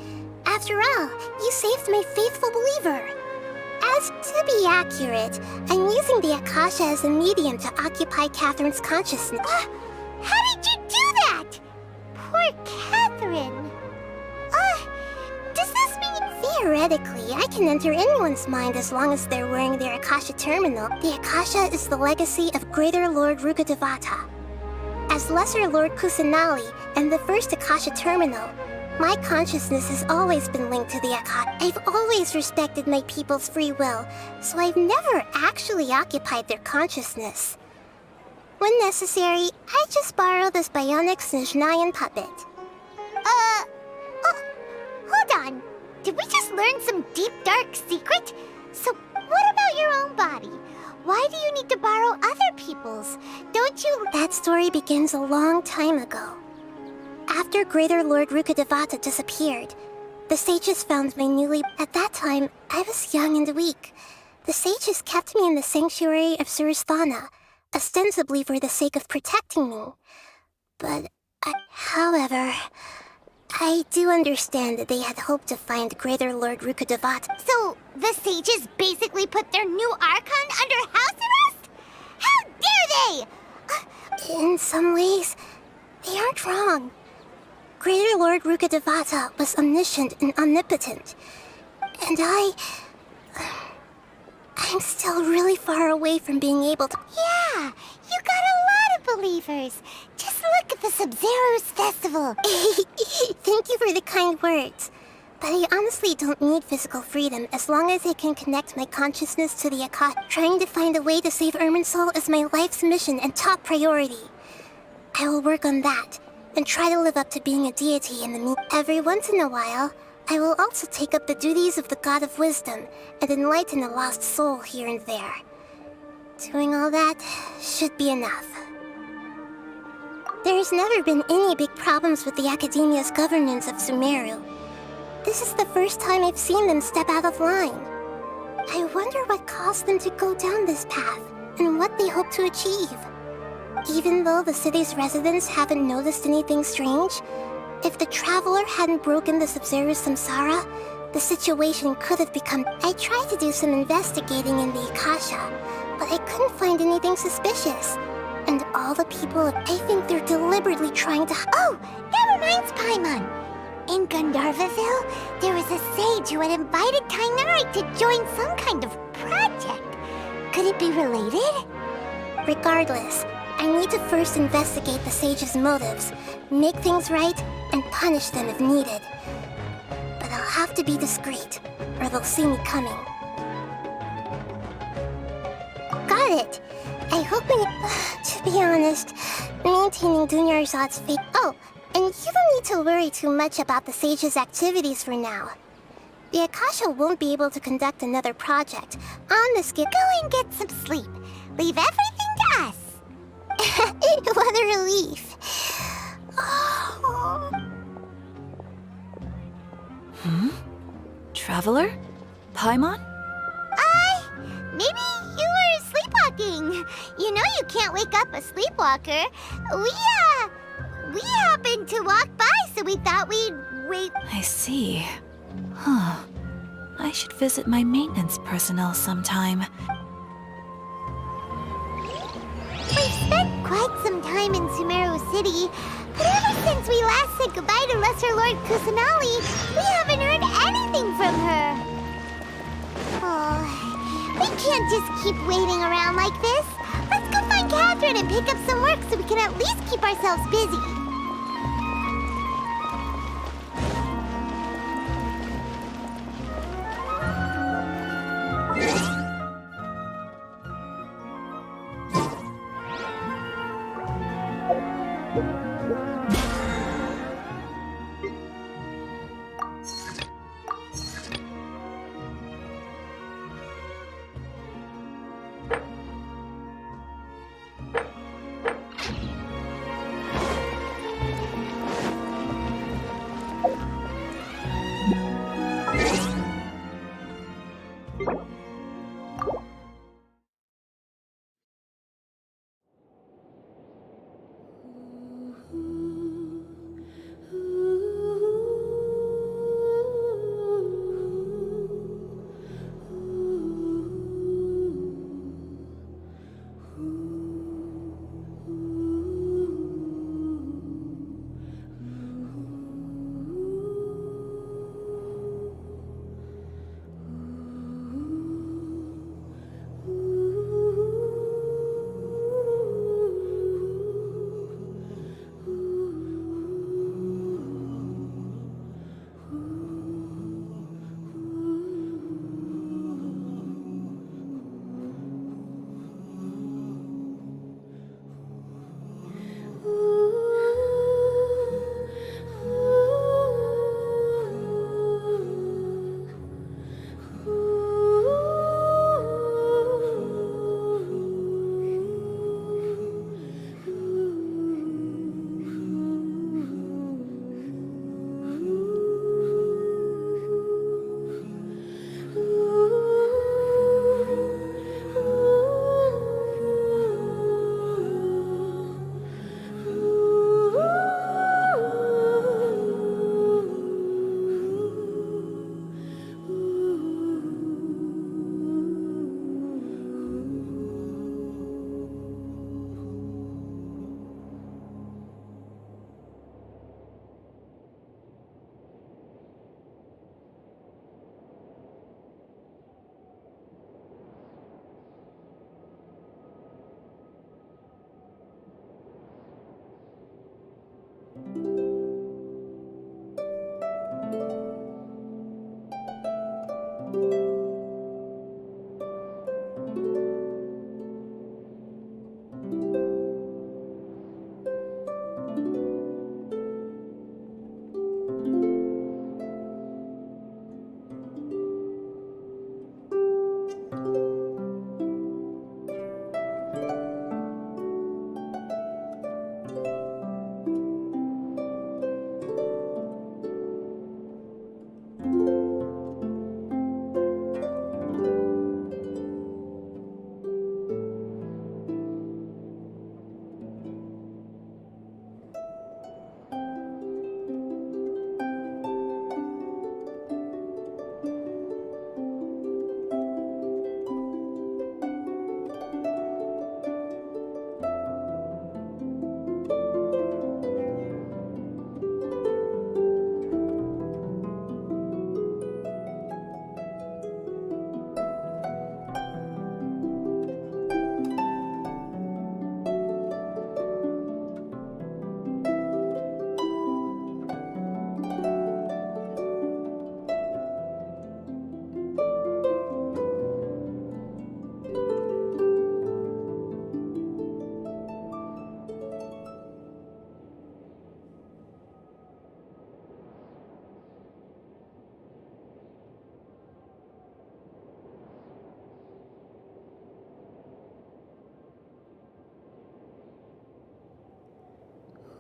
After all, you saved my faithful believer. As to be accurate, I'm using the Akasha as a medium to occupy Catherine's consciousness. How did you do that? Poor Catherine. Does this mean... Theoretically, I can enter anyone's mind as long as they're wearing their Akasha terminal. The Akasha is the legacy of Greater Lord Rukkhadevata. As Lesser Lord Kusanali and the first Akasha terminal, my consciousness has always been linked to the Akasha. I've always respected my people's free will, so I've never actually occupied their consciousness. When necessary, I just borrow this bionic Snezhnayan puppet. Hold on. Did we just learn some deep, dark secret? So what about your own body? Why do you need to borrow other people's? Don't you... That story begins a long time ago. After Greater Lord Rukkhadevata disappeared, the sages found my newly... At that time, I was young and weak. The sages kept me in the sanctuary of Suristhana, ostensibly for the sake of protecting me. But, however, I do understand that they had hoped to find Greater Lord Rukkhadevata. So, the sages basically put their new Archon under house arrest? How dare they! In some ways, they aren't wrong. Greater Lord Rukkhadevata was omniscient and omnipotent. And I'm still really far away from being able to... Yeah, you got a lot of believers. Just look at the Sub-Zero's festival. Thank you for the kind words. But I honestly don't need physical freedom as long as I can connect my consciousness to the Akasha. Trying to find a way to save Irminsul is my life's mission and top priority. I will work on that, and try to live up to being a deity in the Every once in a while, I will also take up the duties of the God of Wisdom and enlighten a lost soul here and there. Doing all that should be enough. There's never been any big problems with the Academia's governance of Sumeru. This is the first time I've seen them step out of line. I wonder what caused them to go down this path, and what they hope to achieve. Even though the city's residents haven't noticed anything strange, if the Traveler hadn't broken the Sub-Zero samsara, the situation could have become... I tried to do some investigating in the Akasha, but I couldn't find anything suspicious. And all the people, I think they're deliberately trying to... Oh, that reminds Paimon. In Gandharvaville, there was a sage who had invited Kainari to join some kind of project. Could it be related? Regardless, I need to first investigate the sage's motives, make things right, and punish them if needed. But I'll have to be discreet, or they'll see me coming. Got it! I hope to be honest, maintaining Dunyarzad's fate... Oh, and you don't need to worry too much about the sage's activities for now. The Akasha won't be able to conduct another project on the scale... Go and get some sleep. Leave everything to us. What a relief. Traveler? Paimon? Maybe you were sleepwalking. You know you can't wake up a sleepwalker. We happened to walk by, so we thought we'd wait. I see. Huh. I should visit my maintenance personnel sometime. We've spent quite some time in Sumeru City, but ever since we last said goodbye to Lesser Lord Kusanali, we haven't heard anything from her. Oh, we can't just keep waiting around like this. Let's go find Catherine and pick up some work so we can at least keep ourselves busy.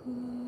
Who